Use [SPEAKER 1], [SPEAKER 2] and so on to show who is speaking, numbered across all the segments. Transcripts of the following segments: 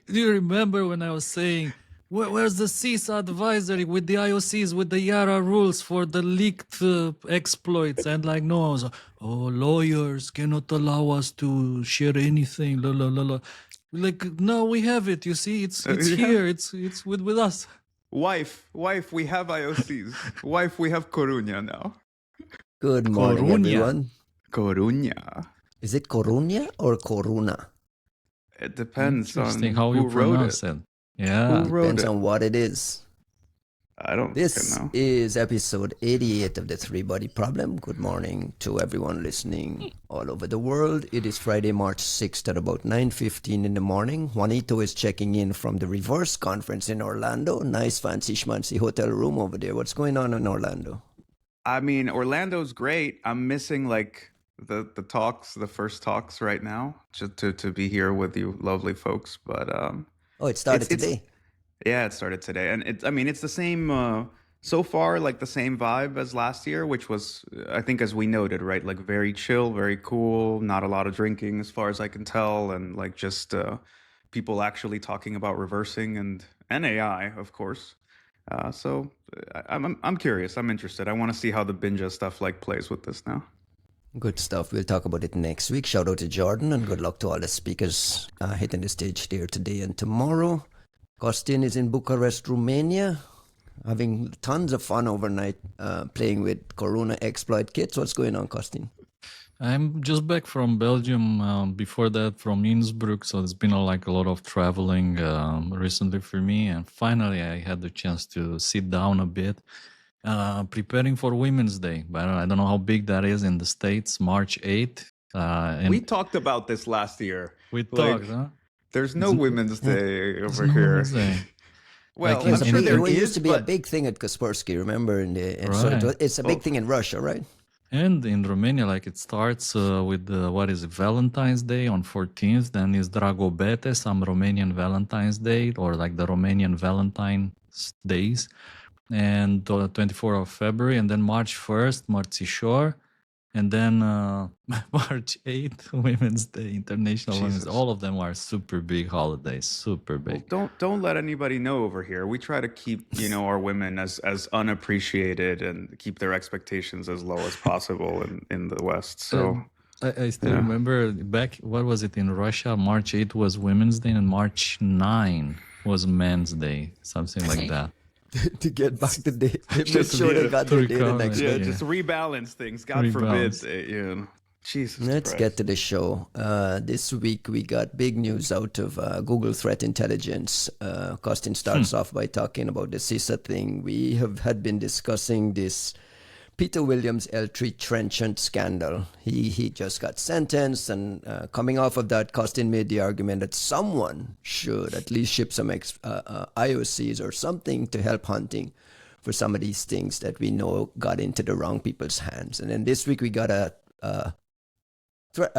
[SPEAKER 1] Do you remember when I was saying, where's the CISA advisory with the IOCs, with the Yara rules for the leaked exploits? And like, no, I was like, oh, lawyers cannot allow us to share anything. La, la, la, la. Like, no, we have it. You see, it's here. It's with us.
[SPEAKER 2] Wife, we have IOCs. Wife, we have Coruna now.
[SPEAKER 3] Good morning,
[SPEAKER 1] Coruna.
[SPEAKER 3] everyone.
[SPEAKER 2] Coruna.
[SPEAKER 3] Is it Coruna or Coruna?
[SPEAKER 2] It depends on
[SPEAKER 1] how you
[SPEAKER 2] who wrote
[SPEAKER 1] pronounce it. Yeah.
[SPEAKER 2] Who wrote
[SPEAKER 3] Depends
[SPEAKER 2] it?
[SPEAKER 3] on what it is.
[SPEAKER 2] I don't
[SPEAKER 3] This
[SPEAKER 2] know.
[SPEAKER 3] is episode 88 of the Three Body Problem. Good morning to everyone listening all over the world. It is Friday, March 6th at about 9:15 in the morning. Juanito is checking in from the Reverse Conference in Orlando. Nice fancy schmancy hotel room over there. What's going on in Orlando?
[SPEAKER 2] I mean, Orlando's great. I'm missing like the talks, the first talks right now, just to be here with you lovely folks. But
[SPEAKER 3] Oh, it started
[SPEAKER 2] it's-
[SPEAKER 3] today.
[SPEAKER 2] yeah, it started today, and it's the same so far, like the same vibe as last year, which was, I think, as we noted, right, like very chill, very cool, not a lot of drinking as far as I can tell, and like just people actually talking about reversing and AI, of course. So I'm curious, I'm interested. I want to see how the Binja stuff like plays with this now.
[SPEAKER 3] Good stuff. We'll talk about it next week. Shout out to Jordan and good luck to all the speakers hitting the stage there today and tomorrow. Costin is in Bucharest, Romania, having tons of fun overnight playing with Coruna exploit kits. What's going on, Costin?
[SPEAKER 1] I'm just back from Belgium. Before that, from Innsbruck. So it's been a lot of traveling recently for me. And finally, I had the chance to sit down a bit, preparing for Women's Day. But I don't know how big that is in the States, March 8th. And
[SPEAKER 2] We talked about this last year.
[SPEAKER 1] we
[SPEAKER 2] like,
[SPEAKER 1] talked, huh?
[SPEAKER 2] There's no Women's Day over
[SPEAKER 1] no
[SPEAKER 2] here.
[SPEAKER 1] Women's Day.
[SPEAKER 2] Well,
[SPEAKER 1] Like
[SPEAKER 2] I'm
[SPEAKER 1] in-
[SPEAKER 2] sure
[SPEAKER 1] in-
[SPEAKER 2] there
[SPEAKER 3] It
[SPEAKER 2] is,
[SPEAKER 3] used to be a
[SPEAKER 2] but
[SPEAKER 3] big thing at Kaspersky, remember? So
[SPEAKER 1] Right.
[SPEAKER 3] it's a big
[SPEAKER 2] Oh.
[SPEAKER 3] thing in Russia, right?
[SPEAKER 1] And in Romania, it starts with what is it, Valentine's Day on 14th. Then is Dragobete, some Romanian Valentine's Day, or like the Romanian Valentine's Days, and 24th of February, and then March 1st, Marțișor, and then March 8th, Women's Day, International Women's.
[SPEAKER 2] Jesus.
[SPEAKER 1] All of them are super big holidays, super big.
[SPEAKER 2] Well, don't let anybody know over here. We try to keep our women as unappreciated and keep their expectations as low as possible in the West. So
[SPEAKER 1] I still
[SPEAKER 2] Yeah.
[SPEAKER 1] remember back, what was it in Russia? March 8th was Women's Day and March 9 was Men's Day, something like that.
[SPEAKER 3] To get back to date. Make
[SPEAKER 2] Just
[SPEAKER 3] sure they
[SPEAKER 2] to
[SPEAKER 3] got their day the
[SPEAKER 1] recover,
[SPEAKER 3] next
[SPEAKER 2] yeah,
[SPEAKER 3] day.
[SPEAKER 2] just rebalance things. God forbid,
[SPEAKER 1] Rebalance.
[SPEAKER 2] Jesus.
[SPEAKER 3] Let's
[SPEAKER 2] Christ.
[SPEAKER 3] get to the show. This week we got big news out of Google Threat Intelligence. Costin starts off by talking about the CISA thing. We had been discussing this Peter Williams L3 Trenchant scandal. He just got sentenced, and coming off of that, Costin made the argument that someone should at least ship some IOCs or something to help hunting for some of these things that we know got into the wrong people's hands. And then this week we got a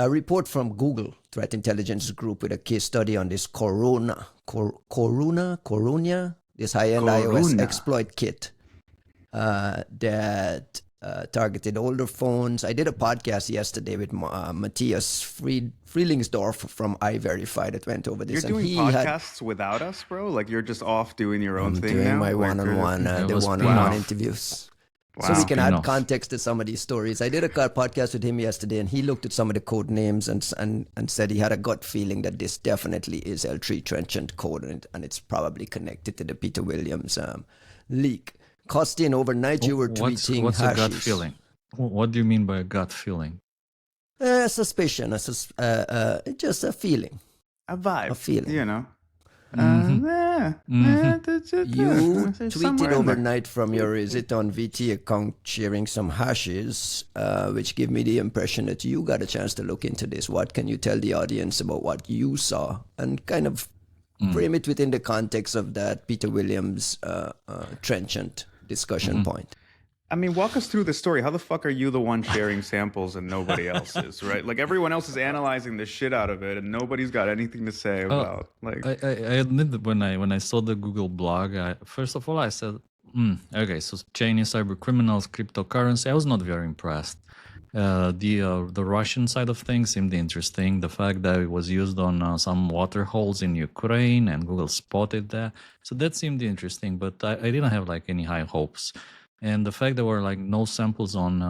[SPEAKER 3] report from Google Threat Intelligence Group with a case study on this Coruna, this high-end iOS
[SPEAKER 2] Coruna.
[SPEAKER 3] exploit kit that targeted older phones. I did a podcast yesterday with Matthias Frielingsdorf from iVerify that went over this.
[SPEAKER 2] You're doing
[SPEAKER 3] he
[SPEAKER 2] podcasts without us, bro? Like you're just off doing your own
[SPEAKER 3] I'm
[SPEAKER 2] thing
[SPEAKER 3] doing
[SPEAKER 2] now?
[SPEAKER 3] my
[SPEAKER 2] Like,
[SPEAKER 3] one-on-one,
[SPEAKER 1] That
[SPEAKER 3] the
[SPEAKER 1] was
[SPEAKER 3] one-on-one
[SPEAKER 2] wow.
[SPEAKER 3] interviews. So
[SPEAKER 2] Wow.
[SPEAKER 3] we can add
[SPEAKER 1] Enough.
[SPEAKER 3] context to some of these stories. I did a podcast with him yesterday, and he looked at some of the code names and said he had a gut feeling that this definitely is L3 Trenchant code, and it's probably connected to the Peter Williams leak. Costin, overnight you were tweeting
[SPEAKER 1] What's a gut
[SPEAKER 3] hashes.
[SPEAKER 1] feeling? What do you mean by a gut feeling?
[SPEAKER 3] Suspicion, just a feeling.
[SPEAKER 2] A vibe.
[SPEAKER 3] A feeling.
[SPEAKER 2] You
[SPEAKER 3] You
[SPEAKER 2] Somewhere
[SPEAKER 3] tweeted
[SPEAKER 2] in there.
[SPEAKER 3] overnight from your Is It on VT account sharing some hashes, which give me the impression that you got a chance to look into this. What can you tell the audience about what you saw and kind of frame it within the context of that Peter Williams trenchant discussion point?
[SPEAKER 2] I mean, walk us through the story. How the fuck are you the one sharing samples and nobody else is, right? Like everyone else is analyzing the shit out of it and nobody's got anything to say about like
[SPEAKER 1] I admit that when I saw the Google blog, first of all I said, okay, so Chinese cybercriminals, cryptocurrency. I was not very impressed. The Russian side of things seemed interesting. The fact that it was used on some water holes in Ukraine and Google spotted that, so that seemed interesting. But I didn't have like any high hopes. And the fact there were like no samples on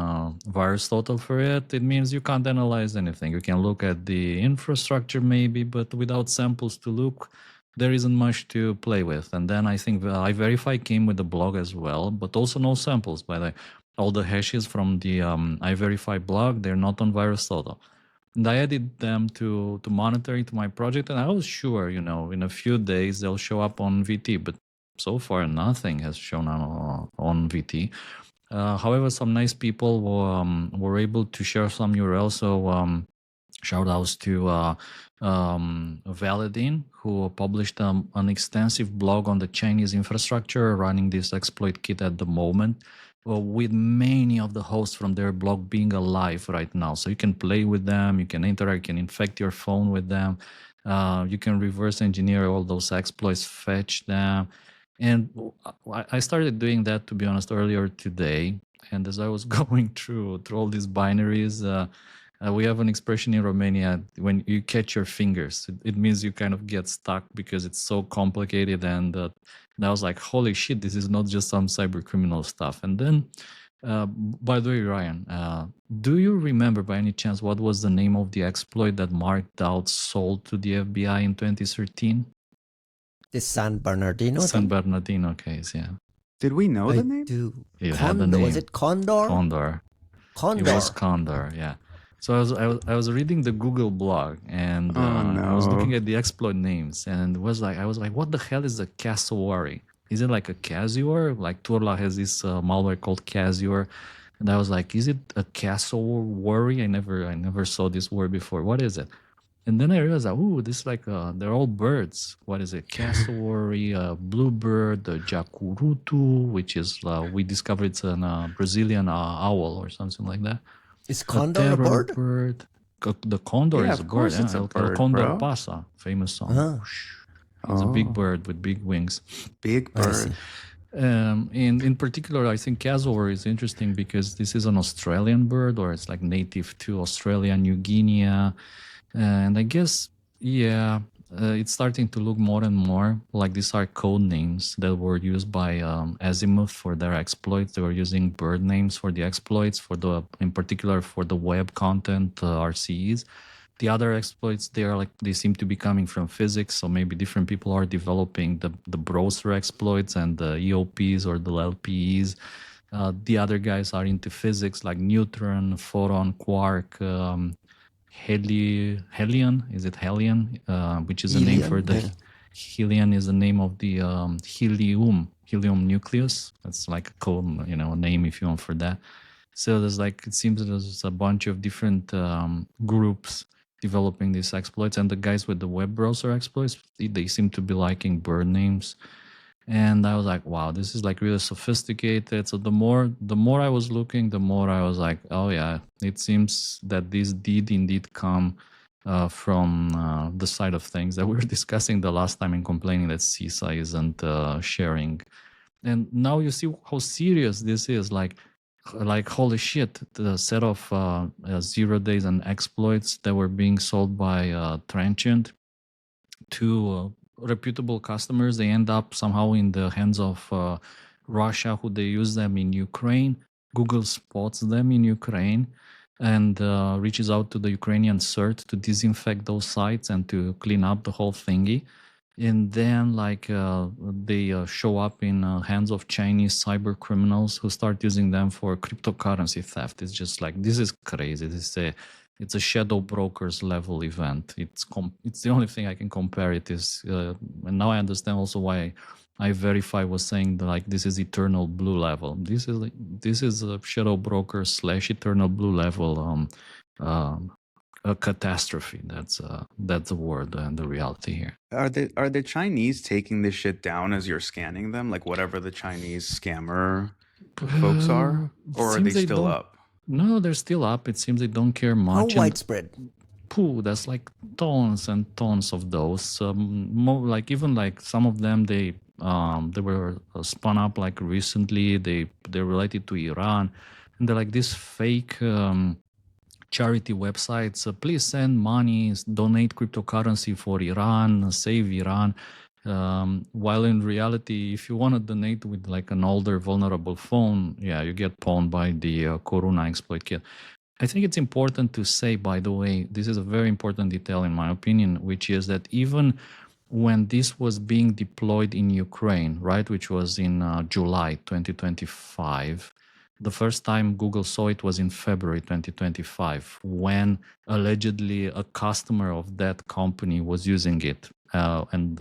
[SPEAKER 1] VirusTotal for it, it means you can't analyze anything. You can look at the infrastructure maybe, but without samples to look, there isn't much to play with. And then I think iVerify came with the blog as well, but also no samples. By the way, all the hashes from the iVerify blog, they're not on VirusTotal. And I added them to monitor into my project, and I was sure, in a few days they'll show up on VT, but so far nothing has shown on VT. However, some nice people were able to share some URLs, so shout outs to Valadin, who published an extensive blog on the Chinese infrastructure running this exploit kit at the moment, with many of the hosts from their blog being alive right now. So you can play with them, you can interact, you can infect your phone with them, you can reverse engineer all those exploits, fetch them. And I started doing that, to be honest, earlier today. And as I was going through all these binaries, we have an expression in Romania: when you catch your fingers, it means you kind of get stuck because it's so complicated. And I was like, holy shit, this is not just some cybercriminal stuff. And then, by the way, Ryan, do you remember by any chance what was the name of the exploit that Mark Dowd sold to the FBI in 2013?
[SPEAKER 3] The San Bernardino
[SPEAKER 1] San
[SPEAKER 3] thing?
[SPEAKER 1] Bernardino case, yeah.
[SPEAKER 2] Did we know
[SPEAKER 3] I
[SPEAKER 2] the name?
[SPEAKER 3] do.
[SPEAKER 1] You had the
[SPEAKER 3] Condor.
[SPEAKER 1] name.
[SPEAKER 3] Was it Condor?
[SPEAKER 1] Condor.
[SPEAKER 3] Condor.
[SPEAKER 1] It was Condor, yeah. So I was reading the Google blog, and I was looking at the exploit names, and I was like, what the hell is a cassowary? Is it like a cassowary? Like Turla has this malware called cassowary, and I was like, is it a cassowary? I never saw this word before. What is it? And then I realized, this is like they're all birds. What is it? Cassowary, bluebird, jacurutu, which is we discovered it's a Brazilian owl or something like that.
[SPEAKER 3] Is Condor a bird?
[SPEAKER 1] The condor
[SPEAKER 2] Yeah,
[SPEAKER 1] is a
[SPEAKER 2] of
[SPEAKER 1] bird.
[SPEAKER 2] course it's a
[SPEAKER 1] El
[SPEAKER 2] bird,
[SPEAKER 1] Condor
[SPEAKER 2] bro.
[SPEAKER 1] Pasa, famous song. It's a big bird with big wings.
[SPEAKER 2] Big bird.
[SPEAKER 1] In particular, I think cassowary is interesting because this is an Australian bird, or it's like native to Australia, New Guinea. And I guess, it's starting to look more and more like these are code names that were used by Azimuth for their exploits. They were using bird names for the exploits, in particular for the web content RCEs. The other exploits, they seem to be coming from physics, so maybe different people are developing the browser exploits and the EOPs or the LPEs. The other guys are into physics, like neutron, photon, quark, Helion, is it Helion? Which is a name for the Helion is the name of the helium nucleus. That's like a code, a name if you want for that. So it seems there's a bunch of different groups developing these exploits, and the guys with the web browser exploits, they seem to be liking bird names. And I was like, wow, this is like really sophisticated. So the more I was looking, the more I was like, oh yeah, it seems that this did indeed come from the side of things that we were discussing the last time and complaining that CISA isn't sharing. And now you see how serious this is. Like holy shit, the set of 0 days and exploits that were being sold by Trenchant to reputable customers, they end up somehow in the hands of Russia, who they use them in Ukraine. Google spots them in Ukraine and reaches out to the Ukrainian CERT to disinfect those sites and to clean up the whole thingy. And then they show up in hands of Chinese cyber criminals who start using them for cryptocurrency theft. It's just like, this is crazy. It's a shadow brokers level event. It's the only thing I can compare it is, and now I understand also why iVerify was saying that, like, this is eternal blue level. This is a shadow broker / eternal blue level a catastrophe. That's the word and the reality here.
[SPEAKER 2] Are the Chinese taking this shit down as you're scanning them, like whatever the Chinese scammer folks are, or are they still up?
[SPEAKER 1] No, they're still up. It seems they don't care much.
[SPEAKER 3] How widespread?
[SPEAKER 1] There's like tons and tons of those. Even some of them, they were spun up like recently. They're related to Iran, and they're like this fake charity websites, please send money, donate cryptocurrency for Iran, save Iran. While in reality, if you want to donate with like an older vulnerable phone, yeah, you get pwned by the Coruna exploit kit. I think it's important to say, by the way, this is a very important detail in my opinion, which is that even when this was being deployed in Ukraine, right, which was in July 2025, the first time Google saw it was in February 2025, when allegedly a customer of that company was using it. And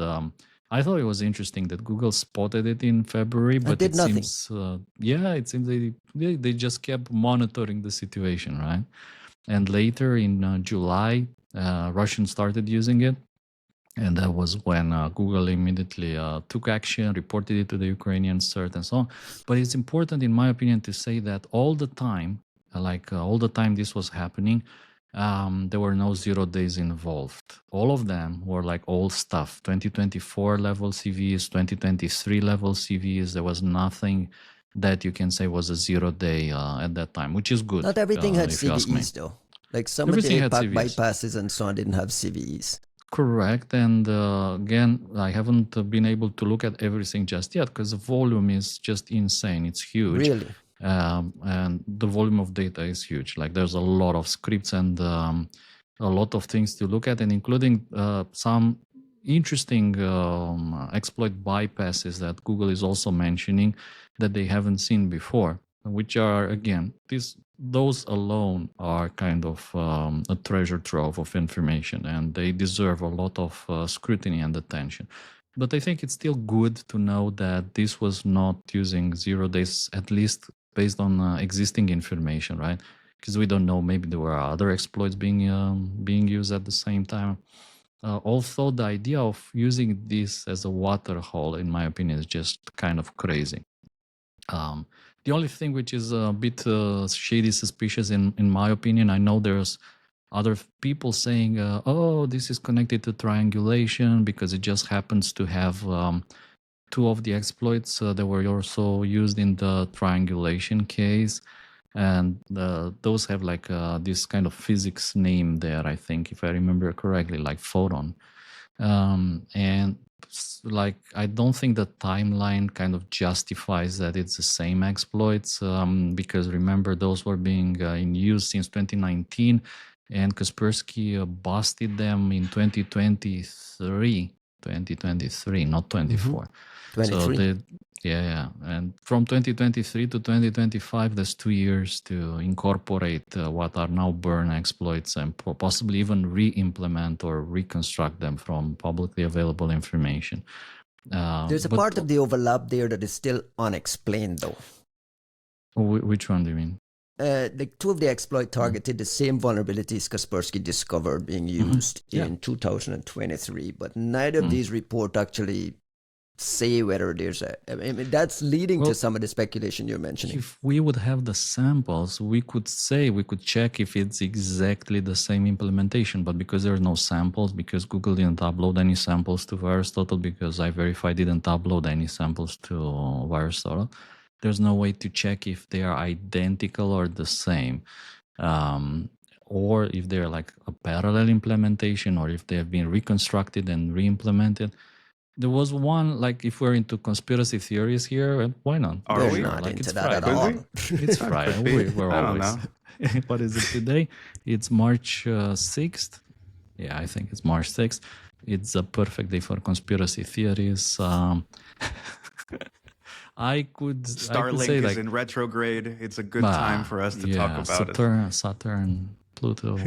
[SPEAKER 1] I thought it was interesting that Google spotted it in February, but
[SPEAKER 3] did
[SPEAKER 1] it
[SPEAKER 3] nothing.
[SPEAKER 1] seems, it seems they just kept monitoring the situation, right? And later in July, Russians started using it. And that was when Google immediately took action, reported it to the Ukrainian CERT and so on. But it's important, in my opinion, to say that all the time, all the time this was happening, there were no 0 days involved. All of them were like old stuff, 2024 level CVs, 2023 level CVs. There was nothing that you can say was a 0 day at that time, which is good.
[SPEAKER 3] Not everything had
[SPEAKER 1] if you ask me.
[SPEAKER 3] CVEs though. Like some of the
[SPEAKER 1] Everything had
[SPEAKER 3] APAC
[SPEAKER 1] CVEs.
[SPEAKER 3] bypasses and so on didn't have CVEs.
[SPEAKER 1] Correct. And again, I haven't been able to look at everything just yet because the volume is just insane. It's huge.
[SPEAKER 3] Really?
[SPEAKER 1] And the volume of data is huge. Like there's a lot of scripts and a lot of things to look at, and including some interesting exploit bypasses that Google is also mentioning that they haven't seen before, which are, again, those alone are kind of a treasure trove of information, and they deserve a lot of scrutiny and attention. But I think it's still good to know that this was not using 0 days, at least based on existing information, right? Because we don't know, maybe there were other exploits being used at the same time. Also, the idea of using this as a waterhole, in my opinion, is just kind of crazy. The only thing which is a bit shady, suspicious, in my opinion, I know there's other people saying, oh, this is connected to triangulation because it just happens to have two of the exploits that were also used in the triangulation case. And those have like this kind of physics name there, I think, if I remember correctly, like photon. And like, I don't think the timeline kind of justifies that it's the same exploits, because remember, those were being in use since 2019, and Kaspersky busted them in 2023, not 24.
[SPEAKER 3] 23.
[SPEAKER 1] So yeah. And from 2023 to 2025, there's 2 years to incorporate what are now burn exploits and possibly even re-implement or reconstruct them from publicly available information.
[SPEAKER 3] There's a part of the overlap there that is still unexplained, though.
[SPEAKER 1] Which one do you mean?
[SPEAKER 3] Like two of the exploit targeted the same vulnerabilities Kaspersky discovered being used in 2023, but neither of these reports actually say whether there's I mean, that's leading to some of the speculation you're mentioning.
[SPEAKER 1] If we would have the samples, we could check if it's exactly the same implementation, but because there are no samples, because Google didn't upload any samples to VirusTotal, because iVerify didn't upload any samples to VirusTotal, there's no way to check if they are identical or the same, or if they're like a parallel implementation, or if they have been reconstructed and re-implemented. There was one, like, if we're into conspiracy theories here, why not?
[SPEAKER 2] Are we
[SPEAKER 3] not
[SPEAKER 1] like,
[SPEAKER 3] into
[SPEAKER 1] it's
[SPEAKER 3] that
[SPEAKER 1] Friday.
[SPEAKER 3] at all?
[SPEAKER 1] It's Friday. We're
[SPEAKER 2] I don't
[SPEAKER 1] always.
[SPEAKER 2] know.
[SPEAKER 1] What is it today? It's March 6th. Yeah, I think it's March 6th. It's a perfect day for conspiracy theories. I could
[SPEAKER 2] Starlink
[SPEAKER 1] say,
[SPEAKER 2] is
[SPEAKER 1] like,
[SPEAKER 2] in retrograde. It's a good time for us to talk about
[SPEAKER 1] Saturn, Pluto.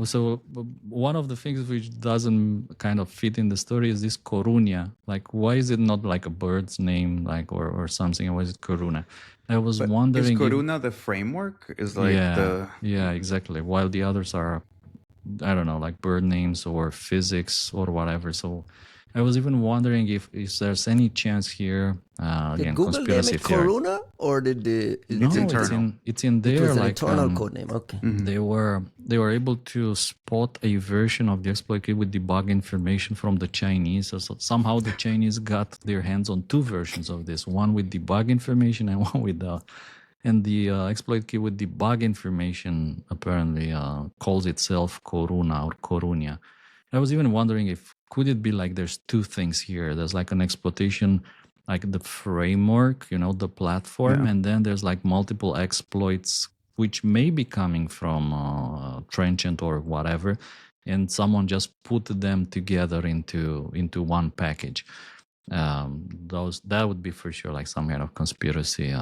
[SPEAKER 1] So one of the things which doesn't kind of fit in the story is this Coruna. Like, why is it not like a bird's name, like, or something? Why is it Coruna? I was wondering.
[SPEAKER 2] Is Coruna the framework? Is like
[SPEAKER 1] yeah, exactly. While the others are, I don't know, like bird names or physics or whatever. So I was even wondering if there's any chance here.
[SPEAKER 3] Did
[SPEAKER 1] Again,
[SPEAKER 3] Google name
[SPEAKER 1] conspiracy
[SPEAKER 3] it
[SPEAKER 1] theory.
[SPEAKER 3] Coruna, or did the
[SPEAKER 2] It's internal.
[SPEAKER 1] It's in
[SPEAKER 3] it
[SPEAKER 1] there.
[SPEAKER 3] was an
[SPEAKER 1] like
[SPEAKER 3] internal code name? Okay.
[SPEAKER 1] they were able to spot a version of the exploit kit with debug information from the Chinese. So somehow the Chinese got their hands on two versions of this: one with debug information and one with the And the exploit key with the bug information apparently calls itself Coruna or Corunia. I was even wondering if could it be like there's two things here. There's like an exploitation, like the framework, the platform,
[SPEAKER 2] Yeah.
[SPEAKER 1] and then there's like multiple exploits which may be coming from Trenchant or whatever, and someone just put them together into one package. That would be for sure like some kind of conspiracy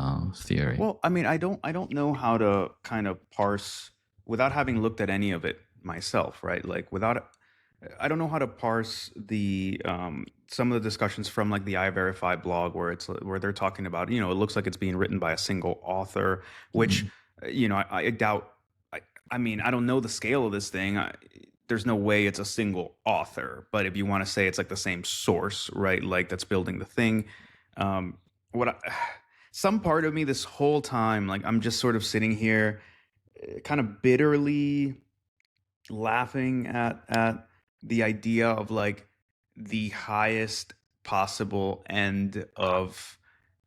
[SPEAKER 1] theory.
[SPEAKER 2] Well, I mean, I don't know how to kind of parse without having looked at any of it myself, right? Like I don't know how to parse the some of the discussions from like the iVerify blog where they're talking about, it looks like it's being written by a single author, which I doubt. I mean, I don't know the scale of this thing. There's no way it's a single author, but if you want to say it's like the same source, right? Like that's building the thing. Um, what I, some part of me this whole time, like I'm just sort of sitting here, kind of bitterly laughing at the idea of like the highest possible end of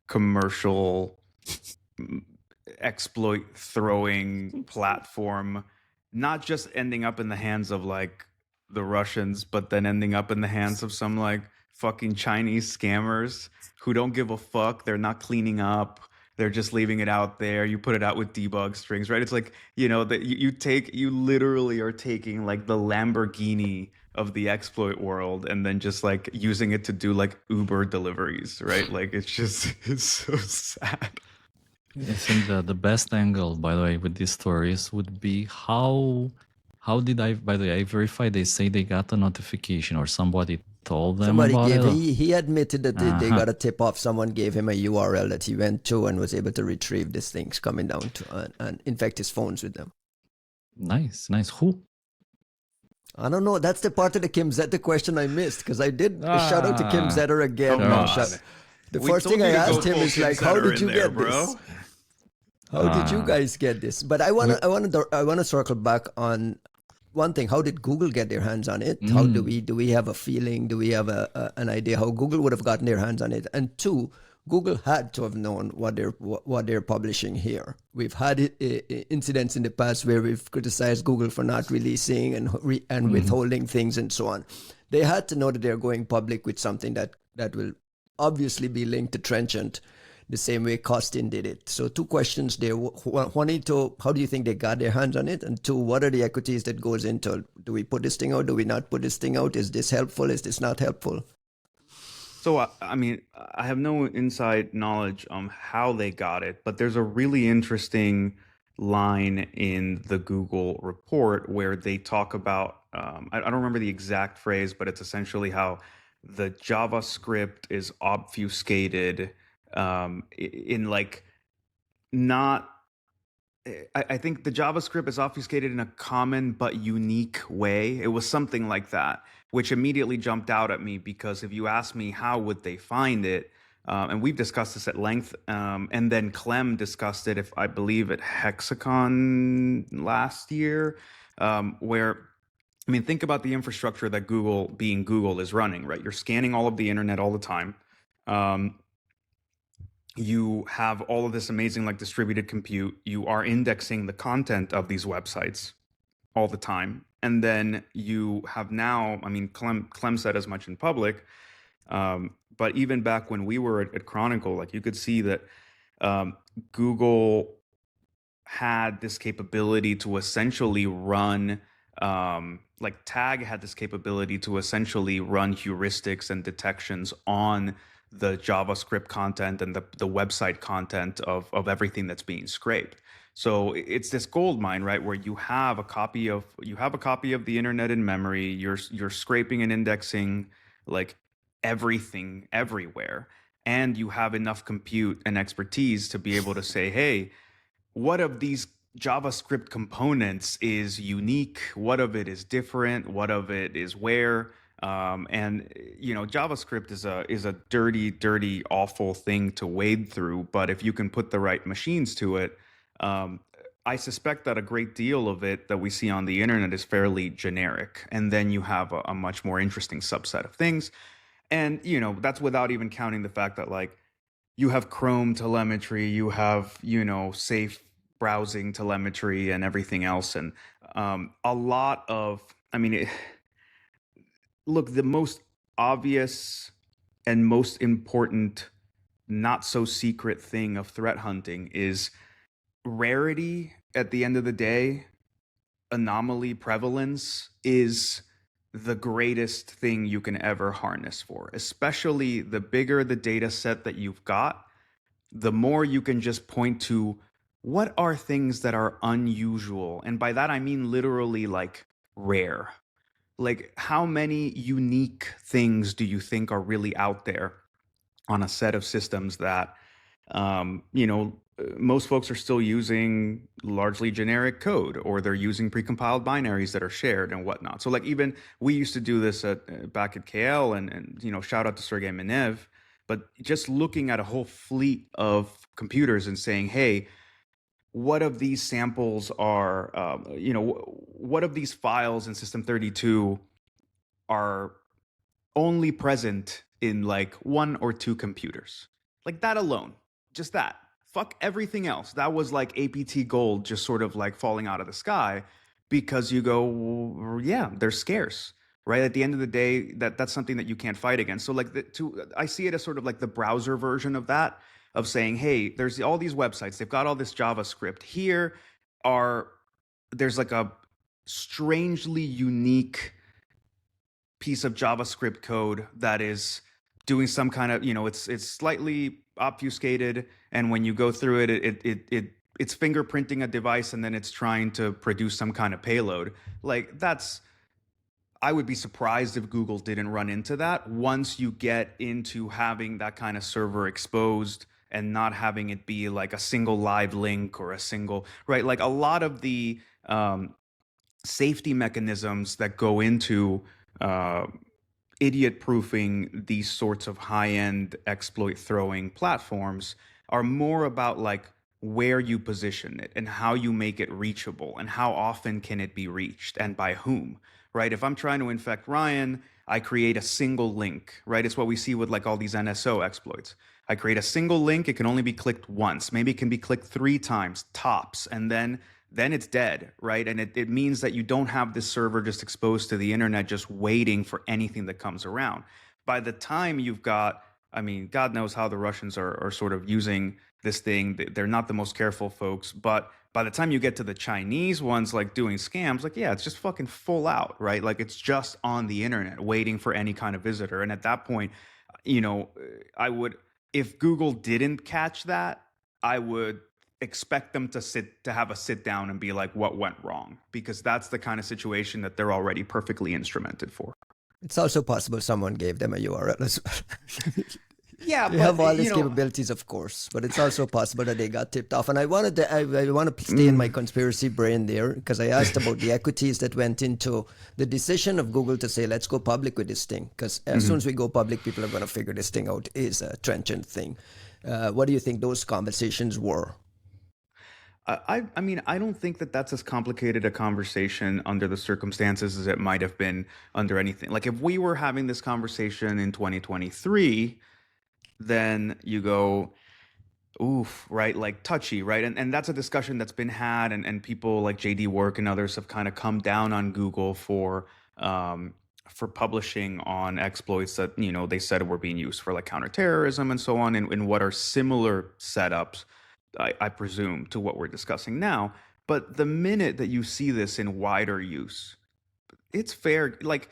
[SPEAKER 2] commercial exploit throwing platform, not just ending up in the hands of like the Russians, but then ending up in the hands of some like fucking Chinese scammers who don't give a fuck. They're not cleaning up. They're just leaving it out there. You put it out with debug strings, right? It's like, that you literally are taking like the Lamborghini of the exploit world and then just like using it to do like Uber deliveries, right? Like it's so sad.
[SPEAKER 1] I think the best angle, by the way, with these stories would be how did by the way, I verify they say they got a notification or somebody told them
[SPEAKER 3] Somebody
[SPEAKER 1] about
[SPEAKER 3] gave
[SPEAKER 1] it.
[SPEAKER 3] he admitted that they
[SPEAKER 1] Uh-huh.
[SPEAKER 3] got a tip off. Someone gave him a URL that he went to and was able to retrieve these things coming down to and infect his phones with them.
[SPEAKER 1] Nice. Who?
[SPEAKER 3] I don't know. That's the part of the Kim Zetter question I missed because I did a shout out to Kim Zetter again.
[SPEAKER 2] Come on.
[SPEAKER 3] The
[SPEAKER 2] We
[SPEAKER 3] first
[SPEAKER 2] told
[SPEAKER 3] thing I
[SPEAKER 2] you to go
[SPEAKER 3] asked him
[SPEAKER 2] full
[SPEAKER 3] is like,
[SPEAKER 2] Kim
[SPEAKER 3] "How
[SPEAKER 2] Zetter
[SPEAKER 3] did
[SPEAKER 2] in
[SPEAKER 3] you
[SPEAKER 2] there,
[SPEAKER 3] get
[SPEAKER 2] bro?"
[SPEAKER 3] this? How did you guys get this?" But I wanna circle back on one thing. How did Google get their hands on it? How do we have a feeling? Do we have an idea how Google would have gotten their hands on it? And two, Google had to have known what they're publishing here. We've had incidents in the past where we've criticized Google for not releasing and withholding things and so on. They had to know that they're going public with something that will obviously be linked to Trenchant, the same way Costin did it. So two questions there. One, how do you think they got their hands on it? And two, what are the equities that goes into? Do we put this thing out? Do we not put this thing out? Is this helpful? Is this not helpful?
[SPEAKER 2] So, I mean, I have no inside knowledge on how they got it, but there's a really interesting line in the Google report where they talk about, I don't remember the exact phrase, but it's essentially how the JavaScript is obfuscated in like not. I think the JavaScript is obfuscated in a common but unique way. It was something like that, which immediately jumped out at me because if you ask me how would they find it, and we've discussed this at length, and then Clem discussed it, if I believe at Hexacon last year, where I mean, think about the infrastructure that Google, being Google, is running, right? You're scanning all of the internet all the time. You have all of this amazing like distributed compute. You are indexing the content of these websites all the time. And then you have now, I mean, Clem said as much in public, but even back when we were at Chronicle, like you could see that Google had this capability to essentially run, like Tag had this capability to essentially run heuristics and detections on the JavaScript content and the website content of everything that's being scraped. So it's this gold mine, right, where you have a copy of the internet in memory. You're scraping and indexing like everything everywhere, and you have enough compute and expertise to be able to say, hey, what of these JavaScript components is unique? What of it is different? What of it is where? And JavaScript is a dirty, awful thing to wade through. But if you can put the right machines to it, I suspect that a great deal of it that we see on the internet is fairly generic. And then you have a much more interesting subset of things. And that's without even counting the fact that like you have Chrome telemetry, you have, safe browsing telemetry and everything else. And a lot of, I mean, look, the most obvious and most important, not so secret thing of threat hunting is rarity. At the end of the day, anomaly prevalence is the greatest thing you can ever harness for, especially the bigger the data set that you've got, the more you can just point to what are things that are unusual. And by that, I mean literally like rare. Like, how many unique things do you think are really out there on a set of systems that, most folks are still using largely generic code, or they're using precompiled binaries that are shared and whatnot. So, like, even we used to do this back at KL, and shout out to Sergey Minev, but just looking at a whole fleet of computers and saying, hey, what of these samples are, what of these files in System 32 are only present in like one or two computers? Like that alone, just that. Fuck everything else. That was like APT gold, just sort of like falling out of the sky, because you go, well, yeah, they're scarce, right? At the end of the day, that's something that you can't fight against. So like I see it as sort of like the browser version of that, of saying, hey, there's all these websites, they've got all this JavaScript. There's like a strangely unique piece of JavaScript code that is doing some kind of, it's slightly obfuscated, and when you go through it's fingerprinting a device, and then it's trying to produce some kind of payload. Like, I would be surprised if Google didn't run into that once you get into having that kind of server exposed and not having it be like a single live link or a single, right? Like a lot of the safety mechanisms that go into idiot proofing these sorts of high-end exploit throwing platforms are more about like where you position it and how you make it reachable and how often can it be reached and by whom, right? If I'm trying to infect Ryan, I create a single link, right? It's what we see with like all these NSO exploits. I create a single link, it can only be clicked once, maybe it can be clicked 3 times tops, and then it's dead, right? And it means that you don't have this server just exposed to the internet, just waiting for anything that comes around. By the time you've got, I mean, God knows how the Russians are sort of using this thing. They're not the most careful folks, but by the time you get to the Chinese ones, like doing scams, like, yeah, it's just fucking full out, right? Like it's just on the internet waiting for any kind of visitor. And at that point, if Google didn't catch that, I would expect them to have a sit down and be like, what went wrong? Because that's the kind of situation that they're already perfectly instrumented for.
[SPEAKER 3] It's also possible someone gave them a URL as well.
[SPEAKER 2] Yeah,
[SPEAKER 3] they have all these capabilities, of course, but it's also possible that they got tipped off. And I want to stay in my conspiracy brain there, because I asked about the equities that went into the decision of Google to say, let's go public with this thing. Because as soon as we go public, people are going to figure this thing out is a Trenchant thing. What do you think those conversations were?
[SPEAKER 2] I mean, I don't think that that's as complicated a conversation under the circumstances as it might have been under anything. Like if we were having this conversation in 2023, then you go, oof, right? Like touchy, right? And that's a discussion that's been had, and people like JD Work and others have kind of come down on Google for publishing on exploits that, they said were being used for like counterterrorism and so on, in what are similar setups, I presume, to what we're discussing now. But the minute that you see this in wider use, it's fair. Like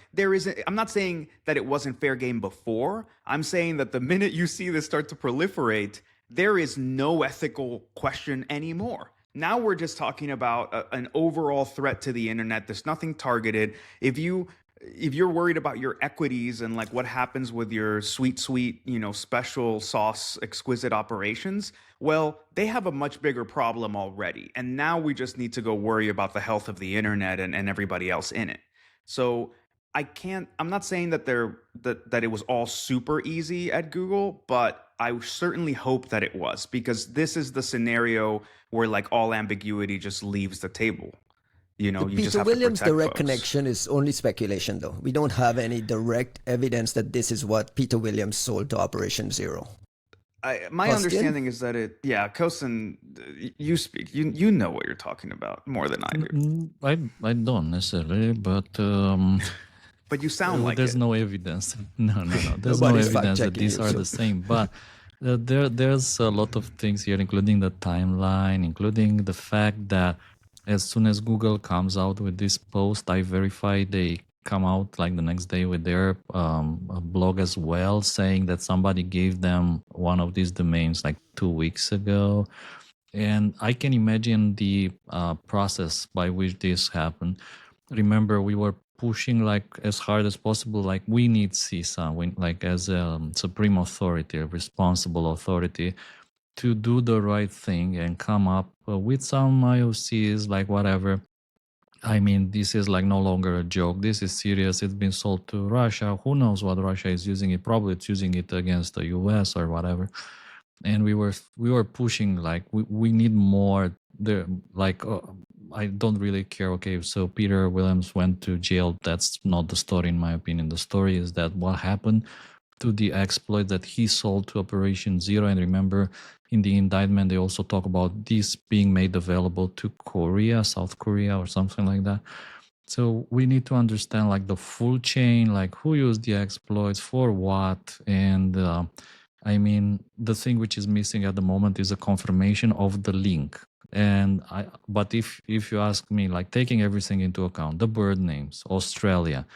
[SPEAKER 2] I'm not saying that it wasn't fair game before. I'm saying that the minute you see this start to proliferate, there is no ethical question anymore. Now we're just talking about an overall threat to the internet. There's nothing targeted. If you're worried about your equities and like what happens with your sweet, special sauce, exquisite operations, well, they have a much bigger problem already. And now we just need to go worry about the health of the internet and everybody else in it. So I'm not saying that that it was all super easy at Google, but I certainly hope that it was, because this is the scenario where like all ambiguity just leaves the table. You
[SPEAKER 3] Peter
[SPEAKER 2] just have
[SPEAKER 3] Williams'
[SPEAKER 2] to protect
[SPEAKER 3] direct
[SPEAKER 2] folks.
[SPEAKER 3] connection is only speculation, though. We don't have any direct evidence that this is what Peter Williams sold to Operation Zero.
[SPEAKER 2] My
[SPEAKER 3] Kostin?
[SPEAKER 2] understanding is that Kosin, you speak, you know what you're talking about more than I do,
[SPEAKER 1] I don't necessarily, but
[SPEAKER 2] but you sound like
[SPEAKER 1] there's
[SPEAKER 2] it.
[SPEAKER 1] no evidence. No. There's no
[SPEAKER 3] Nobody's
[SPEAKER 1] evidence that
[SPEAKER 3] fact-checking
[SPEAKER 1] these
[SPEAKER 3] you,
[SPEAKER 1] are
[SPEAKER 3] so.
[SPEAKER 1] the same. But there's a lot of things here, including the timeline, including the fact that as soon as Google comes out with this post, I verify they come out like the next day with their blog as well, saying that somebody gave them one of these domains like 2 weeks ago. And I can imagine the process by which this happened. Remember, we were pushing like as hard as possible, like we need CISA, like as a supreme authority, a responsible authority, to do the right thing and come up with some IOCs, like whatever. I mean, this is like no longer a joke. This is serious. It's been sold to Russia. Who knows what Russia is using it? Probably it's using it against the US or whatever. And we were pushing like we need more there. Like I don't really care. Okay, so Peter Williams went to jail. That's not the story, in my opinion. The story is that what happened to the exploit that he sold to Operation Zero. And remember, in the indictment, they also talk about this being made available to Korea, South Korea, or something like that. So we need to understand like the full chain, like who used the exploits for what. And I mean, the thing which is missing at the moment is a confirmation of the link. But if you ask me, like taking everything into account, the bird names, Australia,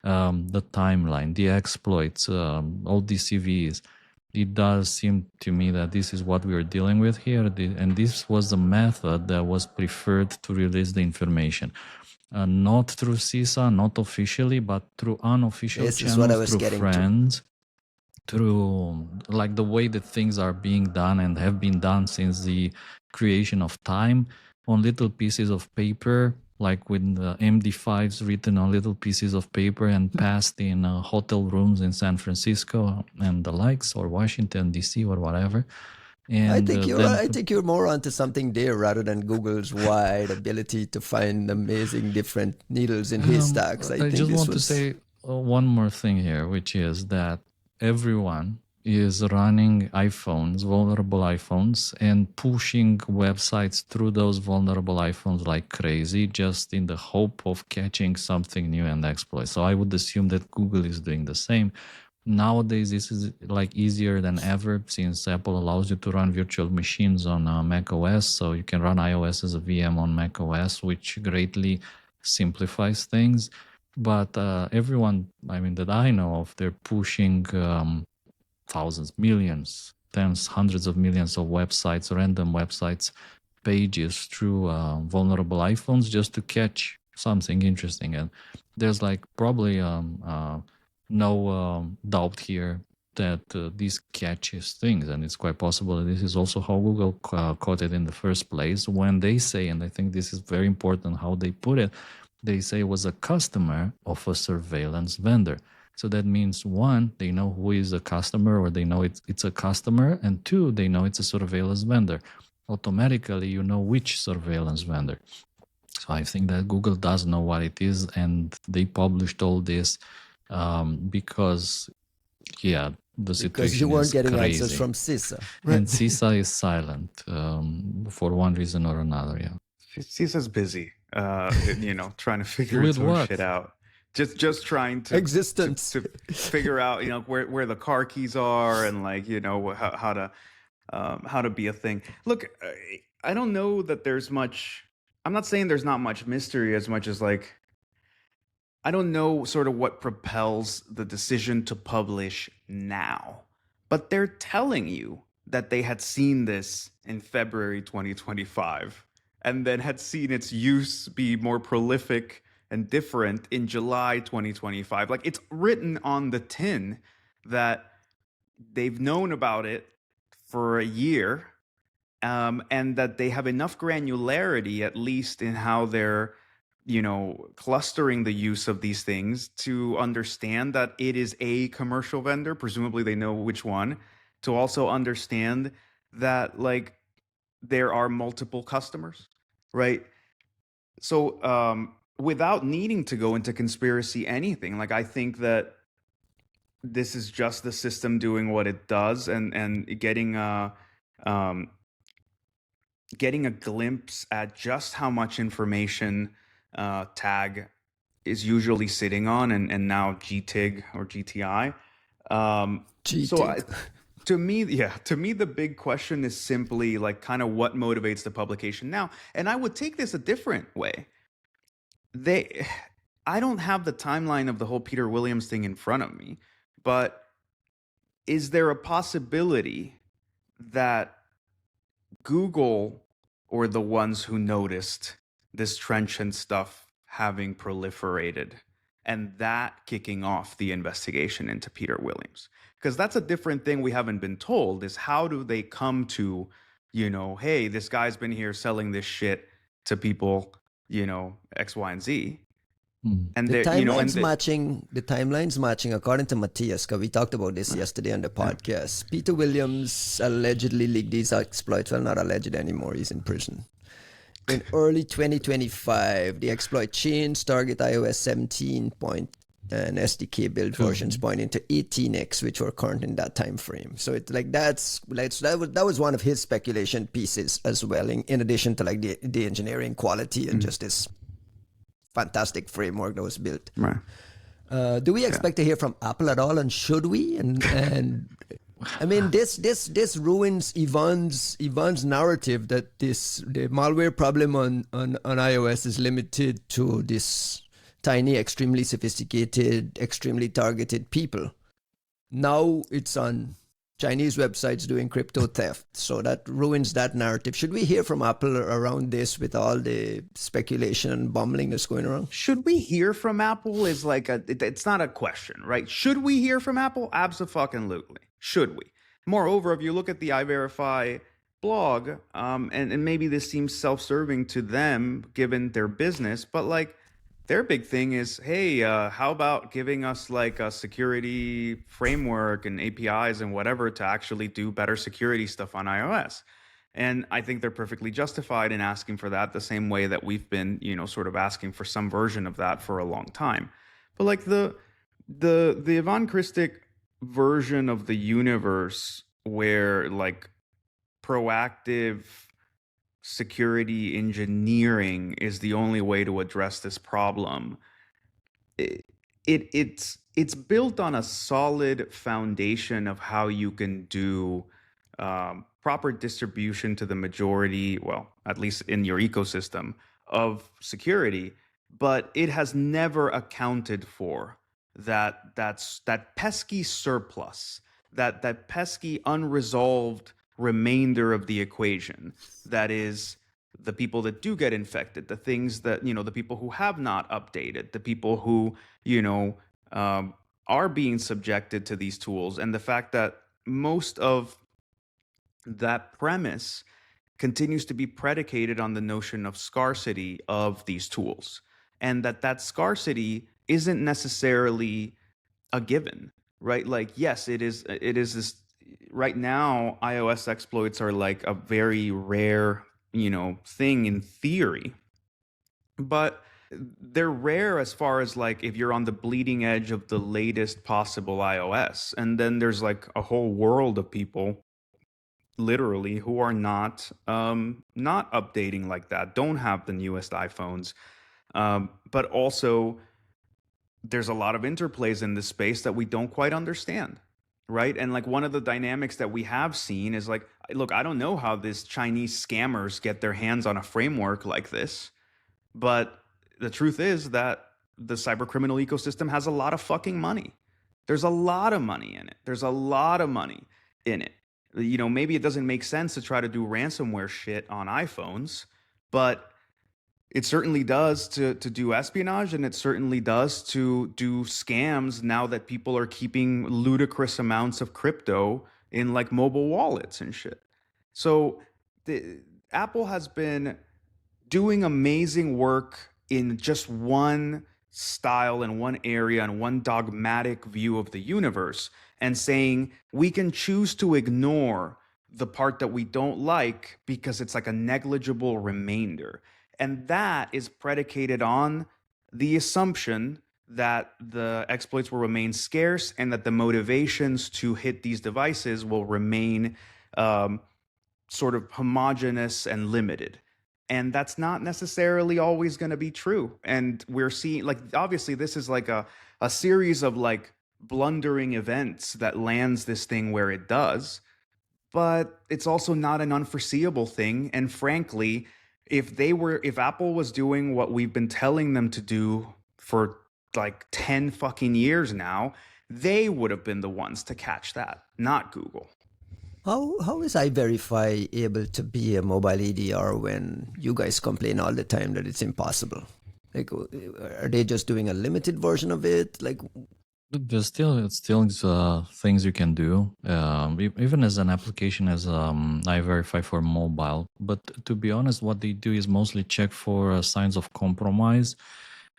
[SPEAKER 1] the timeline, the exploits, all these CVs, it does seem to me that this is what we are dealing with here. And this was the method that was preferred to release the information. Not through CISA, not officially, but through unofficial
[SPEAKER 3] This is what I
[SPEAKER 1] channels,
[SPEAKER 3] was
[SPEAKER 1] through
[SPEAKER 3] getting to.
[SPEAKER 1] friends, through like the way that things are being done and have been done since the creation of time, on little pieces of paper, like with the MD5s written on little pieces of paper and passed in hotel rooms in San Francisco and the likes, or Washington DC or whatever. And
[SPEAKER 3] I think you're
[SPEAKER 1] then
[SPEAKER 3] I think you're more onto something there rather than Google's wide ability to find amazing different needles in haystacks. I
[SPEAKER 1] I
[SPEAKER 3] think
[SPEAKER 1] just
[SPEAKER 3] this
[SPEAKER 1] want to
[SPEAKER 3] was
[SPEAKER 1] say one more thing here, which is that everyone is running iPhones, vulnerable iPhones, and pushing websites through those vulnerable iPhones like crazy, just in the hope of catching something new and exploit. So I would assume that Google is doing the same. Nowadays, this is like easier than ever since Apple allows you to run virtual machines on Mac OS. So you can run iOS as a VM on Mac OS, which greatly simplifies things. But everyone, I mean, that I know of, they're pushing thousands, millions, tens, hundreds of millions of websites, random websites, pages through vulnerable iPhones just to catch something interesting. And there's like probably no doubt here that this catches things, and it's quite possible that this is also how Google caught it in the first place when they say, and I think this is very important how they put it, they say it was a customer of a surveillance vendor. So that means one, they know who is a customer, or they know it's a customer, and two, they know it's a surveillance vendor. Automatically, you know which surveillance vendor. So I think that Google does know what it is, and they published all this because, yeah, the
[SPEAKER 3] because
[SPEAKER 1] situation
[SPEAKER 3] you weren't
[SPEAKER 1] is
[SPEAKER 3] getting
[SPEAKER 1] crazy.
[SPEAKER 3] answers from CISA.
[SPEAKER 1] And CISA is silent for one reason or another. Yeah.
[SPEAKER 2] CISA's busy, trying to figure
[SPEAKER 1] With
[SPEAKER 2] its own
[SPEAKER 1] what?
[SPEAKER 2] shit out. Just trying to
[SPEAKER 3] Existence.
[SPEAKER 2] to figure out where the car keys are, and like how to be a thing. Look, I don't know that there's much. I'm not saying there's not much mystery as much as like I don't know sort of what propels the decision to publish now. But they're telling you that they had seen this in February 2025 and then had seen its use be more prolific and different in July 2025. Like it's written on the tin that they've known about it for a year, and that they have enough granularity, at least in how they're clustering the use of these things, to understand that it is a commercial vendor. Presumably they know which one. To also understand that like there are multiple customers, right? So without needing to go into conspiracy anything, like I think that this is just the system doing what it does, and um, getting a glimpse at just how much information tag is usually sitting on, and now GTIG or GTI. So to me, the big question is simply like kind of what motivates the publication now. And I would take this a different way. I don't have the timeline of the whole Peter Williams thing in front of me, but is there a possibility that Google or the ones who noticed this Trenchant stuff having proliferated and that kicking off the investigation into Peter Williams? Because that's a different thing we haven't been told, is how do they come to, hey, this guy's been here selling this shit to people, X, Y, and Z. And
[SPEAKER 3] the timelines matching according to Matthias, because we talked about this yesterday on the podcast. Peter Williams allegedly leaked these exploits. Well, not alleged anymore, he's in prison. In early 2025, the exploit changed target iOS 17 and SDK build versions pointing to 18x, which were current in that time frame. So it's like that was one of his speculation pieces as well, in addition to like the engineering quality and just this fantastic framework that was built.
[SPEAKER 2] Right.
[SPEAKER 3] Do we expect to hear from Apple at all, and should we? And I mean, this ruins Ivan's narrative that the malware problem on iOS is limited to this tiny, extremely sophisticated, extremely targeted people. Now it's on Chinese websites doing crypto theft. So that ruins that narrative. Should we hear from Apple around this with all the speculation and bumbling that's going around?
[SPEAKER 2] Should we hear from Apple is like it's not a question, right? Should we hear from Apple? Abso-fucking-lutely. Should we? Moreover, if you look at the iVerify blog, and maybe this seems self-serving to them given their business, but like their big thing is, hey, how about giving us like a security framework and APIs and whatever to actually do better security stuff on iOS? And I think they're perfectly justified in asking for that, the same way that we've been, sort of asking for some version of that for a long time. But like the Ivan Kristic version of the universe where like proactive security engineering is the only way to address this problem, it's built on a solid foundation of how you can do proper distribution to the majority, well, at least in your ecosystem, of security, but it has never accounted for that pesky surplus, that pesky unresolved remainder of the equation, that is the people that do get infected, the things that, the people who have not updated, the people who, are being subjected to these tools, and the fact that most of that premise continues to be predicated on the notion of scarcity of these tools, and that scarcity isn't necessarily a given, right? Like, yes, it is this. Right now, iOS exploits are like a very rare, thing in theory, but they're rare as far as like if you're on the bleeding edge of the latest possible iOS, and then there's like a whole world of people, literally, who are not updating like that, don't have the newest iPhones, but also there's a lot of interplays in this space that we don't quite understand. Right. And like one of the dynamics that we have seen is like, look, I don't know how these Chinese scammers get their hands on a framework like this, but the truth is that the cybercriminal ecosystem has a lot of fucking money. There's a lot of money in it. Maybe it doesn't make sense to try to do ransomware shit on iPhones, but it certainly does to do espionage, and it certainly does to do scams now that people are keeping ludicrous amounts of crypto in like mobile wallets and shit. So Apple has been doing amazing work in just one style and one area and one dogmatic view of the universe, and saying we can choose to ignore the part that we don't like because it's like a negligible remainder. And that is predicated on the assumption that the exploits will remain scarce and that the motivations to hit these devices will remain sort of homogenous and limited. And that's not necessarily always going to be true. And we're seeing, like, obviously, this is like a series of like blundering events that lands this thing where it does. But it's also not an unforeseeable thing. And frankly, if Apple was doing what we've been telling them to do for like 10 fucking years now, they would have been the ones to catch that, not Google.
[SPEAKER 3] How is iVerify able to be a mobile EDR when you guys complain all the time that it's impossible? Like, are they just doing a limited version of it? Like,
[SPEAKER 1] There's still things you can do, even as an application as iVerify for mobile. But to be honest, what they do is mostly check for signs of compromise.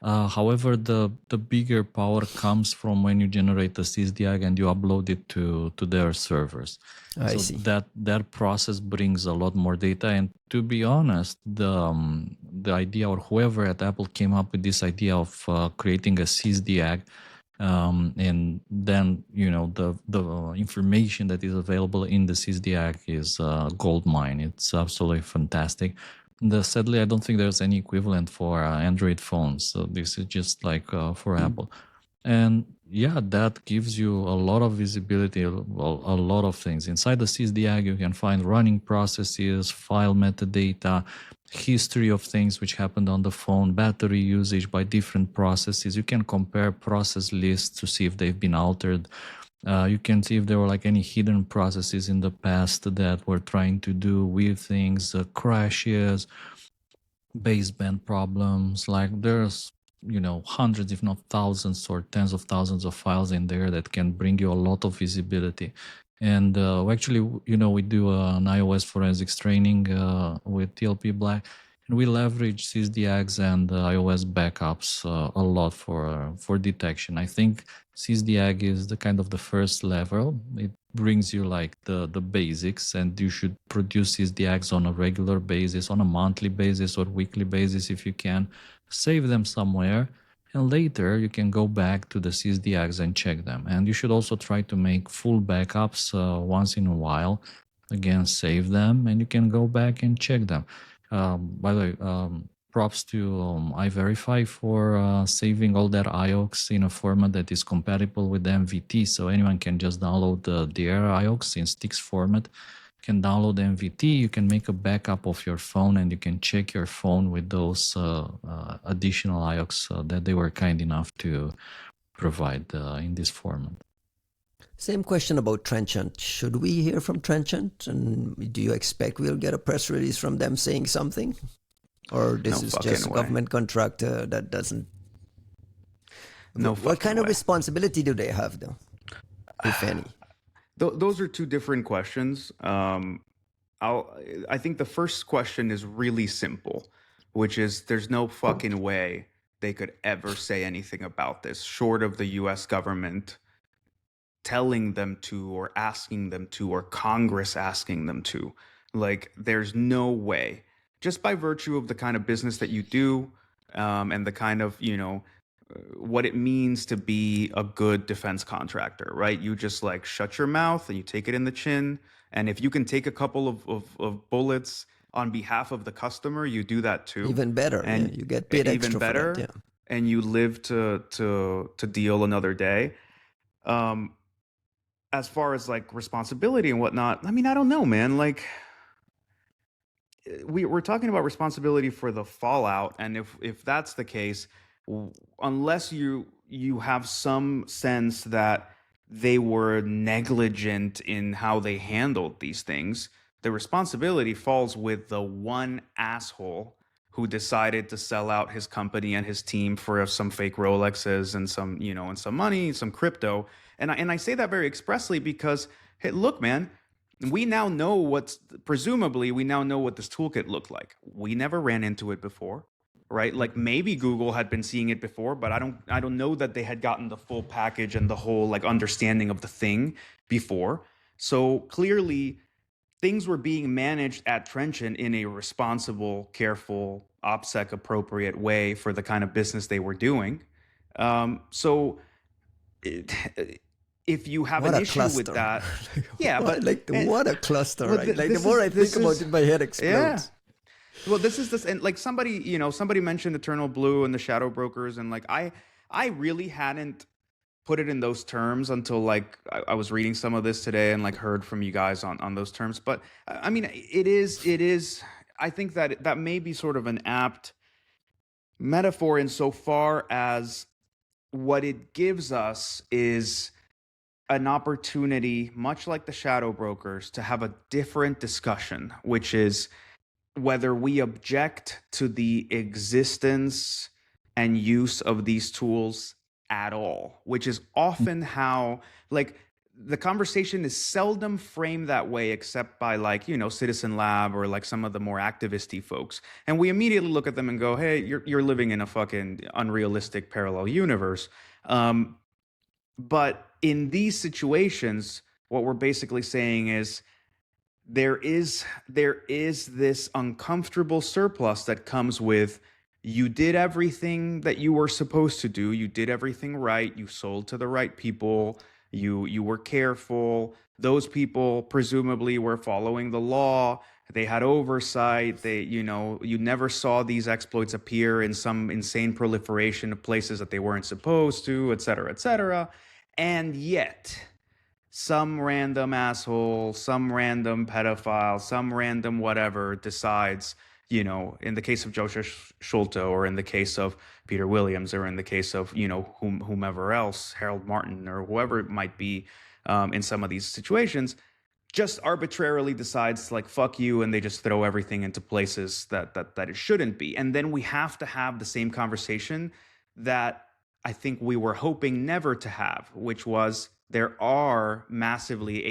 [SPEAKER 1] However, the bigger power comes from when you generate a sysdiag and you upload it to their servers.
[SPEAKER 3] I see.
[SPEAKER 1] That process brings a lot more data. And to be honest, the idea, or whoever at Apple came up with this idea of creating a sysdiag, and then the information that is available in the sysdiag is gold mine. It's absolutely fantastic. Sadly, I don't think there's any equivalent for Android phones. So this is just like for Apple. And yeah, that gives you a lot of visibility, a lot of things. Inside the sysdiag, you can find running processes, file metadata, history of things which happened on the phone, battery usage by different processes. You can compare process lists to see if they've been altered. You can see if there were like any hidden processes in the past that were trying to do weird things, crashes, baseband problems. Like there's hundreds if not thousands or tens of thousands of files in there that can bring you a lot of visibility. And actually, we do an iOS forensics training with TLP Black, and we leverage sysdiags and iOS backups a lot for detection. I think sysdiag is the kind of the first level. It brings you like the basics, and you should produce sysdiags on a regular basis, on a monthly basis or weekly basis if you can. Save them somewhere, and later you can go back to the sysdiags and check them. And you should also try to make full backups once in a while. Again, save them, and you can go back and check them. By the way, props to iVerify for saving all their IOCs in a format that is compatible with the MVT. So anyone can just download their IOCs in sticks format. You can download the MVT, you can make a backup of your phone, and you can check your phone with those additional IOCs that they were kind enough to provide in this format.
[SPEAKER 3] Same question about Trenchant. Should we hear from Trenchant? And do you expect we'll get a press release from them saying something? Or this is just a government contract that doesn't... What kind of responsibility do they have, though, if any?
[SPEAKER 2] Those are two different questions. I think the first question is really simple, which is there's no fucking way they could ever say anything about this short of the US government telling them to, or asking them to, or Congress asking them to. Like, there's no way, just by virtue of the kind of business that you do, and the kind of, what it means to be a good defense contractor, right? You just like shut your mouth and you take it in the chin. And if you can take a couple of bullets on behalf of the customer, you do that too.
[SPEAKER 3] Even better. And you get paid extra
[SPEAKER 2] even better,
[SPEAKER 3] for that, yeah.
[SPEAKER 2] And you live to deal another day. As far as like responsibility and whatnot, I mean, I don't know, man. Like, we're talking about responsibility for the fallout, and if that's the case, unless you have some sense that they were negligent in how they handled these things, the responsibility falls with the one asshole who decided to sell out his company and his team for some fake Rolexes and some, and some money, some crypto. And I say that very expressly because, hey, look, man, we now know presumably we now know what this toolkit looked like. We never ran into it before. Right? Like maybe Google had been seeing it before, but I don't know that they had gotten the full package and the whole like understanding of the thing before. So clearly things were being managed at Trenchant in a responsible, careful, OPSEC appropriate way for the kind of business they were doing. So if you have
[SPEAKER 3] What
[SPEAKER 2] an
[SPEAKER 3] a
[SPEAKER 2] issue with
[SPEAKER 3] cluster.
[SPEAKER 2] that, yeah, but
[SPEAKER 3] What a cluster,
[SPEAKER 2] well,
[SPEAKER 3] right? Like the
[SPEAKER 2] this
[SPEAKER 3] more
[SPEAKER 2] is
[SPEAKER 3] I think
[SPEAKER 2] this
[SPEAKER 3] about
[SPEAKER 2] is
[SPEAKER 3] it, my head
[SPEAKER 2] yeah.
[SPEAKER 3] explodes.
[SPEAKER 2] Well, this and like somebody mentioned Eternal Blue and the Shadow Brokers, and like I really hadn't put it in those terms until like I was reading some of this today and like heard from you guys on those terms. But I mean, it is. I think that that may be sort of an apt metaphor insofar as what it gives us is an opportunity, much like the shadow brokers, to have a different discussion, which is whether we object to the existence and use of these tools at all, which is often how, like, the conversation is seldom framed that way except by like, Citizen Lab or like some of the more activisty folks. And we immediately look at them and go, hey, you're living in a fucking unrealistic parallel universe. But in these situations, what we're basically saying is there is this uncomfortable surplus that comes with you did everything that you were supposed to do. You did everything right. You sold to the right people. You were careful. Those people presumably were following the law. They had oversight. You never saw these exploits appear in some insane proliferation of places that they weren't supposed to, et cetera, et cetera. And yet, some random asshole, some random pedophile, some random whatever decides, in the case of Joseph Schulte, or in the case of Peter Williams, or in the case of, whomever else, Harold Martin, or whoever it might be, in some of these situations, just arbitrarily decides like fuck you, and they just throw everything into places that it shouldn't be. And then we have to have the same conversation that I think we were hoping never to have, which was there are massively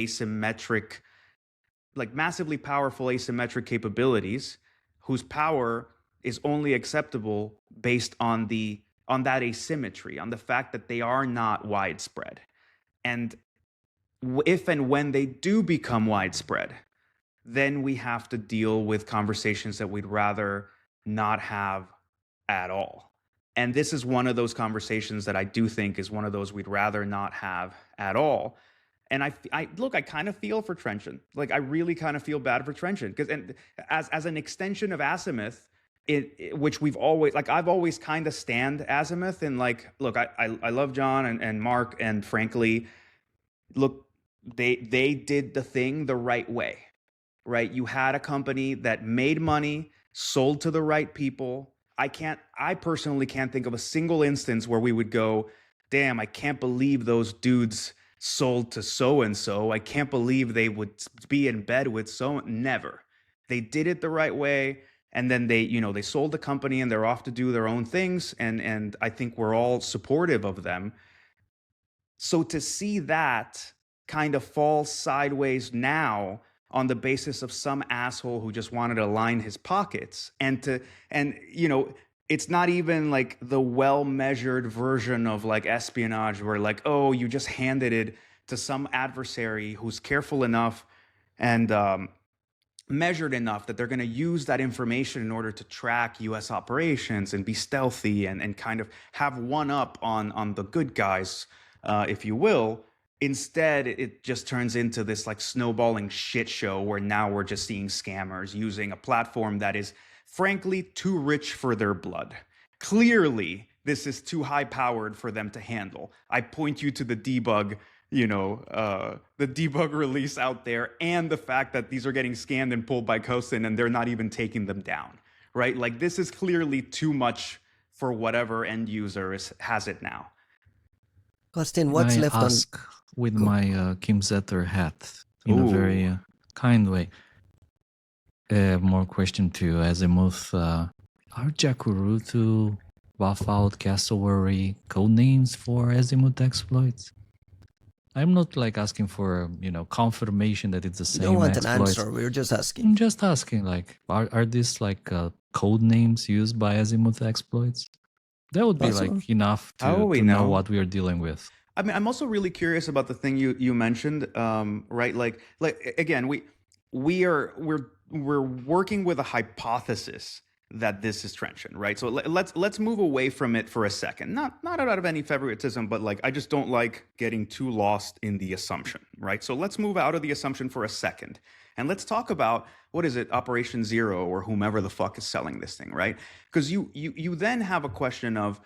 [SPEAKER 2] powerful asymmetric capabilities whose power is only acceptable based on that asymmetry, on the fact that they are not widespread. And if and when they do become widespread, then we have to deal with conversations that we'd rather not have at all. And this is one of those conversations that I do think is one of those we'd rather not have at all. And I kind of feel for Trenchant. Like, I really kind of feel bad for Trenchant, because, and as an extension of Azimuth, which I've always kind of stand Azimuth, and like, look, I love John and Mark, and frankly, look, they did the thing the right way, right? You had a company that made money, sold to the right people. I personally can't think of a single instance where we would go, damn, I can't believe those dudes sold to so and so. I can't believe they would be in bed with so. Never. They did it the right way, and then they sold the company and they're off to do their own things, and I think we're all supportive of them. So to see that kind of fall sideways now on the basis of some asshole who just wanted to line his pockets, and it's not even like the well-measured version of like espionage where like, oh, you just handed it to some adversary who's careful enough and measured enough that they're going to use that information in order to track US operations and be stealthy and kind of have one up on the good guys, if you will. Instead, it just turns into this like snowballing shit show where now we're just seeing scammers using a platform that is frankly too rich for their blood. Clearly, this is too high powered for them to handle. I point you to the debug, the debug release out there, and the fact that these are getting scanned and pulled by Kosin and they're not even taking them down, right? Like, this is clearly too much for whatever end user has it now.
[SPEAKER 3] Costin, what's
[SPEAKER 1] I
[SPEAKER 3] left
[SPEAKER 1] ask with my Kim Zetter hat in
[SPEAKER 2] Ooh.
[SPEAKER 1] a very kind way. More question to Azimuth. Are Jakurutu, Waffle, Cassowary code names for Azimuth exploits? I'm not like asking for confirmation that it's the
[SPEAKER 3] You
[SPEAKER 1] same
[SPEAKER 3] don't want an
[SPEAKER 1] exploits.
[SPEAKER 3] answer. We're just asking.
[SPEAKER 1] I'm just asking, like, are these like code names used by Azimuth exploits? That would be
[SPEAKER 3] Possible.
[SPEAKER 1] like enough
[SPEAKER 2] How will
[SPEAKER 1] to
[SPEAKER 2] we
[SPEAKER 1] know
[SPEAKER 2] know?
[SPEAKER 1] what we are dealing with.
[SPEAKER 2] I mean, I'm also really curious about the thing you mentioned, right? Like again, we're working with a hypothesis that this is Trenchant, right? So let's move away from it for a second. Not out of any favoritism, but like I just don't like getting too lost in the assumption, right? So let's move out of the assumption for a second. And let's talk about, what is it, Operation Zero or whomever the fuck is selling this thing, right? Because you then have a question of,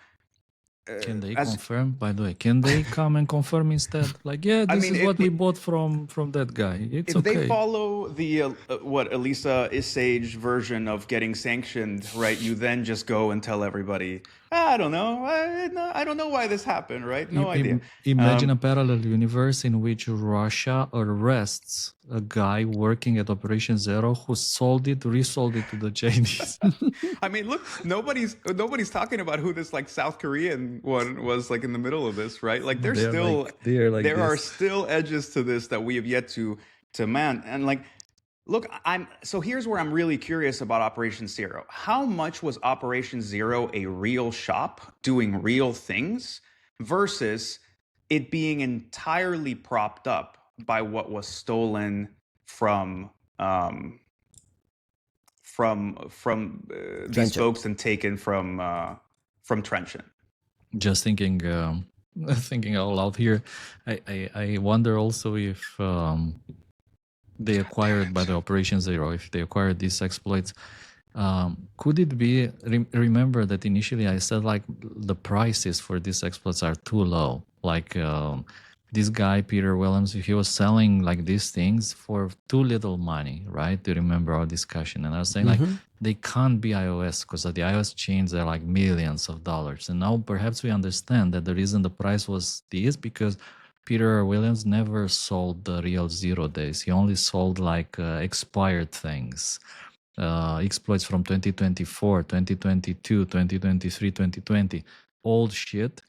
[SPEAKER 1] can they confirm? By the way, can they come and confirm instead? Like, yeah, this is what we bought from that guy. It's
[SPEAKER 2] if
[SPEAKER 1] okay.
[SPEAKER 2] they follow the what Elisa Isage version of getting sanctioned, right? You then just go and tell everybody, I don't know, I don't know why this happened, right? No idea.
[SPEAKER 1] Imagine a parallel universe in which Russia arrests a guy working at Operation Zero who resold it to the Chinese.
[SPEAKER 2] I mean, look, nobody's talking about who this like South Korean one was like in the middle of this, right? Like there are still edges to this that we have yet to man. And like, look, so here's where I'm really curious about Operation Zero. How much was Operation Zero a real shop doing real things versus it being entirely propped up by what was stolen from these folks and taken from Trenchant?
[SPEAKER 1] Just thinking out loud here, I wonder also if they acquired by the Operation Zero, if they acquired these exploits, could it be? Remember that initially I said like the prices for these exploits are too low. Like this guy Peter Williams, he was selling like these things for too little money, right? Do you remember our discussion? And I was saying like they can't be iOS because the iOS chains are like millions of dollars. And now perhaps we understand that the reason the price was this because Peter Williams never sold the real 0 days. He only sold like expired things, exploits from 2024, 2022, 2023, 2020, old shit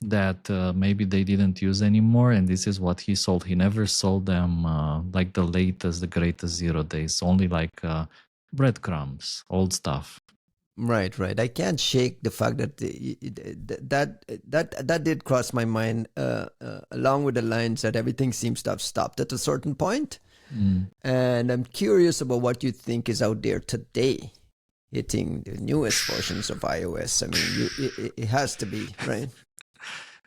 [SPEAKER 1] that maybe they didn't use anymore. And this is what he sold. He never sold them like the latest, the greatest 0 days, only like breadcrumbs, old stuff.
[SPEAKER 3] Right. I can't shake the fact that that did cross my mind, along with the lines that everything seems to have stopped at a certain point. And I'm curious about what you think is out there today, hitting the newest versions of iOS. I mean, it has to be, right?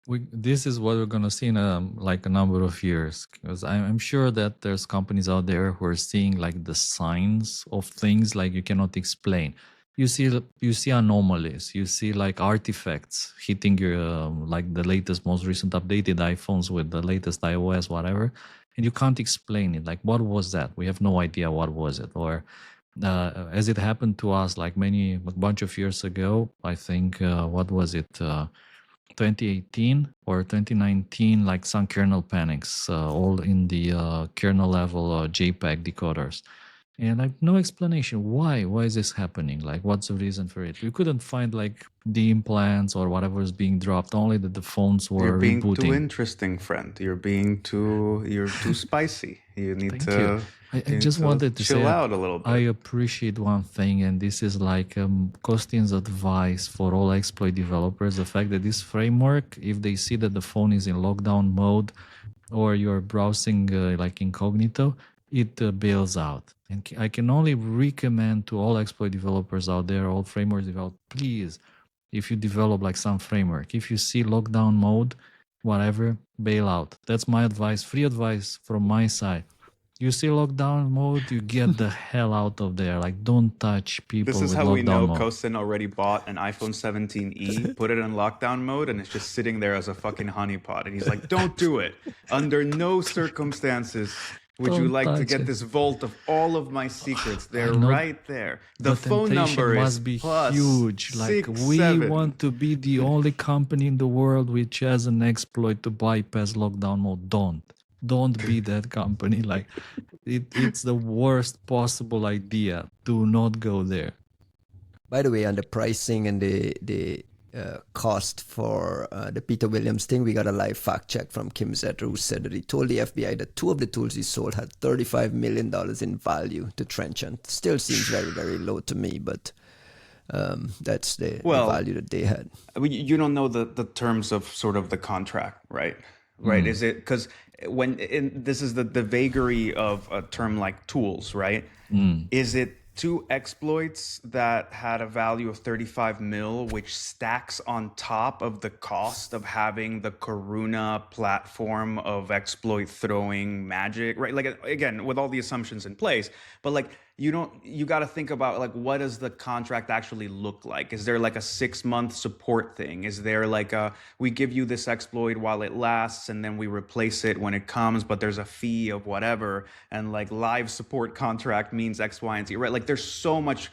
[SPEAKER 1] This is what we're gonna see in like a number of years, because I'm sure that there's companies out there who are seeing like the signs of things like you cannot explain. You see anomalies, you see like artifacts hitting your like the latest, most recent updated iPhones with the latest iOS, whatever, and you can't explain it. Like, what was that? We have no idea what was it. Or as it happened to us like a bunch of years ago, I think, what was it, 2018 or 2019, like some kernel panics, all in the kernel level JPEG decoders. And like no explanation. Why is this happening? Like, what's the reason for it? We couldn't find like the implants or whatever is being dropped. Only that the phones were
[SPEAKER 2] You're being
[SPEAKER 1] rebooting.
[SPEAKER 2] too interesting, friend. You're too spicy. You need to.
[SPEAKER 1] I just wanted to
[SPEAKER 2] chill
[SPEAKER 1] say
[SPEAKER 2] out a little bit.
[SPEAKER 1] I appreciate one thing, and this is like Kostin's advice for all exploit developers: the fact that this framework, if they see that the phone is in lockdown mode, or you're browsing like incognito, it bails out. And I can only recommend to all exploit developers out there, all frameworks developers, please, if you develop like some framework, if you see lockdown mode, whatever, bail out. That's my advice, free advice from my side. You see lockdown mode, you get the hell out of there. Like, don't touch people.
[SPEAKER 2] This is
[SPEAKER 1] with
[SPEAKER 2] how we know
[SPEAKER 1] mode.
[SPEAKER 2] Kostin already bought an iPhone 17e, put it in lockdown mode, and it's just sitting there as a fucking honeypot. And he's like, don't do it. Under no circumstances would you like to get this vault of all of my secrets. They're right there. The phone number
[SPEAKER 1] must
[SPEAKER 2] is
[SPEAKER 1] be
[SPEAKER 2] plus
[SPEAKER 1] huge. Like,
[SPEAKER 2] 67.
[SPEAKER 1] want to be the only company in the world which has an exploit to bypass lockdown mode. Don't be that company. Like, it's the worst possible idea. Do not go there.
[SPEAKER 3] By the way, on the pricing and the cost for the Peter Williams thing, we got a live fact check from Kim Zetter, who said that he told the FBI that 2 of the tools he sold had $35 million in value to Trenchant. Still seems very, very low to me, but that's the value that they had.
[SPEAKER 2] I mean, you don't know the terms of sort of the contract, right? Right? Is it because this is the vagary of a term like tools, right? Is it two exploits that had a value of 35 mil, which stacks on top of the cost of having the Coruna platform of exploit throwing magic, right? Like, again, with all the assumptions in place, but like, you got to think about like, what does the contract actually look like? Is there like a 6-month support thing? Is there like we give you this exploit while it lasts and then we replace it when it comes, but there's a fee of whatever, and like live support contract means X, Y, and Z, right? Like there's so much,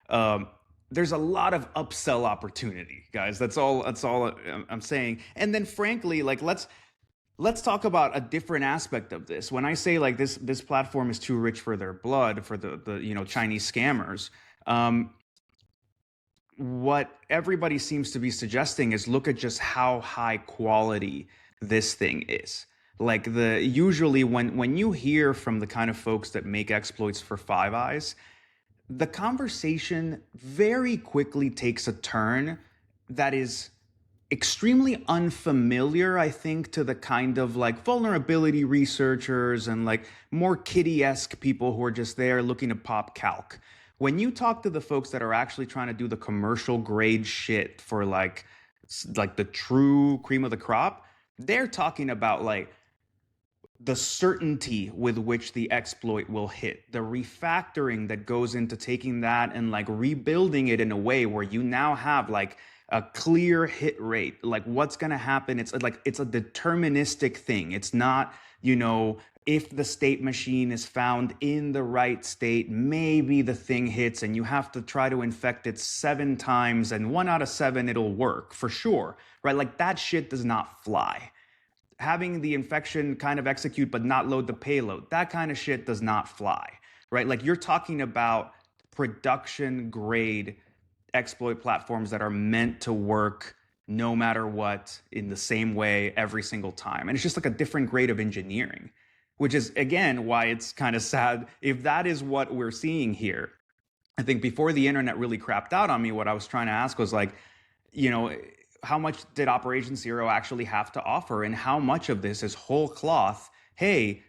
[SPEAKER 2] there's a lot of upsell opportunity, guys. That's all I'm saying. And then frankly, like let's talk about a different aspect of this. When I say like this platform is too rich for their blood, for the Chinese scammers, what everybody seems to be suggesting is look at just how high quality this thing is. Like usually when you hear from the kind of folks that make exploits for Five Eyes, the conversation very quickly takes a turn that is extremely unfamiliar, I think, to the kind of like vulnerability researchers and like more kitty-esque people who are just there looking to pop calc. When you talk to the folks that are actually trying to do the commercial grade shit for like the true cream of the crop, they're talking about like the certainty with which the exploit will hit, the refactoring that goes into taking that and like rebuilding it in a way where you now have like a clear hit rate, like what's going to happen. It's like, it's a deterministic thing. It's not, if the state machine is found in the right state, maybe the thing hits and you have to try to infect it 7 times and 1 out of 7, it'll work for sure, right? Like that shit does not fly. Having the infection kind of execute but not load the payload, that kind of shit does not fly, right? Like you're talking about production grade exploit platforms that are meant to work no matter what in the same way every single time. And it's just like a different grade of engineering, which is again why it's kind of sad if that is what we're seeing here. I think before the internet really crapped out on me, what I was trying to ask was like, how much did Operation Zero actually have to offer? And how much of this is whole cloth? Hey,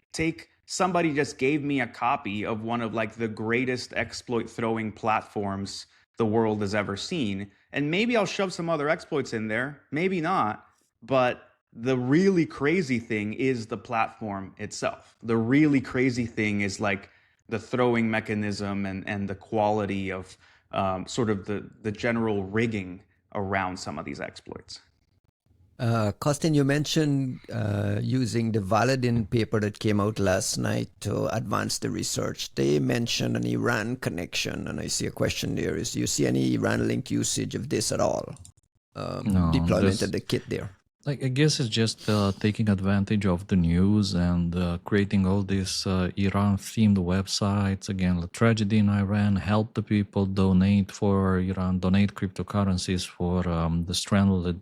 [SPEAKER 2] somebody just gave me a copy of one of like the greatest exploit throwing platforms the world has ever seen. And maybe I'll shove some other exploits in there, maybe not. But the really crazy thing is the platform itself. The really crazy thing is like the throwing mechanism and the quality of sort of the general rigging around some of these exploits.
[SPEAKER 3] Kostin, you mentioned using the Valadin paper that came out last night to advance the research. They mentioned an Iran connection, and I see a question there. Do you see any Iran link usage of this at all?
[SPEAKER 1] No,
[SPEAKER 3] deployment of the kit there.
[SPEAKER 1] Like, I guess it's just taking advantage of the news and creating all these Iran-themed websites. Again, the tragedy in Iran, help the people, donate for Iran, donate cryptocurrencies for the stranded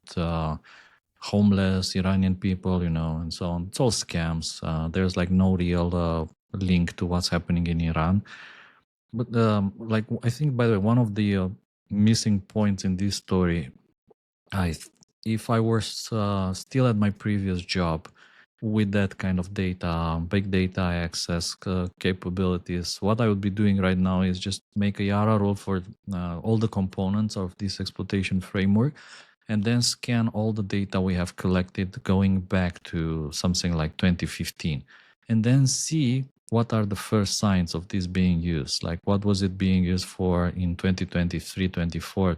[SPEAKER 1] homeless Iranian people, and so on. It's all scams. There's like no real link to what's happening in Iran. But like, I think, by the way, one of the missing points in this story, if I were still at my previous job with that kind of data, big data access capabilities, what I would be doing right now is just make a Yara rule for all the components of this exploitation framework, and then scan all the data we have collected going back to something like 2015, and then see what are the first signs of this being used. Like, what was it being used for in 2023, 24,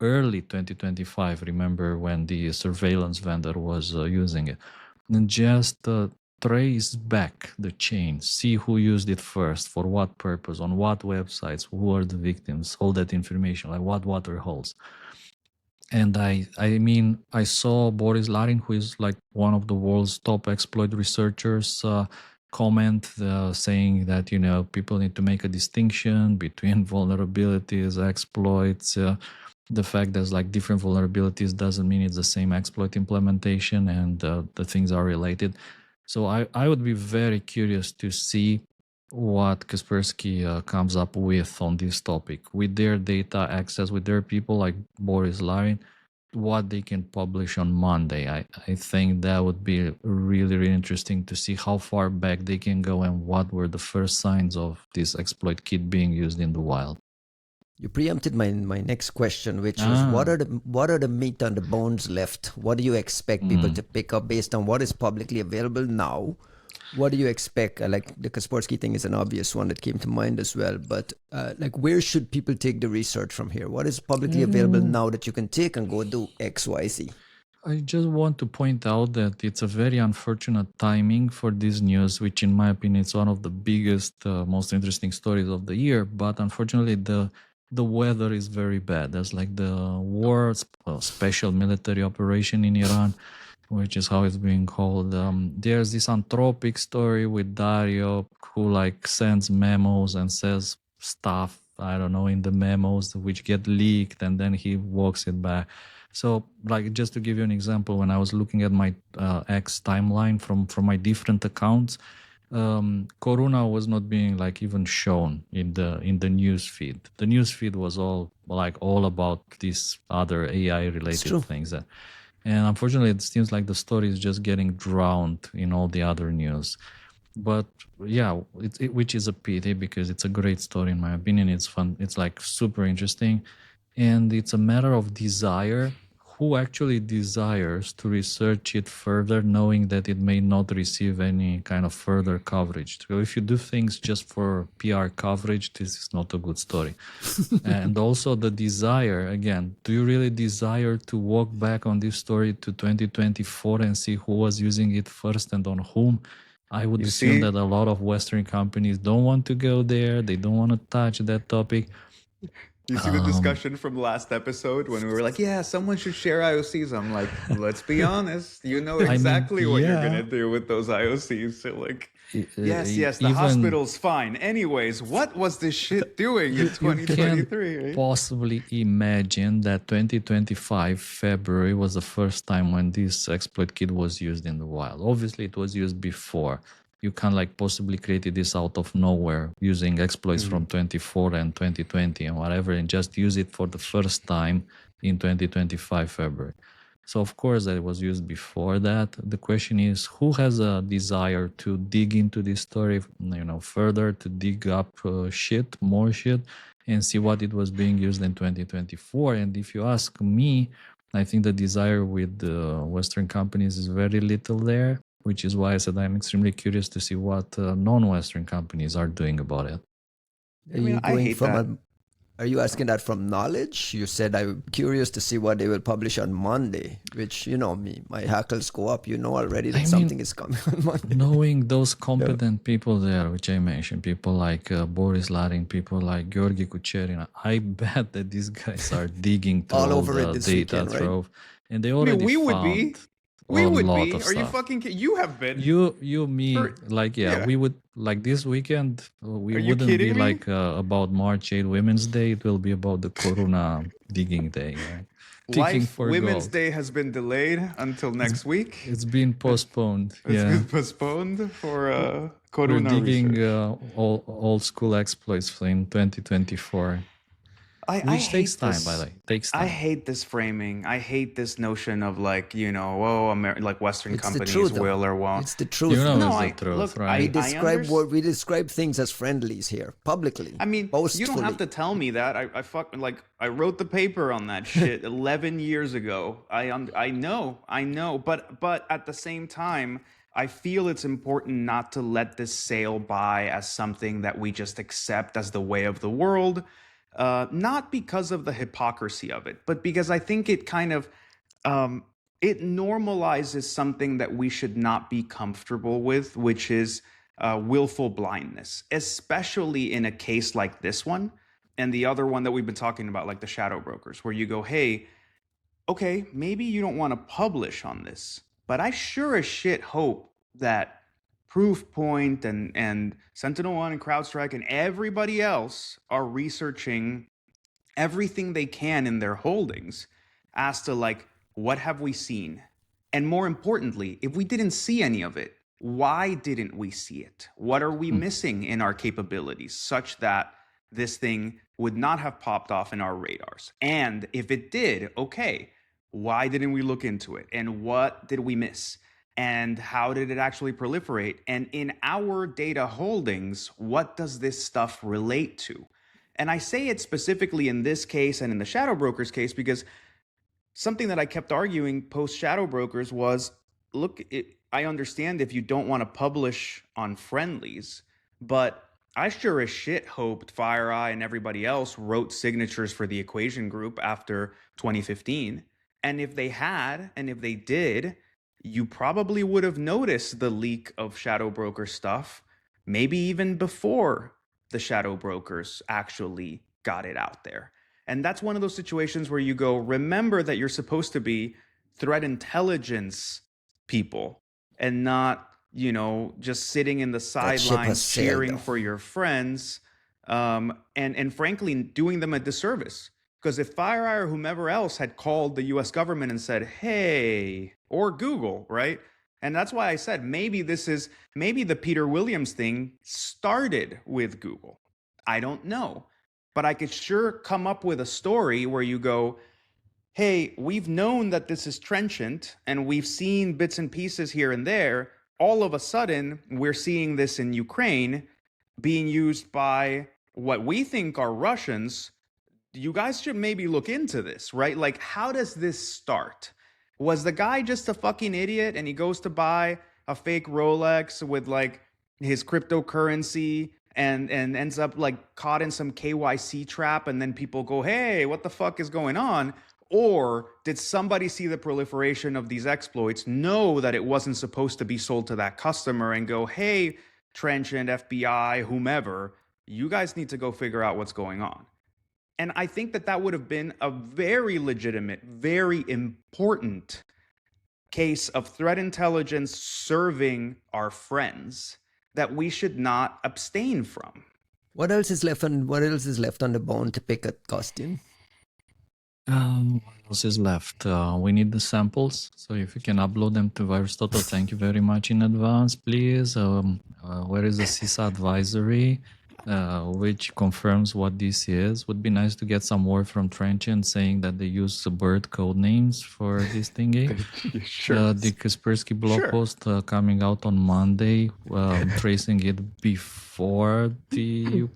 [SPEAKER 1] early 2025, remember when the surveillance vendor was using it. And just trace back the chain, see who used it first, for what purpose, on what websites, who are the victims, all that information, like what water holes. And I mean, I saw Boris Larin, who is like one of the world's top exploit researchers, comment saying that, people need to make a distinction between vulnerabilities, exploits. The fact there's like different vulnerabilities doesn't mean it's the same exploit implementation, and the things are related. So I would be very curious to see what Kaspersky comes up with on this topic with their data access, with their people like Boris Larin. what they can publish on Monday. I think that would be really, really interesting to see how far back they can go and what were the first signs of this exploit kit being used in the wild.
[SPEAKER 3] You preempted my next question, which was what are the meat on the bones left? What do you expect people to pick up based on what is publicly available now? What do you expect? Like the Kaspersky thing is an obvious one that came to mind as well. But like, where should people take the research from here? What is publicly available now that you can take and go do X, Y, Z?
[SPEAKER 1] I just want to point out that it's a very unfortunate timing for this news, which in my opinion is one of the biggest, most interesting stories of the year. But unfortunately, the weather is very bad. There's like the war, special military operation in Iran, which is how it's being called. There's this Anthropic story with Dario who like sends memos and says stuff, I don't know, in the memos which get leaked and then he walks it back. So like just to give you an example, when I was looking at my X timeline from my different accounts, Coruna was not being like even shown in the news feed. The news feed was all about these other AI related things. And unfortunately, it seems like the story is just getting drowned in all the other news. But yeah, which is a pity because it's a great story in my opinion. It's fun. It's like super interesting. And it's a matter of desire. Who actually desires to research it further, knowing that it may not receive any kind of further coverage? So if you do things just for PR coverage, this is not a good story. And also the desire, again, do you really desire to walk back on this story to 2024 and see who was using it first and on whom? I would assume that a lot of Western companies don't want to go there. They don't want to touch that topic.
[SPEAKER 2] You see the discussion from last episode when we were like, yeah, someone should share IOCs. I'm like, let's be honest. You know exactly what you're going to do with those IOCs. So like, yes, the hospital's fine. Anyways, what was this shit doing in 2023?
[SPEAKER 1] You can't possibly imagine that 2025 February was the first time when this exploit kit was used in the wild. Obviously, it was used before. You can't like possibly create this out of nowhere using exploits from 24 and 2020 and whatever and just use it for the first time in 2025 February. So of course that it was used before that. The question is, who has a desire to dig into this story, further, to dig up more shit and see what it was being used in 2024? And if you ask me, I think the desire with the Western companies is very little there, which is why I said I'm extremely curious to see what non-Western companies are doing about it.
[SPEAKER 3] Are you asking that from knowledge? You said I'm curious to see what they will publish on Monday, which, you know me, my hackles go up. You know already that something is coming on Monday.
[SPEAKER 1] Knowing those competent people there, which I mentioned, people like Boris Larin, people like Georgi Kucherina, I bet that these guys are digging through all over the data trove. Right? And they already
[SPEAKER 2] we would
[SPEAKER 1] found...
[SPEAKER 2] be. We would be. Are
[SPEAKER 1] stuff.
[SPEAKER 2] You fucking kidding? You have been.
[SPEAKER 1] You, me, we would, like this weekend, we wouldn't be me? Like about March 8 Women's Day. It will be about the Coruna digging day.
[SPEAKER 2] Right? Women's Day has been delayed until next week.
[SPEAKER 1] It's been postponed.
[SPEAKER 2] It's been postponed for Coruna.
[SPEAKER 1] We're digging old school exploits in 2024. Which takes time, by the way. Takes time.
[SPEAKER 2] I hate this framing. I hate this notion of like, like Western companies will or won't.
[SPEAKER 3] It's the truth.
[SPEAKER 1] It's the truth,
[SPEAKER 3] look,
[SPEAKER 1] right?
[SPEAKER 3] We describe things as friendlies here, publicly.
[SPEAKER 2] I mean, you don't have to tell me that. I wrote the paper on that shit 11 years ago. I know. But at the same time, I feel it's important not to let this sail by as something that we just accept as the way of the world. Not because of the hypocrisy of it, but because I think it kind of it normalizes something that we should not be comfortable with, which is willful blindness, especially in a case like this one and the other one that we've been talking about, like the shadow brokers, where you go, hey, okay, maybe you don't want to publish on this, but I sure as shit hope that Proofpoint and SentinelOne and CrowdStrike and everybody else are researching everything they can in their holdings as to like, what have we seen? And more importantly, if we didn't see any of it, why didn't we see it? What are we missing in our capabilities such that this thing would not have popped off in our radars? And if it did, okay, Why didn't we look into it? And what did we miss? And how did it actually proliferate? And in our data holdings, what does this stuff relate to? And I say it specifically in this case and in the shadow brokers case because something that I kept arguing post shadow brokers was, look, I understand if you don't want to publish on friendlies, but I sure as shit hoped FireEye and everybody else wrote signatures for the equation group after 2015. And if they had, and if they did, you probably would have noticed the leak of shadow broker stuff, maybe even before the shadow brokers actually got it out there. And that's one of those situations where you go, remember that you're supposed to be threat intelligence people and not, just sitting in the sidelines cheering for your friends, and frankly doing them a disservice. Because if FireEye or whomever else had called the US government and said, hey, or Google, right? And that's why I said maybe the Peter Williams thing started with Google. I don't know. But I could sure come up with a story where you go, hey, we've known that this is Trenchant and we've seen bits and pieces here and there. All of a sudden, we're seeing this in Ukraine being used by what we think are Russians. You guys should maybe look into this, right? Like, how does this start? Was the guy just a fucking idiot and he goes to buy a fake Rolex with like his cryptocurrency and ends up like caught in some KYC trap, and then people go, hey, what the fuck is going on? Or did somebody see the proliferation of these exploits, know that it wasn't supposed to be sold to that customer, and go, hey, Trenchant, FBI, whomever, you guys need to go figure out what's going on? And I think that would have been a very legitimate, very important case of threat intelligence serving our friends that we should not abstain from.
[SPEAKER 3] What else is left on the bone to pick at, Costin?
[SPEAKER 1] What else is left? We need the samples. So if you can upload them to VirusTotal, thank you very much in advance, please. Where is the CISA advisory, which confirms what this is? Would be nice to get some word from Trenchant saying that they use bird code names for this thingy.
[SPEAKER 2] Sure.
[SPEAKER 1] The Kaspersky blog post coming out on Monday, tracing it before the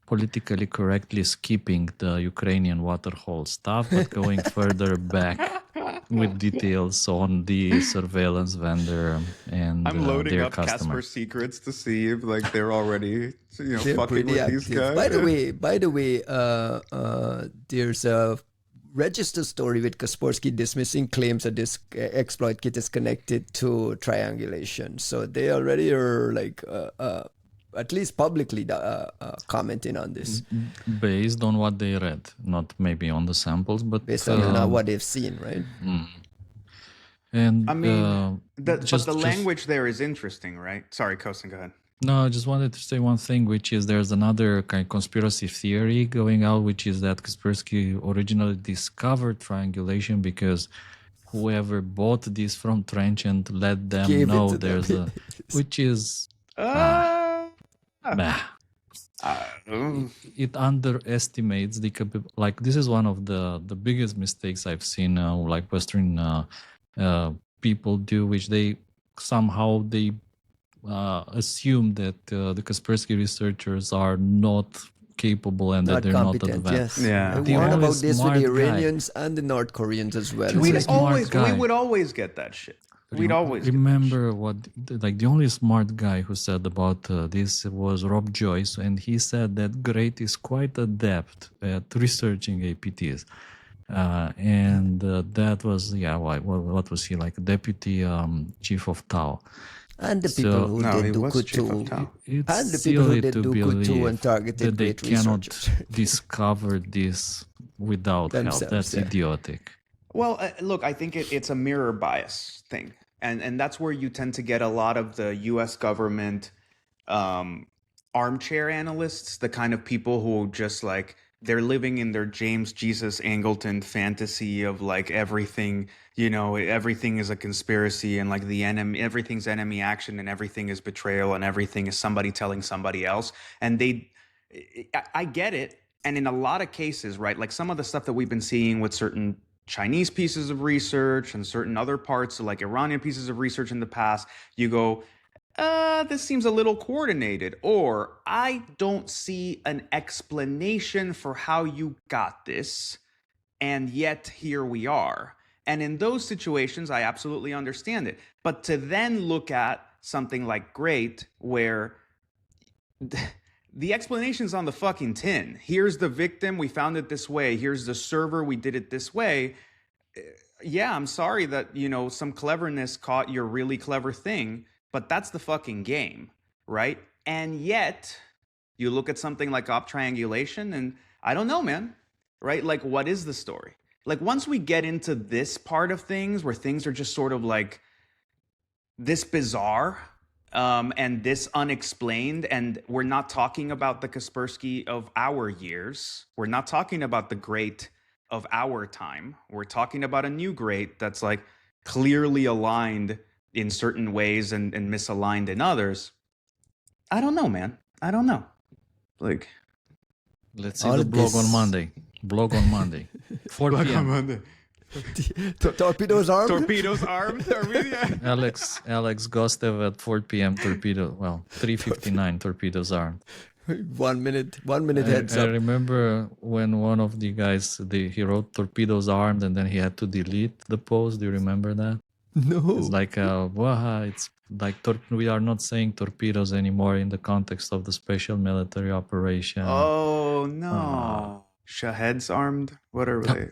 [SPEAKER 1] politically correctly skipping the Ukrainian waterhole stuff, but going further back with details on the surveillance vendor and
[SPEAKER 2] I'm loading
[SPEAKER 1] their
[SPEAKER 2] up
[SPEAKER 1] customer.
[SPEAKER 2] Casper secrets to see if like they're already fucking with these guys.
[SPEAKER 3] By the way, there's a register story with Kaspersky dismissing claims that this exploit kit is connected to triangulation. So they already are like at least publicly commenting on this.
[SPEAKER 1] Based on what they read, not maybe on the samples, but
[SPEAKER 3] based on what they've seen, right?
[SPEAKER 1] And
[SPEAKER 2] I mean, the language there is interesting, right? Sorry, Kostin, go ahead.
[SPEAKER 1] No, I just wanted to say one thing, which is there's another kind of conspiracy theory going out, which is that Kaspersky originally discovered triangulation because whoever bought this from Trenchant let them know there's a, which is it underestimates the like this is one of the biggest mistakes I've seen like Western people do, which they somehow assume that the Kaspersky researchers are not capable and that they're not advanced.
[SPEAKER 3] Yes.
[SPEAKER 2] Yeah.
[SPEAKER 3] I warned about this with the Iranians and the North Koreans as well.
[SPEAKER 2] We would always get that shit. We'd always
[SPEAKER 1] remember what like the only smart guy who said about this was Rob Joyce, and he said that Great is quite adept at researching APTs. And that was what was he, like, deputy chief of Tau?
[SPEAKER 3] And the people who did Dooku 2. And the people who did Dooku 2 and targeted
[SPEAKER 1] they
[SPEAKER 3] great
[SPEAKER 1] cannot
[SPEAKER 3] researchers.
[SPEAKER 1] discover this without help. That's idiotic.
[SPEAKER 2] Well, look, I think it's a mirror bias thing. And that's where you tend to get a lot of the U.S. government armchair analysts, the kind of people who just like, they're living in their James Jesus Angleton fantasy of like everything, everything is a conspiracy and like the enemy, everything's enemy action and everything is betrayal and everything is somebody telling somebody else. And I get it. And in a lot of cases, right, like some of the stuff that we've been seeing with certain Chinese pieces of research and certain other parts, like Iranian pieces of research in the past, you go, this seems a little coordinated, or I don't see an explanation for how you got this, and yet here we are. And in those situations, I absolutely understand it. But to then look at something like Great, where the explanation's on the fucking tin. Here's the victim, we found it this way. Here's the server, we did it this way. Yeah, I'm sorry that, some cleverness caught your really clever thing, but that's the fucking game, right? And yet, you look at something like op triangulation, and I don't know, man, right? Like, what is the story? Like, once we get into this part of things, where things are just sort of like this bizarre, and this unexplained, and we're not talking about the Kaspersky of our years. We're not talking about the Great of our time. We're talking about a new Great that's like clearly aligned in certain ways and misaligned in others. I don't know, man. I don't know. Like,
[SPEAKER 1] let's see the blog on Monday. Blog on Monday. 4 p.m.
[SPEAKER 3] Torpedoes armed?
[SPEAKER 2] Torpedoes armed? Yeah.
[SPEAKER 1] Alex Gostev at 4 p.m. Torpedo. Well, 3:59 torpedoes armed.
[SPEAKER 3] 1 minute heads
[SPEAKER 1] I
[SPEAKER 3] up.
[SPEAKER 1] remember when one of the guys, he wrote torpedoes armed, and then he had to delete the post. Do you remember that?
[SPEAKER 3] No.
[SPEAKER 1] It's like, it's like we are not saying torpedoes anymore in the context of the special military operation.
[SPEAKER 2] Oh no. Shaheds armed? What are they?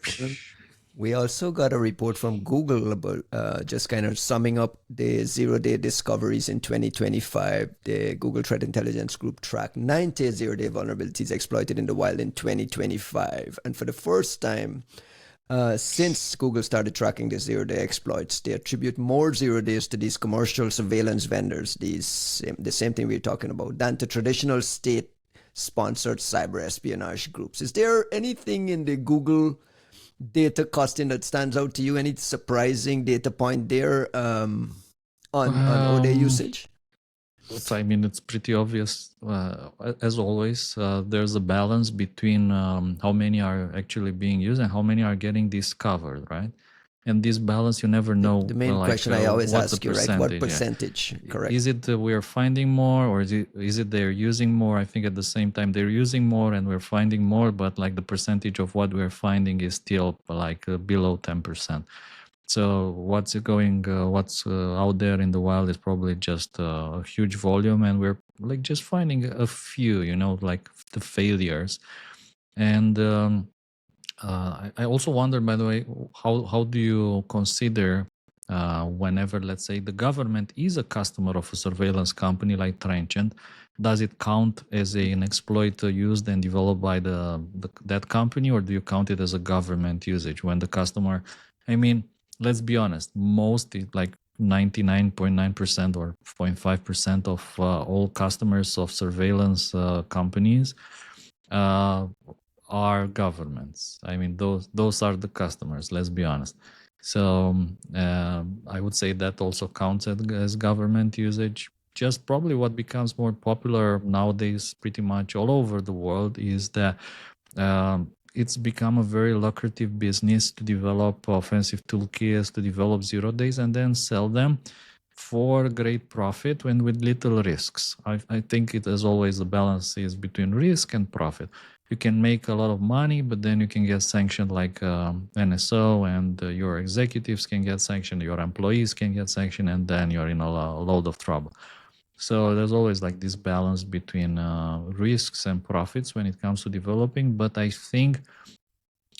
[SPEAKER 3] We also got a report from Google about just kind of summing up the zero-day discoveries in 2025. The Google Threat Intelligence Group tracked 90 zero-day vulnerabilities exploited in the wild in 2025. And for the first time since Google started tracking the zero-day exploits, they attribute more zero days to these commercial surveillance vendors, the same thing we're talking about, than to traditional state-sponsored cyber espionage groups. Is there anything in the Google data costing that stands out to you? Any surprising data point there on ODA usage?
[SPEAKER 1] I mean, it's pretty obvious. As always, there's a balance between how many are actually being used and how many are getting discovered, right? And this balance, you never know.
[SPEAKER 3] The main question I always ask you, right? What percentage?
[SPEAKER 1] Yeah.
[SPEAKER 3] Correct.
[SPEAKER 1] Is it we are finding more, or is it they're using more? I think at the same time they're using more and we're finding more, but like the percentage of what we're finding is still like below 10%. So what's out there in the wild is probably just a huge volume, and we're like just finding a few, like the failures. And I also wonder, by the way, how do you consider whenever, let's say, the government is a customer of a surveillance company like Trenchant, does it count as an exploit used and developed by that company, or do you count it as a government usage when the customer, I mean, let's be honest, most, like 99.9% or 0.5% of all customers of surveillance companies are governments. I mean, those are the customers, let's be honest. So I would say that also counts as government usage. Just probably what becomes more popular nowadays pretty much all over the world is that it's become a very lucrative business to develop offensive toolkits, to develop zero days, and then sell them for great profit and with little risks. I think it, as always, the balance is between risk and profit. You can make a lot of money, but then you can get sanctioned like NSO, and your executives can get sanctioned, your employees can get sanctioned, and then you're in a load of trouble. So there's always like this balance between risks and profits when it comes to developing. But I think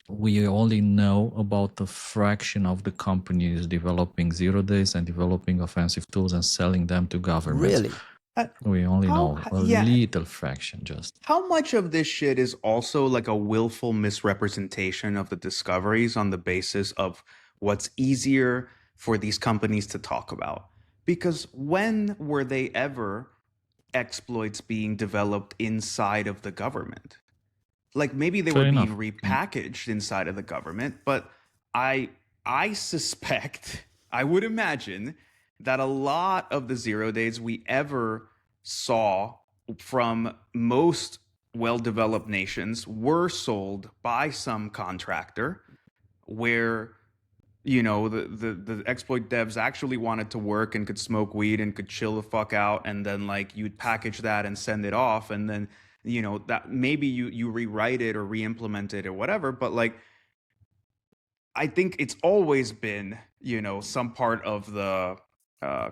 [SPEAKER 1] we only know about a fraction of the companies developing zero days and developing offensive tools and selling them to governments.
[SPEAKER 3] Really?
[SPEAKER 1] We only know a little fraction just.
[SPEAKER 2] How much of this shit is also like a willful misrepresentation of the discoveries on the basis of what's easier for these companies to talk about? Because when were they ever exploits being developed inside of the government? Like maybe they were being repackaged inside of the government, but I suspect, I would imagine that a lot of the zero days we ever saw from most well-developed nations were sold by some contractor where the exploit devs actually wanted to work and could smoke weed and could chill the fuck out, and then like you'd package that and send it off, and then that maybe you rewrite it or re-implement it or whatever, but like I think it's always been some part of the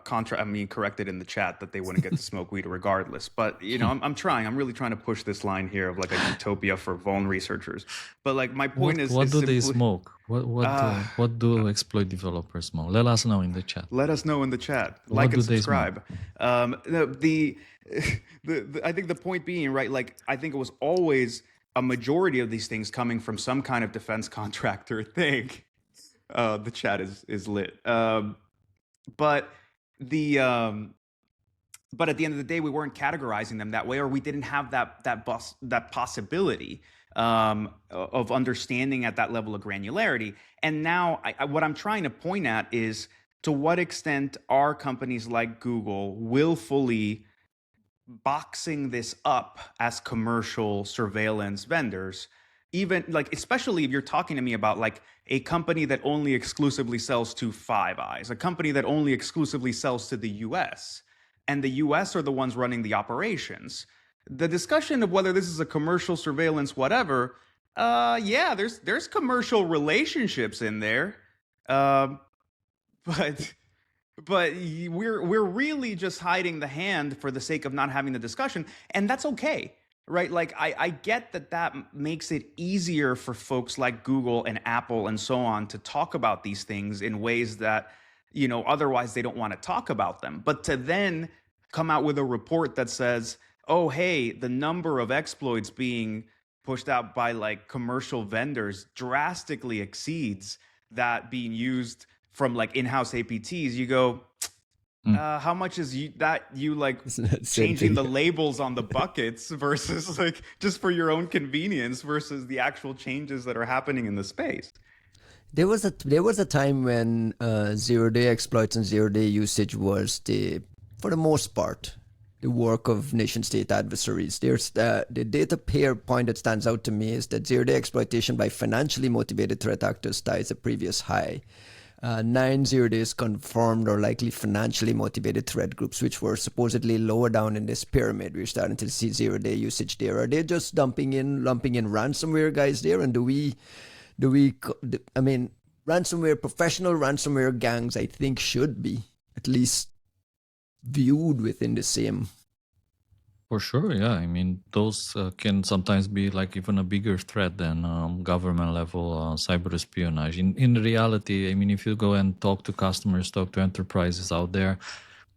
[SPEAKER 2] contract. I mean, corrected in the chat that they wouldn't get to smoke weed regardless. But I'm really trying to push this line here of like a utopia for vuln researchers. But like my point is,
[SPEAKER 1] what do
[SPEAKER 2] simply,
[SPEAKER 1] they smoke? What do exploit developers smoke? Let us know in the chat.
[SPEAKER 2] Let us know in the chat.
[SPEAKER 1] What
[SPEAKER 2] Like
[SPEAKER 1] do
[SPEAKER 2] and
[SPEAKER 1] they
[SPEAKER 2] subscribe. The I think the point being, right? Like I think it was always a majority of these things coming from some kind of defense contractor thing. The chat is lit. But the but at the end of the day, we weren't categorizing them that way, or we didn't have that possibility of understanding at that level of granularity. And now, what I'm trying to point at is to what extent are companies like Google willfully boxing this up as commercial surveillance vendors, even like, especially if you're talking to me about like a company that only exclusively sells to Five Eyes, a company that only exclusively sells to the US, and the US are the ones running the operations. The discussion of whether this is a commercial surveillance, whatever, yeah, there's commercial relationships in there, but we're really just hiding the hand for the sake of not having the discussion, and that's okay, right? Like I get that makes it easier for folks like Google and Apple and so on to talk about these things in ways that otherwise they don't want to talk about them. But to then come out with a report that says, oh hey, the number of exploits being pushed out by like commercial vendors drastically exceeds that being used from like in-house APTs, you go, how much is you like changing the labels on the buckets versus like just for your own convenience versus the actual changes that are happening in the space?
[SPEAKER 3] There was a time when zero-day exploits and zero-day usage was for the most part, the work of nation-state adversaries. There's the data pair point that stands out to me is that zero-day exploitation by financially motivated threat actors ties a previous high. 9 0 days confirmed or likely financially motivated threat groups, which were supposedly lower down in this pyramid. We're starting to see 0 day usage there. Are they just lumping in ransomware guys there? And I mean, professional ransomware gangs, I think, should be at least viewed within the same.
[SPEAKER 1] For sure, yeah. I mean, those can sometimes be like even a bigger threat than government level cyber espionage. In reality, I mean, if you go and talk to customers, talk to enterprises out there,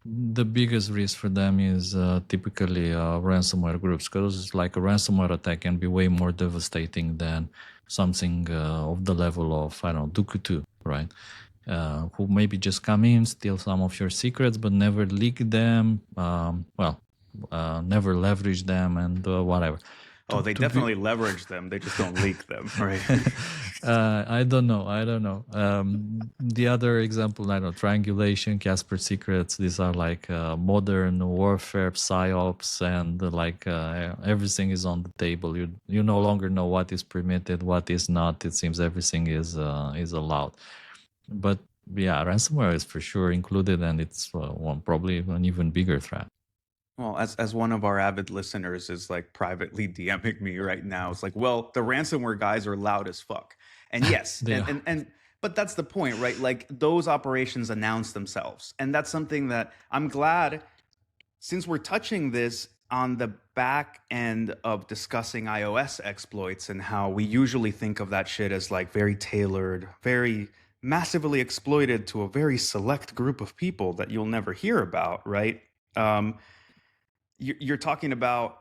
[SPEAKER 1] the biggest risk for them is typically ransomware groups, because like a ransomware attack can be way more devastating than something of the level of, I don't know, Duku2, right? Who maybe just come in, steal some of your secrets, but never leak them. Never leverage them and whatever.
[SPEAKER 2] Oh, they definitely leverage them. They just don't leak them, right?
[SPEAKER 1] I don't know. The other example, I don't know, triangulation, Casper secrets. These are like modern warfare, psyops, and like everything is on the table. You no longer know what is permitted, what is not. It seems everything is allowed. But yeah, ransomware is for sure included, and it's probably an even bigger threat.
[SPEAKER 2] Well, as one of our avid listeners is like privately DMing me right now, it's like, well, the ransomware guys are loud as fuck. And yes, but that's the point, right? Like those operations announce themselves. And that's something that I'm glad, since we're touching this on the back end of discussing iOS exploits and how we usually think of that shit as like very tailored, very massively exploited to a very select group of people that you'll never hear about, right? You're talking about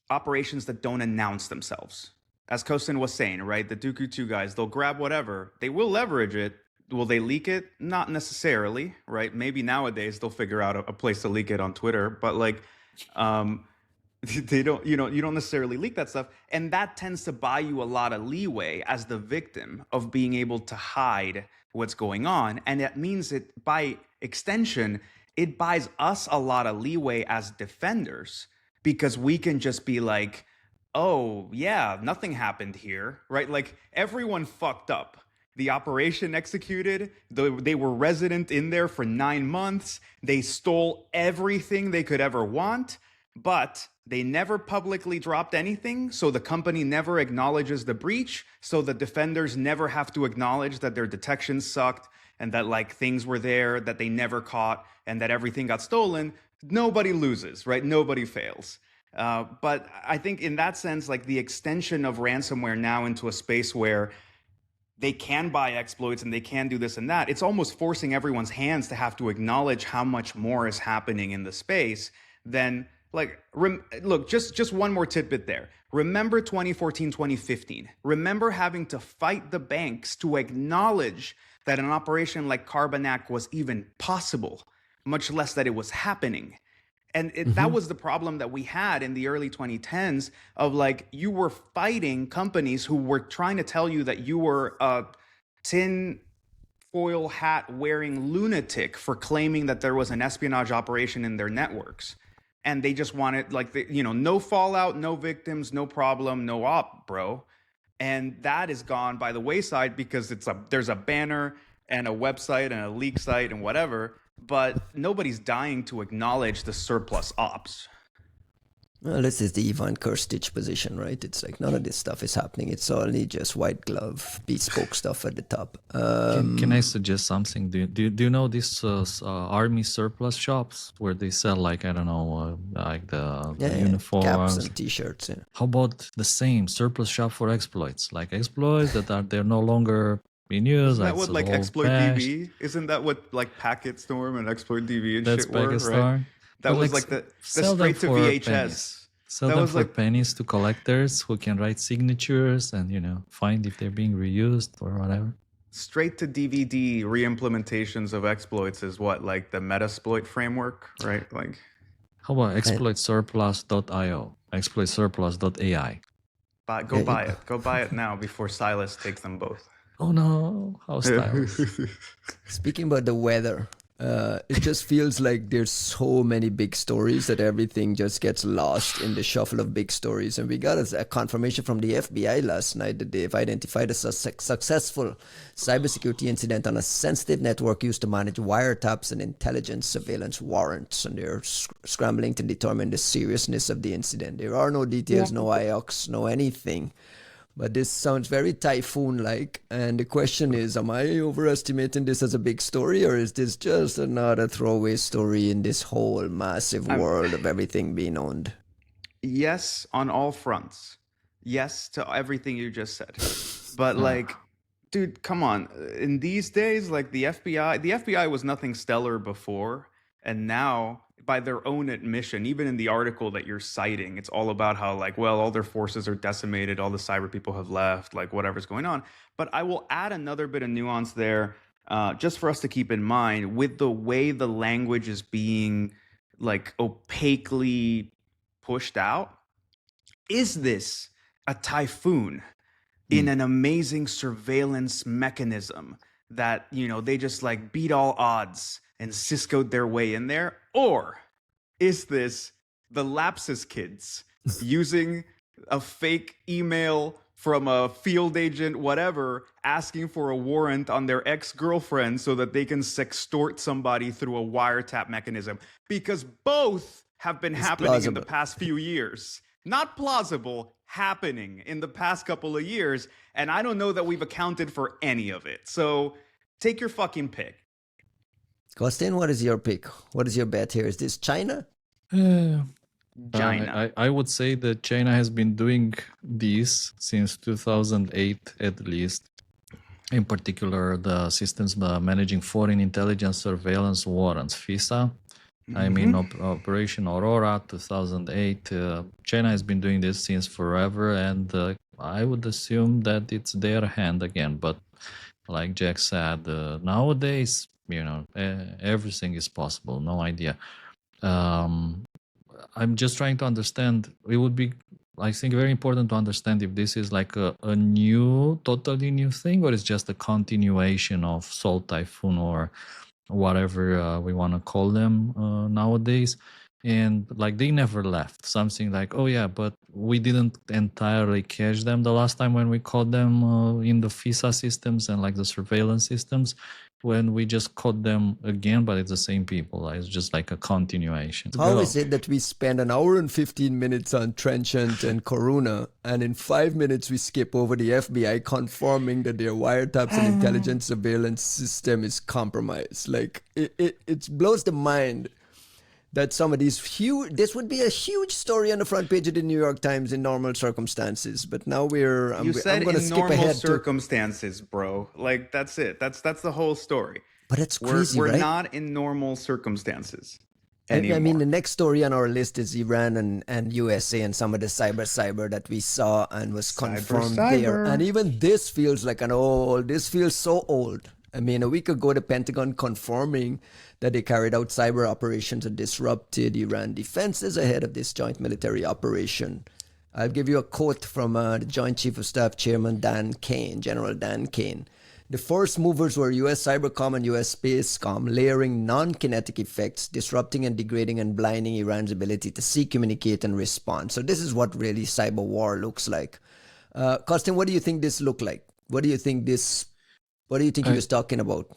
[SPEAKER 2] operations that don't announce themselves. As Kosin was saying, right? The Duku2 guys, they'll grab whatever. They will leverage it. Will they leak it? Not necessarily, right? Maybe nowadays they'll figure out a place to leak it on Twitter, but like they don't, you don't necessarily leak that stuff. And that tends to buy you a lot of leeway as the victim of being able to hide what's going on. And that means that by extension, it buys us a lot of leeway as defenders because we can just be like, oh, yeah, nothing happened here, right? Like everyone fucked up. The operation executed, they were resident in there for 9 months. They stole everything they could ever want, but they never publicly dropped anything. So the company never acknowledges the breach. So the defenders never have to acknowledge that their detection sucked and that like things were there that they never caught and that everything got stolen. Nobody loses, right? Nobody fails. But I think in that sense, like the extension of ransomware now into a space where they can buy exploits and they can do this and that, it's almost forcing everyone's hands to have to acknowledge how much more is happening in the space than like, look, just one more tidbit there. Remember 2014, 2015. Remember having to fight the banks to acknowledge that an operation like Carbonac was even possible, much less that it was happening. And that was the problem that we had in the early 2010s of like, you were fighting companies who were trying to tell you that you were a tin foil hat wearing lunatic for claiming that there was an espionage operation in their networks. And they just wanted like, no fallout, no victims, no problem, no op, bro. And that is gone by the wayside because there's a banner and a website and a leak site and whatever. But nobody's dying to acknowledge the surplus ops.
[SPEAKER 3] Well, this is the Ivan Kirstich position, right? It's like none of this stuff is happening. It's only just white glove, bespoke stuff at the top.
[SPEAKER 1] Can I suggest something? Do you know these army surplus shops where they sell like, I don't know, like the uniforms,
[SPEAKER 3] caps and t-shirts? Yeah.
[SPEAKER 1] How about the same surplus shop for exploits? Like exploits that they're no longer in use.
[SPEAKER 2] Isn't that what like Exploit DB? Isn't that what like Packet Storm and Exploit DB and
[SPEAKER 1] That's
[SPEAKER 2] shit were,
[SPEAKER 1] right?
[SPEAKER 2] That was like the straight to VHS.
[SPEAKER 1] Pennies. Sell them for pennies to collectors who can write signatures and find if they're being reused or whatever.
[SPEAKER 2] Straight to DVD re-implementations of exploits is what, like the Metasploit framework, right? Like,
[SPEAKER 1] how about exploitsurplus.io, exploitsurplus.ai?
[SPEAKER 2] Go buy it now before Silas takes them both.
[SPEAKER 1] Oh no, how stylish.
[SPEAKER 3] Speaking about the weather, it just feels like there's so many big stories that everything just gets lost in the shuffle of big stories. And we got a confirmation from the FBI last night that they've identified a successful cybersecurity incident on a sensitive network used to manage wiretaps and intelligence surveillance warrants. And they're scrambling to determine the seriousness of the incident. There are no details, no IOCs, no anything. But this sounds very typhoon-like, and the question is, am I overestimating this as a big story, or is this just another throwaway story in this whole massive world of everything being owned?
[SPEAKER 2] Yes, on all fronts. Yes to everything you just said. But like, dude, come on. In these days, like the FBI was nothing stellar before, and now, by their own admission, even in the article that you're citing, it's all about how like, well, all their forces are decimated, all the cyber people have left, like whatever's going on. But I will add another bit of nuance there, just for us to keep in mind with the way the language is being like opaquely pushed out. Is this a typhoon in an amazing surveillance mechanism that, they just like beat all odds and Cisco'd their way in there? Or is this the Lapsus kids using a fake email from a field agent, whatever, asking for a warrant on their ex-girlfriend so that they can sextort somebody through a wiretap mechanism? Because both have been happening in the past few years. Not plausible, happening in the past couple of years. And I don't know that we've accounted for any of it. So take your fucking pick.
[SPEAKER 3] Costin, what is your pick? What is your bet here? Is this China?
[SPEAKER 2] China.
[SPEAKER 1] I would say that China has been doing this since 2008 at least. In particular, the systems managing foreign intelligence surveillance warrants, FISA. I mean, Operation Aurora, 2008. China has been doing this since forever, and I would assume that it's their hand again. But like Jack said, nowadays, everything is possible. No idea. I'm just trying to understand. It would be, I think, very important to understand if this is like a totally new thing, or it's just a continuation of Salt Typhoon or whatever we want to call them nowadays. and like they never left. Something like, oh yeah, but we didn't entirely catch them the last time when we caught them in the FISA systems and like the surveillance systems, when we just caught them again, but it's the same people. Like, it's just like a continuation.
[SPEAKER 3] How is it that we spend an hour and 15 minutes on Trenchant and Coruna, and in 5 minutes we skip over the FBI confirming that their wiretaps and intelligence surveillance system is compromised? Like, it blows the mind that some of these this would be a huge story on the front page of the New York Times in normal circumstances, but now I'm going to skip ahead
[SPEAKER 2] circumstances, bro. Like, that's it. That's the whole story.
[SPEAKER 3] But it's crazy,
[SPEAKER 2] we're
[SPEAKER 3] right?
[SPEAKER 2] not in normal circumstances anymore.
[SPEAKER 3] I mean, the next story on our list is Iran and USA and some of the cyber that we saw and was confirmed there. And even this feels like this feels so old. I mean, a week ago, the Pentagon confirming that they carried out cyber operations and disrupted Iran defenses ahead of this joint military operation. I'll give you a quote from the Joint Chief of Staff Chairman General Dan Kane. The first movers were U.S. Cybercom and U.S. Spacecom, layering non-kinetic effects, disrupting and degrading and blinding Iran's ability to see, communicate, and respond. So this is what really cyber war looks like. Kostin, what do you think this looked like? What do you think he was talking about?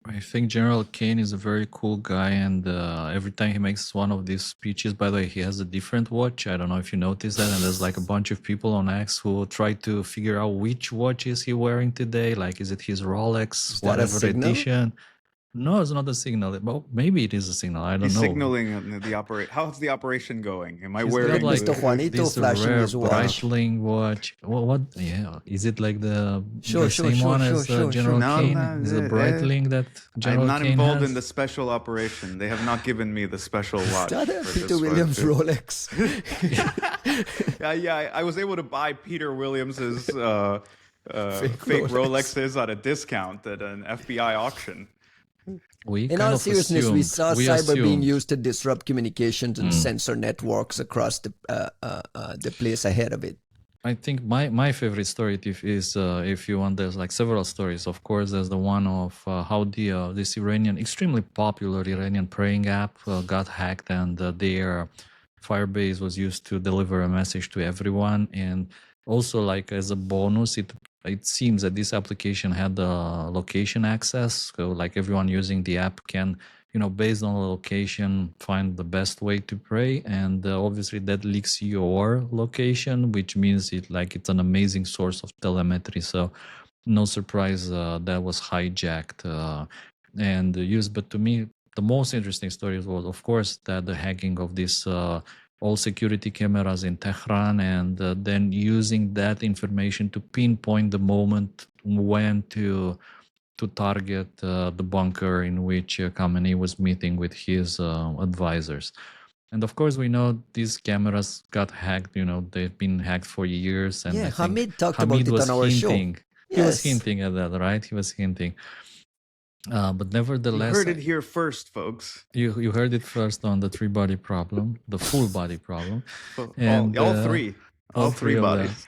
[SPEAKER 1] I think General Kane is a very cool guy, and every time he makes one of these speeches, by the way, he has a different watch. I don't know if you noticed that, and there's like a bunch of people on X who try to figure out which watch is he wearing today. Like, is it his Rolex, whatever edition? No, it's not a signal. Well, maybe it is a signal. I don't know.
[SPEAKER 2] He's signaling the operation. How's the operation going? Am I wearing
[SPEAKER 1] like
[SPEAKER 3] Mr. Juanito flashing his watch?
[SPEAKER 1] Breitling watch. What? Yeah. Is it like the same one as General Kane? Is it Breitling that General Kane
[SPEAKER 2] I'm not involved
[SPEAKER 1] has?
[SPEAKER 2] in the special operation. They have not given me the special watch.
[SPEAKER 3] Is that a Peter Williams Rolex?
[SPEAKER 2] Yeah. I was able to buy Peter Williams's fake Rolexes at a discount at an FBI auction.
[SPEAKER 3] In all seriousness, we saw cyber being used to disrupt communications and censor networks across the place ahead of it.
[SPEAKER 1] I think my favorite story is if you want, there's like several stories. Of course, there's the one of how this extremely popular Iranian praying app got hacked, and their Firebase was used to deliver a message to everyone. And also, like as a bonus, it seems that this application had location access. So like everyone using the app can, based on the location, find the best way to pray. And obviously that leaks your location, which means it's an amazing source of telemetry. So no surprise that was hijacked and used. But to me, the most interesting story was, of course, that the hacking of this all security cameras in Tehran, and then using that information to pinpoint the moment when to target the bunker in which Khamenei was meeting with his advisors. And of course, we know these cameras got hacked. They've been hacked for years. And
[SPEAKER 3] Hamid talked about it on our show.
[SPEAKER 1] He was hinting at that, right? He was hinting. But nevertheless,
[SPEAKER 2] you heard it here first, folks.
[SPEAKER 1] You heard it first on the three-body problem, the full-body problem,
[SPEAKER 2] and all three bodies.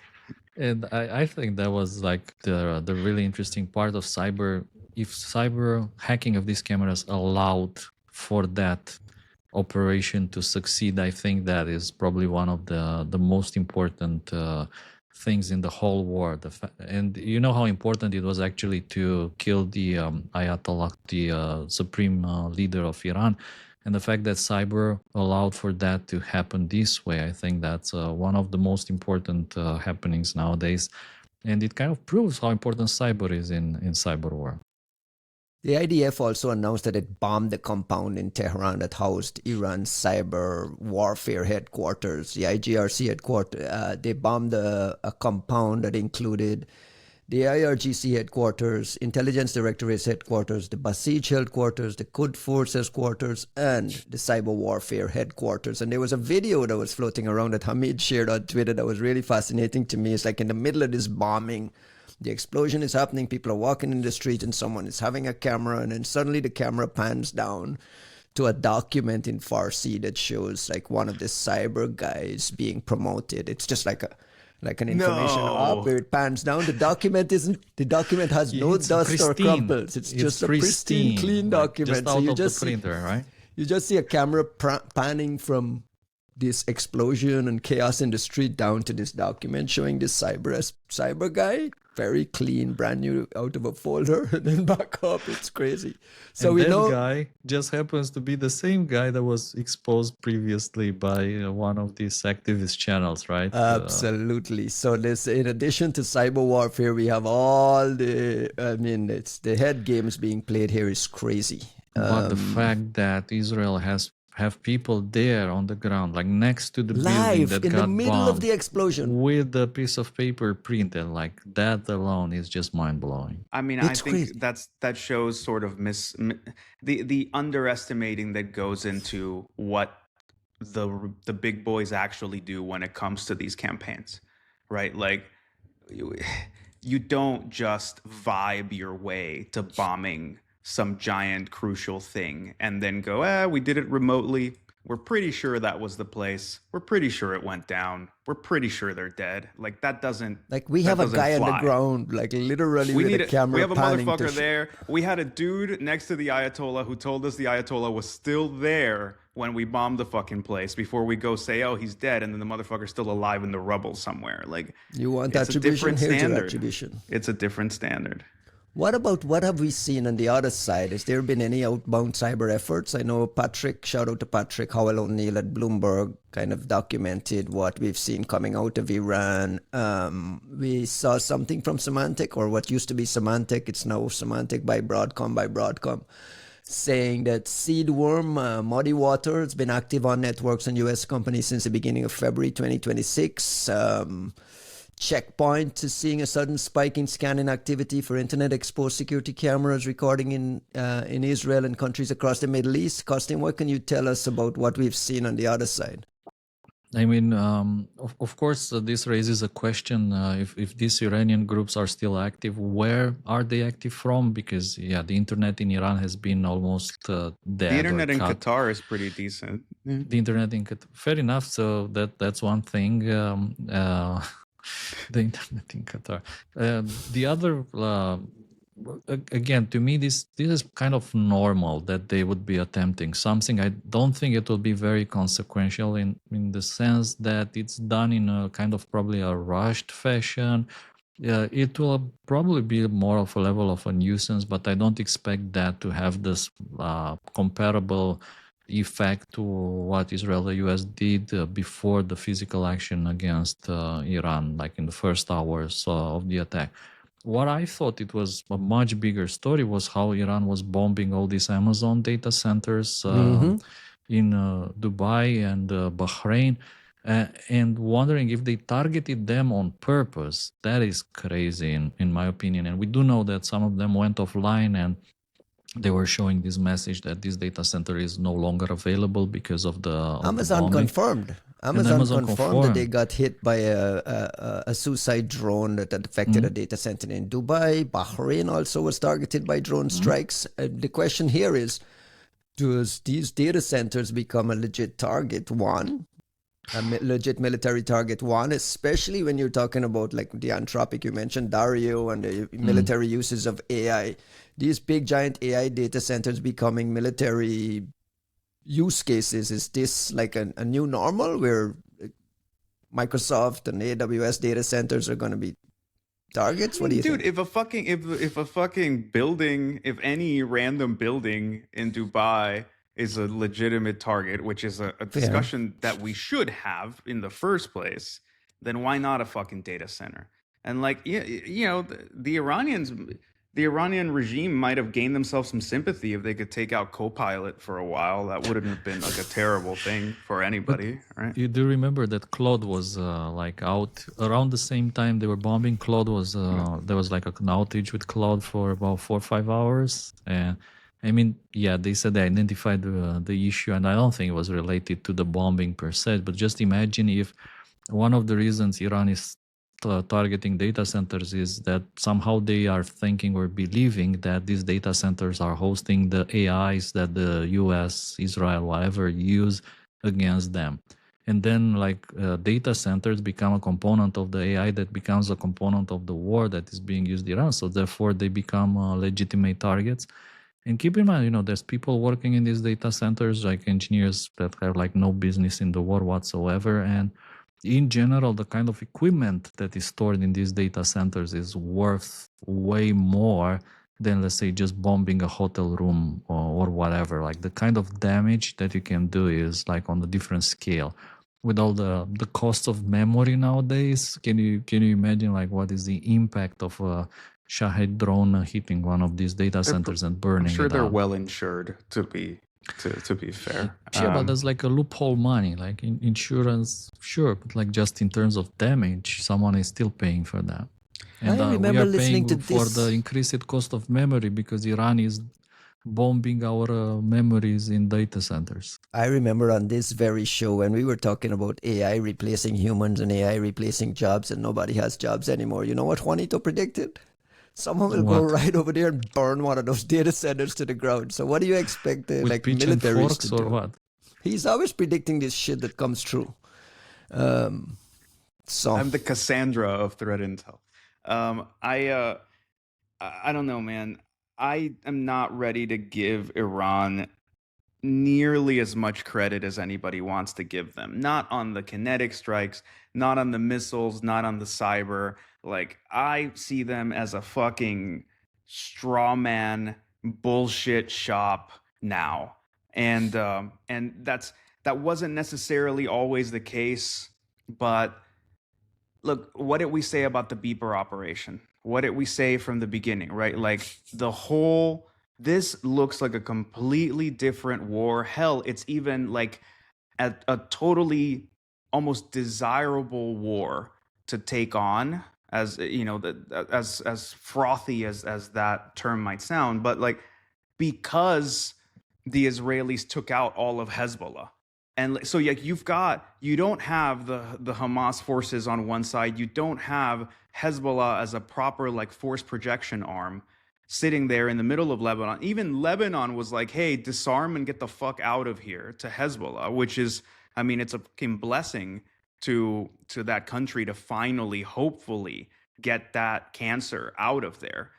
[SPEAKER 1] And I think that was like the really interesting part of cyber. If cyber hacking of these cameras allowed for that operation to succeed, I think that is probably one of the most important things in the whole war. And you know how important it was actually to kill the Ayatollah, the supreme leader of Iran. And the fact that cyber allowed for that to happen this way, I think that's one of the most important happenings nowadays. And it kind of proves how important cyber is in cyber war.
[SPEAKER 3] The IDF also announced that it bombed the compound in Tehran that housed Iran's cyber warfare headquarters, the IGRC headquarters. They bombed a compound that included the IRGC headquarters, Intelligence Directorate's headquarters, the Basij headquarters, the Quds Force headquarters, and the cyber warfare headquarters. And there was a video that was floating around that Hamid shared on Twitter that was really fascinating to me. It's like in the middle of this bombing, the explosion is happening, people are walking in the street, and someone is having a camera, and then suddenly the camera pans down to a document in Farsi that shows like one of the cyber guys being promoted. It's just like an information up where it pans down. The document has no dust or crumbles. It's just a pristine, clean document.
[SPEAKER 1] Just out of the printer, right?
[SPEAKER 3] You just see a camera panning from this explosion and chaos in the street down to this document showing this cyber guy, very clean, brand new, out of a folder, and then back up. It's crazy. So
[SPEAKER 1] and
[SPEAKER 3] we
[SPEAKER 1] that
[SPEAKER 3] know
[SPEAKER 1] guy just happens to be the same guy that was exposed previously by one of these activist channels, right?
[SPEAKER 3] Absolutely. So this, in addition to cyber warfare, we have all the. I mean, it's the head games being played here is crazy.
[SPEAKER 1] But the fact that Israel have people there on the ground, like next to the building
[SPEAKER 3] live
[SPEAKER 1] that
[SPEAKER 3] in
[SPEAKER 1] got
[SPEAKER 3] the middle
[SPEAKER 1] bombed,
[SPEAKER 3] of the explosion,
[SPEAKER 1] with a piece of paper printed, like that alone is just mind blowing.
[SPEAKER 2] I mean,
[SPEAKER 3] It's
[SPEAKER 2] I think
[SPEAKER 3] crazy.
[SPEAKER 2] that shows sort of the underestimating that goes into what the big boys actually do when it comes to these campaigns, right? Like you don't just vibe your way to bombing some giant crucial thing and then go, we did it remotely. We're pretty sure that was the place. We're pretty sure it went down. We're pretty sure they're dead. Like that doesn't.
[SPEAKER 3] Like we
[SPEAKER 2] that
[SPEAKER 3] have a
[SPEAKER 2] doesn't
[SPEAKER 3] guy on the
[SPEAKER 2] fly.
[SPEAKER 3] ground, like literally
[SPEAKER 2] We
[SPEAKER 3] with
[SPEAKER 2] need
[SPEAKER 3] a camera
[SPEAKER 2] we have a
[SPEAKER 3] panning
[SPEAKER 2] motherfucker
[SPEAKER 3] to
[SPEAKER 2] there. We had a dude next to the Ayatollah who told us the Ayatollah was still there when we bombed the fucking place before we go say, oh, he's dead, and then the motherfucker's still alive in the rubble somewhere. Like
[SPEAKER 3] You want
[SPEAKER 2] it's a
[SPEAKER 3] attribution?
[SPEAKER 2] different
[SPEAKER 3] Here's your
[SPEAKER 2] standard.
[SPEAKER 3] attribution.
[SPEAKER 2] It's a different standard.
[SPEAKER 3] What have we seen on the other side? Has there been any outbound cyber efforts? I know Patrick, shout out to Patrick Howell O'Neill at Bloomberg, kind of documented what we've seen coming out of Iran. We saw something from Symantec, or what used to be Symantec, it's now Symantec by Broadcom, saying that Seedworm, Muddy Water, has been active on networks and US companies since the beginning of February 2026. Checkpoint is seeing a sudden spike in scanning activity for internet exposed security cameras recording in Israel and countries across the Middle East. Costin, what can you tell us about what we've seen on the other side?
[SPEAKER 1] I mean, of course, this raises a question: if these Iranian groups are still active, where are they active from? Because the internet in Iran has been almost dead.
[SPEAKER 2] The internet in
[SPEAKER 1] cut.
[SPEAKER 2] Qatar is pretty decent. Yeah.
[SPEAKER 1] The internet in Qatar, fair enough. So that's one thing. The internet in Qatar. The other, again, to me, this is kind of normal that they would be attempting something. I don't think it will be very consequential in the sense that it's done in a kind of probably a rushed fashion. It will probably be more of a level of a nuisance, but I don't expect that to have this comparable effect to what Israel the US did before the physical action against Iran, like in the first hours of the attack. What I thought it was a much bigger story was how Iran was bombing all these Amazon data centers in Dubai and Bahrain, and wondering if they targeted them on purpose. That is crazy in my opinion. And we do know that some of them went offline and they were showing this message that this data center is no longer available because of the
[SPEAKER 3] Amazon confirmed. Amazon confirmed that they got hit by a suicide drone that affected a data center in Dubai. Bahrain also was targeted by drone strikes. The question here is, does these data centers become a legit target one? A legit military target one, especially when you're talking about like the Anthropic, you mentioned Dario, and the military uses of AI. These big giant AI data centers becoming military use cases. Is this like a new normal where Microsoft and AWS data centers are going to be targets? What do you think?
[SPEAKER 2] Dude, if a fucking building, if any random building in Dubai is a legitimate target, which is a discussion that we should have in the first place, then why not a fucking data center? And like, you know, the Iranian regime might have gained themselves some sympathy if they could take out Copilot for a while. That wouldn't have been like a terrible thing for anybody, right?
[SPEAKER 1] You do remember that Claude was like out around the same time they were bombing. Claude was there was like an outage with Claude for about 4 or 5 hours, and I mean, yeah, they said they identified the issue, and I don't think it was related to the bombing per se. But just imagine if one of the reasons Iran is targeting data centers is that somehow they are thinking or believing that these data centers are hosting the AIs that the US, Israel, whatever use against them. And then like data centers become a component of the AI that becomes a component of the war that is being used in Iran. So therefore they become legitimate targets. And keep in mind, there's people working in these data centers, like engineers that have like no business in the war whatsoever. And in general, the kind of equipment that is stored in these data centers is worth way more than, let's say, just bombing a hotel room or whatever. Like the kind of damage that you can do is like on a different scale. With all the cost of memory nowadays, can you imagine like what is the impact of a Shahed drone hitting one of these data centers and burning
[SPEAKER 2] I'm sure
[SPEAKER 1] it
[SPEAKER 2] they're
[SPEAKER 1] up?
[SPEAKER 2] well insured to be fair.
[SPEAKER 1] Yeah, but there's like a loophole money, like in insurance, sure, but like just in terms of damage, someone is still paying for that. And
[SPEAKER 3] I
[SPEAKER 1] we
[SPEAKER 3] remember
[SPEAKER 1] are
[SPEAKER 3] listening
[SPEAKER 1] paying
[SPEAKER 3] to
[SPEAKER 1] for
[SPEAKER 3] this.
[SPEAKER 1] the increased cost of memory because Iran is bombing our memories in data centers.
[SPEAKER 3] I remember on this very show when we were talking about AI replacing humans and AI replacing jobs, and nobody has jobs anymore. You know what Juanito predicted? Someone will go
[SPEAKER 1] What?
[SPEAKER 3] right over there and burn one of those data centers to the ground. So what do you expect
[SPEAKER 1] With
[SPEAKER 3] like
[SPEAKER 1] pitch and
[SPEAKER 3] militaries
[SPEAKER 1] forks
[SPEAKER 3] to
[SPEAKER 1] or
[SPEAKER 3] do?
[SPEAKER 1] what?
[SPEAKER 3] He's always predicting this shit that comes true. So
[SPEAKER 2] I'm the Cassandra of threat intel. I don't know, man. I am not ready to give Iran nearly as much credit as anybody wants to give them. Not on the kinetic strikes, not on the missiles, not on the cyber. Like, I see them as a fucking straw man bullshit shop now. And that wasn't necessarily always the case, but look, what did we say about the beeper operation? What did we say from the beginning, right? Like this looks like a completely different war. Hell, it's even like a totally almost desirable war to take on, as as frothy as that term might sound, but like because the Israelis took out all of Hezbollah. And so you don't have the Hamas forces on one side, you don't have Hezbollah as a proper like force projection arm sitting there in the middle of Lebanon. Even Lebanon was like, hey, disarm and get the fuck out of here to Hezbollah, which is, I mean, it's a fucking blessing to that country to finally, hopefully, get that cancer out of there.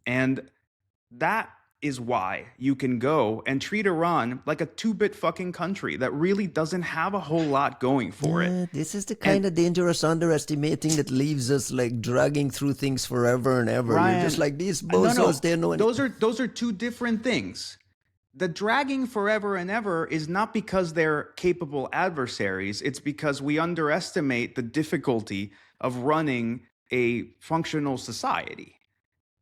[SPEAKER 2] And that is why you can go and treat Iran like a 2-bit fucking country that really doesn't have a whole lot going for it.
[SPEAKER 3] this is the kind of dangerous underestimating that leaves us like dragging through things forever and ever.
[SPEAKER 2] Ryan,
[SPEAKER 3] You're just like these
[SPEAKER 2] no,
[SPEAKER 3] bozos. They know
[SPEAKER 2] those are two different things. The dragging forever and ever is not because they're capable adversaries. It's because we underestimate the difficulty of running a functional society.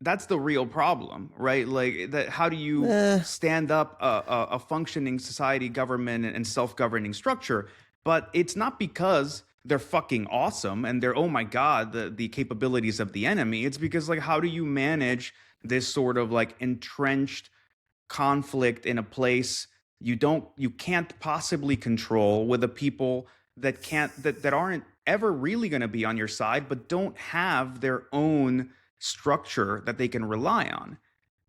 [SPEAKER 2] That's the real problem, right? Like that. How do you stand up a functioning society, government, and self-governing structure? But it's not because they're fucking awesome and they're, oh my god, the capabilities of the enemy. It's because like, how do you manage this sort of like entrenched conflict in a place you can't possibly control, with a people that aren't ever really going to be on your side, but don't have their own structure that they can rely on.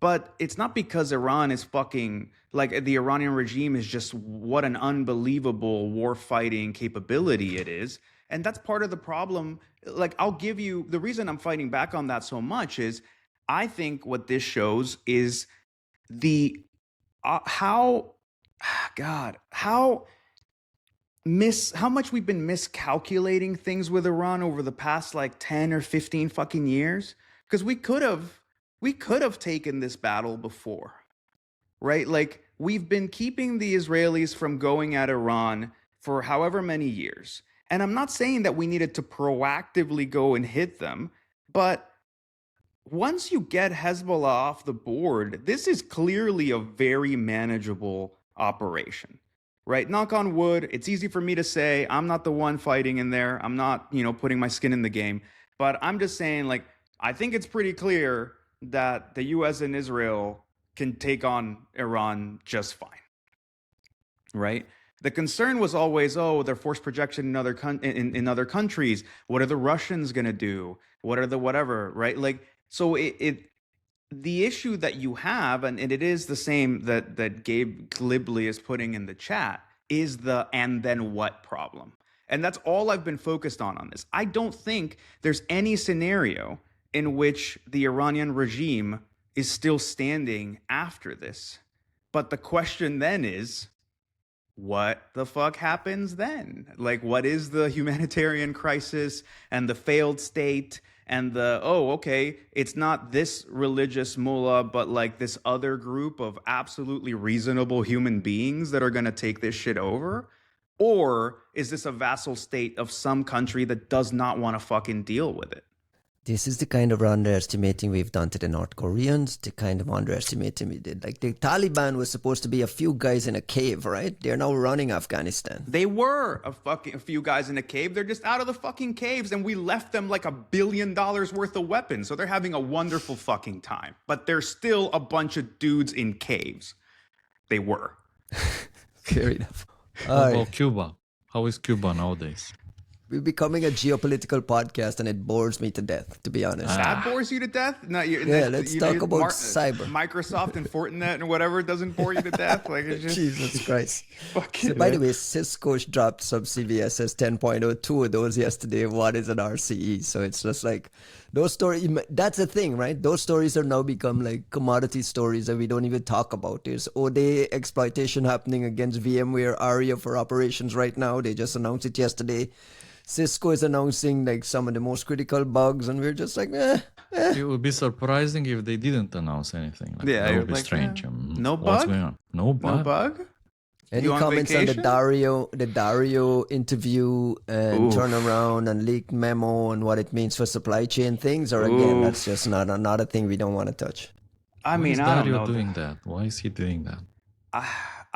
[SPEAKER 2] But it's not because Iran is fucking like the Iranian regime is just what an unbelievable war fighting capability it is. And that's part of the problem. Like, I'll give you the reason I'm fighting back on that so much is I think what this shows is the how much we've been miscalculating things with Iran over the past like 10 or 15 fucking years. Because we could have taken this battle before, right? Like, we've been keeping the Israelis from going at Iran for however many years. And I'm not saying that we needed to proactively go and hit them, but once you get Hezbollah off the board, this is clearly a very manageable operation, right? Knock on wood. It's easy for me to say. I'm not the one fighting in there. I'm not, putting my skin in the game. But I'm just saying, like, I think it's pretty clear that the U.S. and Israel can take on Iran just fine, right? The concern was always, oh, their force projection in other countries. What are the Russians going to do? What are the whatever, right? Like, so the issue that you have, and it is the same that Gabe glibly is putting in the chat, is the and then what problem. And that's all I've been focused on this. I don't think there's any scenario in which the Iranian regime is still standing after this. But the question then is, what the fuck happens then? Like, what is the humanitarian crisis and the failed state and the, oh, okay, it's not this religious mullah, but like this other group of absolutely reasonable human beings that are going to take this shit over? Or is this a vassal state of some country that does not want to fucking deal with it?
[SPEAKER 3] This is the kind of underestimating we've done to the North Koreans, the kind of underestimating we did. Like the Taliban was supposed to be a few guys in a cave, right? They're now running Afghanistan.
[SPEAKER 2] They were a few guys in a cave. They're just out of the fucking caves, and we left them like $1 billion worth of weapons. So they're having a wonderful fucking time. But they're still a bunch of dudes in caves. They were.
[SPEAKER 3] Fair enough.
[SPEAKER 1] How about Cuba? How is Cuba nowadays?
[SPEAKER 3] We're becoming a geopolitical podcast, and it bores me to death, to be honest.
[SPEAKER 2] That bores you to death? No,
[SPEAKER 3] let's talk about cyber.
[SPEAKER 2] Microsoft and Fortinet and whatever doesn't bore you to death? Like, it's just...
[SPEAKER 3] Jesus Christ.
[SPEAKER 2] Fucking
[SPEAKER 3] So, by the way, Cisco dropped some CVSS 10.02 of those yesterday. One is an RCE. So it's just like those stories. That's the thing, right? Those stories are now become like commodity stories that we don't even talk about. There's ODay exploitation happening against VMware ARIA for operations right now. They just announced it yesterday. Cisco is announcing like some of the most critical bugs, and we're just like,
[SPEAKER 1] It would be surprising if they didn't announce anything. Like,
[SPEAKER 2] Yeah,
[SPEAKER 1] that would be
[SPEAKER 2] like,
[SPEAKER 1] strange.
[SPEAKER 2] no
[SPEAKER 1] What's
[SPEAKER 2] bug?
[SPEAKER 1] going on? No bug?
[SPEAKER 2] No bug?
[SPEAKER 3] Any
[SPEAKER 2] You on
[SPEAKER 3] comments on
[SPEAKER 2] vacation?
[SPEAKER 3] the Dario interview and
[SPEAKER 2] Oof.
[SPEAKER 3] turnaround and leaked memo and what it means for supply chain things? Or again,
[SPEAKER 2] Oof.
[SPEAKER 3] that's just not a thing we don't want to touch.
[SPEAKER 2] I
[SPEAKER 1] Why
[SPEAKER 2] mean,
[SPEAKER 1] is
[SPEAKER 2] I don't
[SPEAKER 1] Dario
[SPEAKER 2] know.
[SPEAKER 1] doing that? Why is he doing that?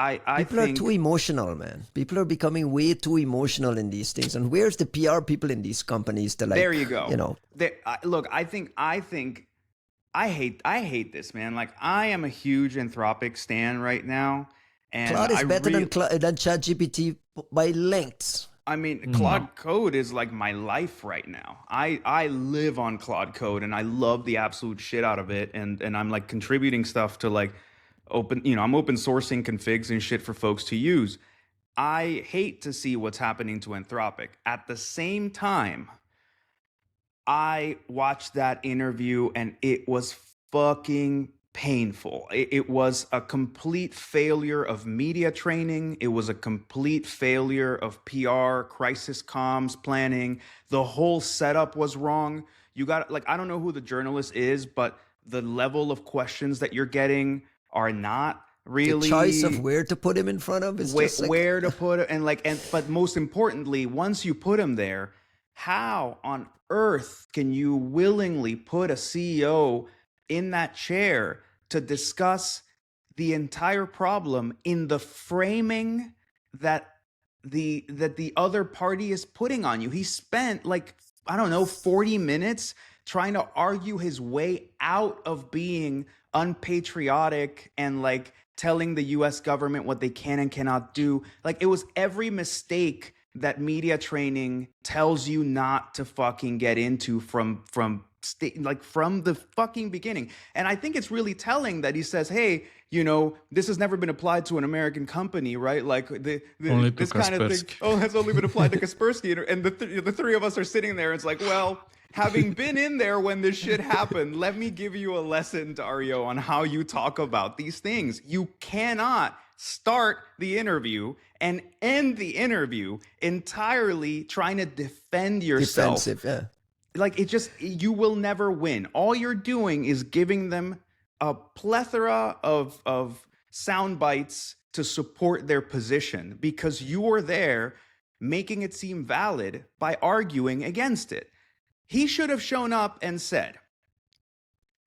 [SPEAKER 2] I
[SPEAKER 3] People
[SPEAKER 2] think
[SPEAKER 3] are too emotional, man. People are becoming way too emotional in these things. And where's the PR people in these companies to like?
[SPEAKER 2] there you go.
[SPEAKER 3] You know,
[SPEAKER 2] Look, I think I hate this, man. Like, I am a huge Anthropic stan right now, and
[SPEAKER 3] Claude is better than
[SPEAKER 2] than
[SPEAKER 3] ChatGPT by lengths.
[SPEAKER 2] I mean, Claude Code is like my life right now. I live on Claude Code, and I love the absolute shit out of it. And I'm like contributing stuff to like I'm open sourcing configs and shit for folks to use. I hate to see what's happening to Anthropic. At the same time, I watched that interview and it was fucking painful. It was a complete failure of media training. It was a complete failure of PR, crisis comms planning. The whole setup was wrong. You got, like, I don't know who the journalist is, but the level of questions that you're getting are not really
[SPEAKER 3] The choice of where to put him in front of is just like,
[SPEAKER 2] where to put it, but most importantly, once you put him there, how on earth can you willingly put a CEO in that chair to discuss the entire problem in the framing that the other party is putting on you? He spent like, I don't know, 40 minutes trying to argue his way out of being unpatriotic and like telling the US government what they can and cannot do. Like, it was every mistake that media training tells you not to fucking get into from the fucking beginning. And I think it's really telling that he says, hey, this has never been applied to an American company, right? Like
[SPEAKER 1] Only to
[SPEAKER 2] this kind of thing.
[SPEAKER 1] Kaspersky.
[SPEAKER 2] Oh, has only been applied to Kaspersky. And the three of us are sitting there. And it's like, well, having been in there when this shit happened, let me give you a lesson, Dario, on how you talk about these things. You cannot start the interview and end the interview entirely trying to defend yourself.
[SPEAKER 3] defensive. Yeah.
[SPEAKER 2] Like, you will never win. All you're doing is giving them a plethora of sound bites to support their position because you are there making it seem valid by arguing against it. He should have shown up and said,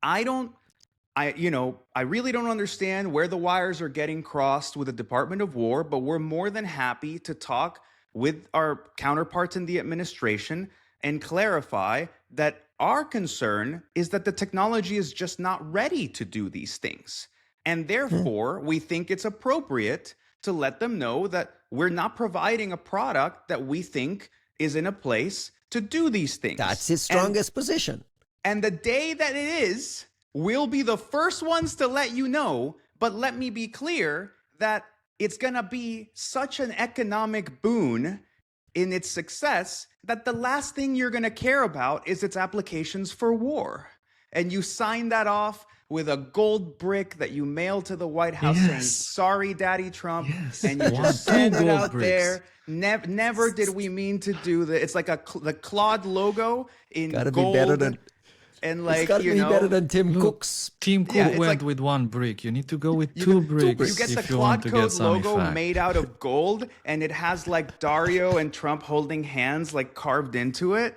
[SPEAKER 2] I really don't understand where the wires are getting crossed with the Department of War, but we're more than happy to talk with our counterparts in the administration and clarify that our concern is that the technology is just not ready to do these things. And therefore, we think it's appropriate to let them know that we're not providing a product that we think is in a place to do these things.
[SPEAKER 3] That's his strongest position.
[SPEAKER 2] And the day that it is, we'll be the first ones to let you know. But let me be clear that it's going to be such an economic boon in its success that the last thing you're going to care about is its applications for war. and you sign that off with a gold brick that you mail to the White House saying,
[SPEAKER 1] Yes.
[SPEAKER 2] "Sorry, Daddy Trump,"
[SPEAKER 1] Yes.
[SPEAKER 2] and you
[SPEAKER 1] One,
[SPEAKER 2] just
[SPEAKER 1] two
[SPEAKER 2] send it
[SPEAKER 1] gold
[SPEAKER 2] out
[SPEAKER 1] bricks.
[SPEAKER 2] there. Never did we mean to do that. It's like the Claude logo in
[SPEAKER 3] Gotta
[SPEAKER 2] gold.
[SPEAKER 3] be better than.
[SPEAKER 2] And
[SPEAKER 3] It's
[SPEAKER 2] like,
[SPEAKER 3] gotta
[SPEAKER 2] you
[SPEAKER 3] be
[SPEAKER 2] know,
[SPEAKER 3] better than Tim
[SPEAKER 1] Look,
[SPEAKER 3] Cook's.
[SPEAKER 1] Tim Cook
[SPEAKER 2] Yeah, it's
[SPEAKER 1] went
[SPEAKER 2] like-
[SPEAKER 1] with one brick. You need to go with two bricks
[SPEAKER 2] you get the
[SPEAKER 1] if you want
[SPEAKER 2] Claude
[SPEAKER 1] to get
[SPEAKER 2] Code
[SPEAKER 1] some
[SPEAKER 2] logo
[SPEAKER 1] effect.
[SPEAKER 2] made out of gold, and it has like Dario and Trump holding hands like carved into it.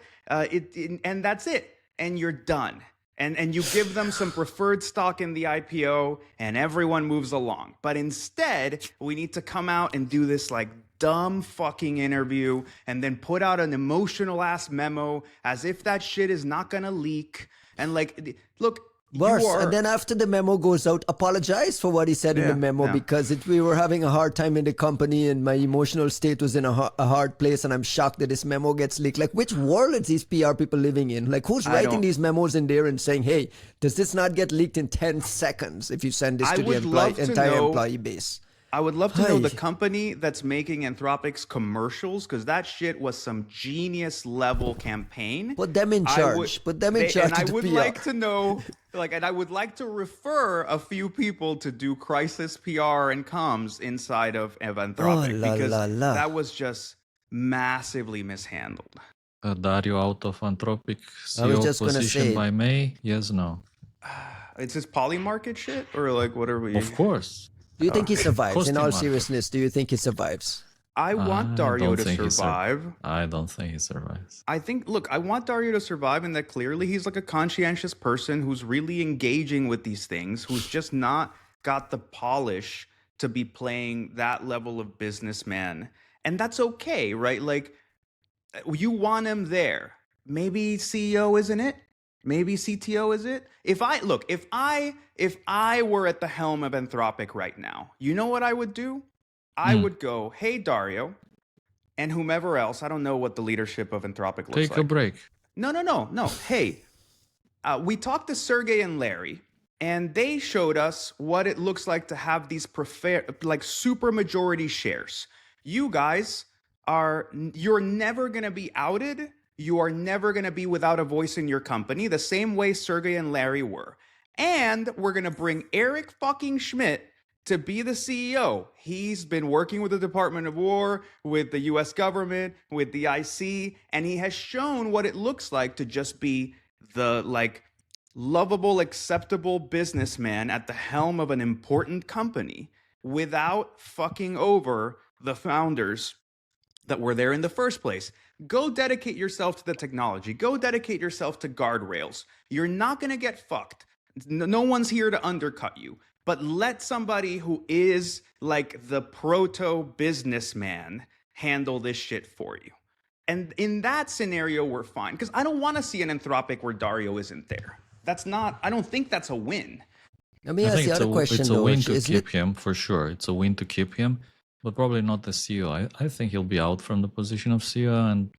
[SPEAKER 2] And that's it. And you're done. And you give them some preferred stock in the IPO, and everyone moves along. But instead, we need to come out and do this like dumb fucking interview, and then put out an emotional ass memo as if that shit is not gonna leak. And like, look.
[SPEAKER 3] Worse, and then after the memo goes out, apologize for what he said in the
[SPEAKER 2] Yeah,
[SPEAKER 3] memo
[SPEAKER 2] yeah.
[SPEAKER 3] because we were having a hard time in the company and my emotional state was in a hard place and I'm shocked that this memo gets leaked. Like, which world is these PR people living in? Like, who's writing
[SPEAKER 2] don't-
[SPEAKER 3] these memos in there and saying, hey, does this not get leaked in 10 seconds if you send this
[SPEAKER 2] I
[SPEAKER 3] to the
[SPEAKER 2] would love to
[SPEAKER 3] entire
[SPEAKER 2] know-
[SPEAKER 3] employee base?
[SPEAKER 2] I would love to know the
[SPEAKER 3] Hi.
[SPEAKER 2] company that's making Anthropic's commercials, because that shit was some genius level campaign.
[SPEAKER 3] Put them in
[SPEAKER 2] I
[SPEAKER 3] charge.
[SPEAKER 2] would-
[SPEAKER 3] Put them in charge
[SPEAKER 2] And I
[SPEAKER 3] of the
[SPEAKER 2] would
[SPEAKER 3] PR.
[SPEAKER 2] like to know, and I would like to refer a few people to do crisis PR and comms inside of Anthropic,
[SPEAKER 3] Oh, la,
[SPEAKER 2] because
[SPEAKER 3] la, la.
[SPEAKER 2] that was just massively mishandled.
[SPEAKER 1] Dario out of Anthropic
[SPEAKER 3] I was
[SPEAKER 1] CEO
[SPEAKER 3] just gonna
[SPEAKER 1] position
[SPEAKER 3] say-
[SPEAKER 1] by May? Yes, no.
[SPEAKER 2] It's this polymarket shit, or like what are we?
[SPEAKER 1] Of course.
[SPEAKER 3] Do you think he survives? In
[SPEAKER 1] Costume
[SPEAKER 3] all
[SPEAKER 1] market.
[SPEAKER 3] seriousnly, do you think he survives?
[SPEAKER 2] I want
[SPEAKER 1] I
[SPEAKER 2] Dario
[SPEAKER 1] don't
[SPEAKER 2] to
[SPEAKER 1] think he
[SPEAKER 2] survive.
[SPEAKER 1] I don't think he survives.
[SPEAKER 2] I think, look, I want Dario to survive, and that clearly he's like a conscientious person who's really engaging with these things, who's just not got the polish to be playing that level of businessman. And that's okay, right? Like, you want him there. Maybe CEO isn't it? Maybe CTO is it? If I were at the helm of Anthropic right now, you know what I would do? I would go, hey, Dario, and whomever else. I don't know what the leadership of Anthropic looks
[SPEAKER 1] Take
[SPEAKER 2] like.
[SPEAKER 1] a break.
[SPEAKER 2] No. Hey, we talked to Sergey and Larry, and they showed us what it looks like to have these super majority shares. You guys you're never going to be outed. You are never going to be without a voice in your company, the same way Sergey and Larry were. And we're going to bring Eric fucking Schmidt to be the CEO. He's been working with the Department of War, with the US government, with the IC, and he has shown what it looks like to just be the lovable, acceptable businessman at the helm of an important company without fucking over the founders that were there in the first place. Go dedicate yourself to the technology. Go dedicate yourself to guardrails. You're not going to get fucked. No one's here to undercut you. But let somebody who is like the proto businessman handle this shit for you. And in that scenario, we're fine. Because I don't want to see an Anthropic where Dario isn't there. I don't think that's a win.
[SPEAKER 3] Let me
[SPEAKER 1] I
[SPEAKER 3] ask
[SPEAKER 1] think
[SPEAKER 3] the other question
[SPEAKER 1] it's a
[SPEAKER 3] though.
[SPEAKER 1] win to
[SPEAKER 3] Isn't
[SPEAKER 1] keep
[SPEAKER 3] it?
[SPEAKER 1] him, for sure. It's a win to keep him, but probably not the CEO. I think he'll be out from the position of CEO and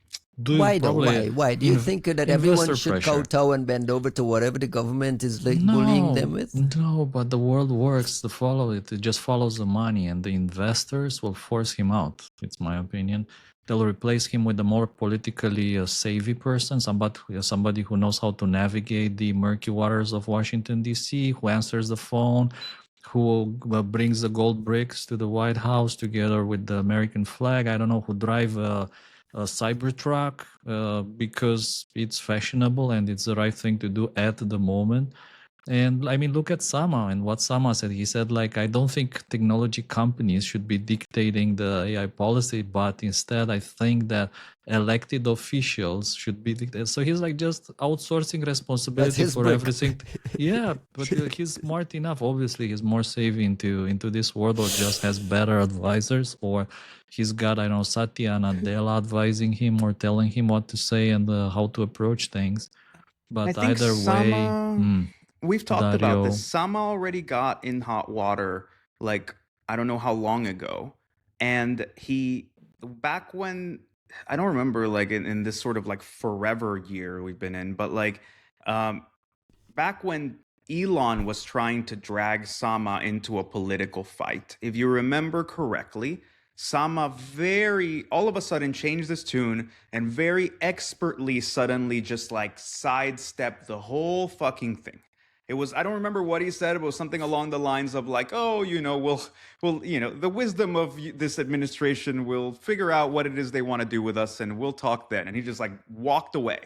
[SPEAKER 1] do
[SPEAKER 3] Why though?
[SPEAKER 1] probably
[SPEAKER 3] Why? Do you think that everyone
[SPEAKER 1] investor
[SPEAKER 3] should
[SPEAKER 1] pressure.
[SPEAKER 3] kowtow and bend over to whatever the government is bullying them with?
[SPEAKER 1] No, but the world works to follow it. It just follows the money, and the investors will force him out. It's my opinion. They'll replace him with a more politically savvy person, somebody who knows how to navigate the murky waters of Washington, D.C., who answers the phone, who brings the gold bricks to the White House together with the American flag. I don't know, who drive a Cybertruck because it's fashionable and it's the right thing to do at the moment. And I mean, look at Sama and what Sama said. He said, I don't think technology companies should be dictating the AI policy, but instead, I think that elected officials should be dictated. So he's just outsourcing responsibility
[SPEAKER 3] his
[SPEAKER 1] for
[SPEAKER 3] brick.
[SPEAKER 1] everything. Yeah, but he's smart enough. Obviously, he's more savvy into this world, or just has better advisors, or he's got, I don't know, Satya and Adela advising him or telling him what to say and how to approach things. But
[SPEAKER 2] I think
[SPEAKER 1] either way.
[SPEAKER 2] Sama- We've talked about
[SPEAKER 1] Dario.
[SPEAKER 2] this. Sama already got in hot water, I don't know how long ago. And back when, I don't remember, in this sort of forever year we've been in, but back when Elon was trying to drag Sama into a political fight, if you remember correctly, Sama all of a sudden changed this tune and very expertly suddenly just like sidestepped the whole fucking thing. It was, I don't remember what he said, but it was something along the lines of like, oh, the wisdom of this administration will figure out what it is they want to do with us and we'll talk then. And he just like walked away.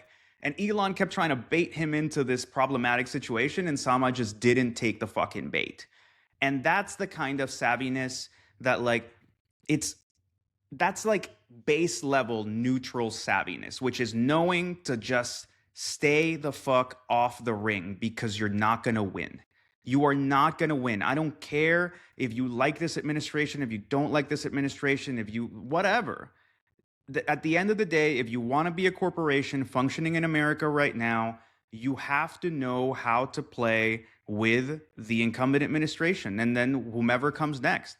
[SPEAKER 2] And Elon kept trying to bait him into this problematic situation, and Sama just didn't take the fucking bait. And that's the kind of savviness that like that's like base level neutral savviness, which is knowing to just stay the fuck off the ring because you're not going to win. You are not going to win. I don't care if you like this administration, if you don't like this administration, if you whatever. At the end of the day, if you want to be a corporation functioning in America right now, you have to know how to play with the incumbent administration and then whomever comes next.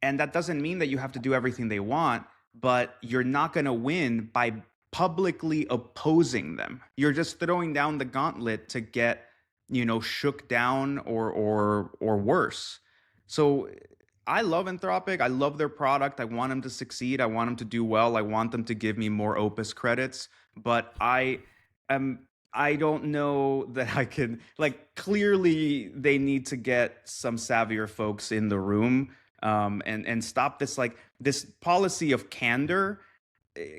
[SPEAKER 2] And that doesn't mean that you have to do everything they want, but you're not going to win by publicly opposing them. You're just throwing down the gauntlet to get, shook down or worse. So I love Anthropic. I love their product. I want them to succeed. I want them to do well. I want them to give me more Opus credits. But I don't know that I can, like, clearly they need to get some savvier folks in the room and stop this policy of candor.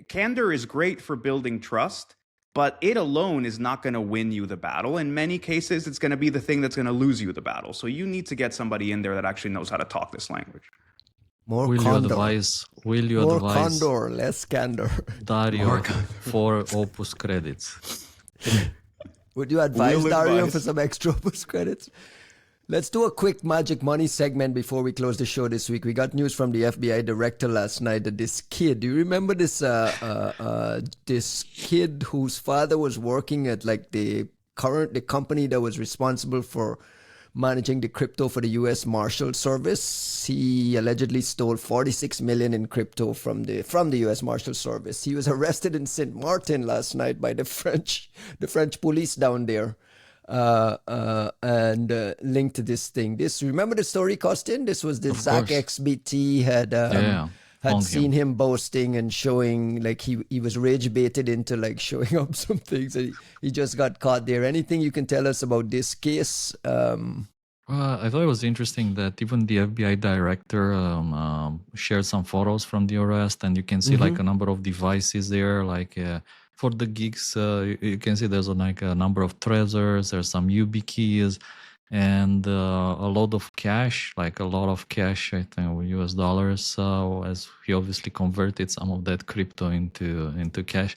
[SPEAKER 2] Candor is great for building trust, but it alone is not going to win you the battle. In many cases, it's going to be the thing that's going to lose you the battle. So you need to get somebody in there that actually knows how to talk this language.
[SPEAKER 3] Will you
[SPEAKER 1] advise
[SPEAKER 3] condor, less candor.
[SPEAKER 1] Dario for Opus credits?
[SPEAKER 3] Would you advise Dario for some extra Opus credits? Let's do a quick Magic Money segment before we close the show this week. We got news from the FBI director last night that this kid, do you remember this this kid whose father was working at like the company that was responsible for managing the crypto for the U.S. Marshal Service? He allegedly stole $46 million in crypto from the U.S. Marshal Service. He was arrested in Saint Martin last night by the French police down there. And linked to this thing. Remember the story, Costin? This was the Zach XBT had seen him boasting and showing like he was rage baited into like showing up some things. And he just got caught there. Anything you can tell us about this case?
[SPEAKER 1] I thought it was interesting that even the FBI director shared some photos from the arrest, and you can see like a number of devices there, like. For the geeks, you can see there's like a number of treasures, there's some YubiKeys, and a lot of cash, I think, US dollars, as he obviously converted some of that crypto into cash.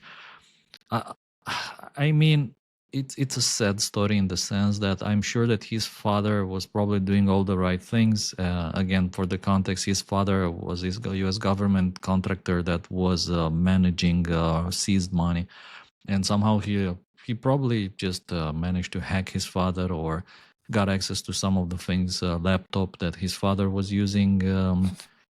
[SPEAKER 1] I mean, it's a sad story in the sense that I'm sure that his father was probably doing all the right things. Again, for the context, his father was this U.S. government contractor that was managing seized money, and somehow he probably just managed to hack his father or got access to some of the things, laptop that his father was using.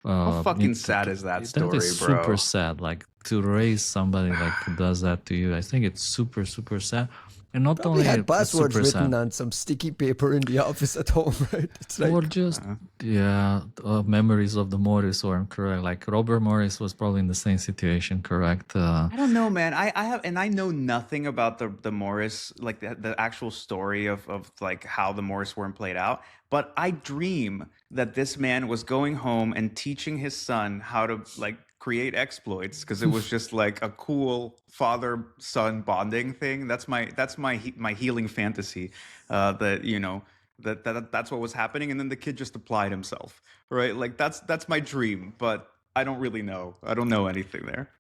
[SPEAKER 2] How fucking sad is that story,
[SPEAKER 1] that is
[SPEAKER 2] bro?
[SPEAKER 1] Super sad. Like to raise somebody like who does that to you, I think it's super, super sad. And not
[SPEAKER 3] Probably
[SPEAKER 1] only
[SPEAKER 3] had passwords written
[SPEAKER 1] sad.
[SPEAKER 3] on some sticky paper in the office at home, right? It's like,
[SPEAKER 1] or just memories of the Morris worm, correct? Like Robert Morris was probably in the same situation, correct?
[SPEAKER 2] I don't know, man. I know nothing about the Morris, like the actual story of like how the Morris worm played out. But I dream that this man was going home and teaching his son how to like create exploits because it was just like a cool father-son bonding thing. That's my healing fantasy. That's what was happening, and then the kid just applied himself, right? Like that's my dream, but I don't really know. I don't know anything there.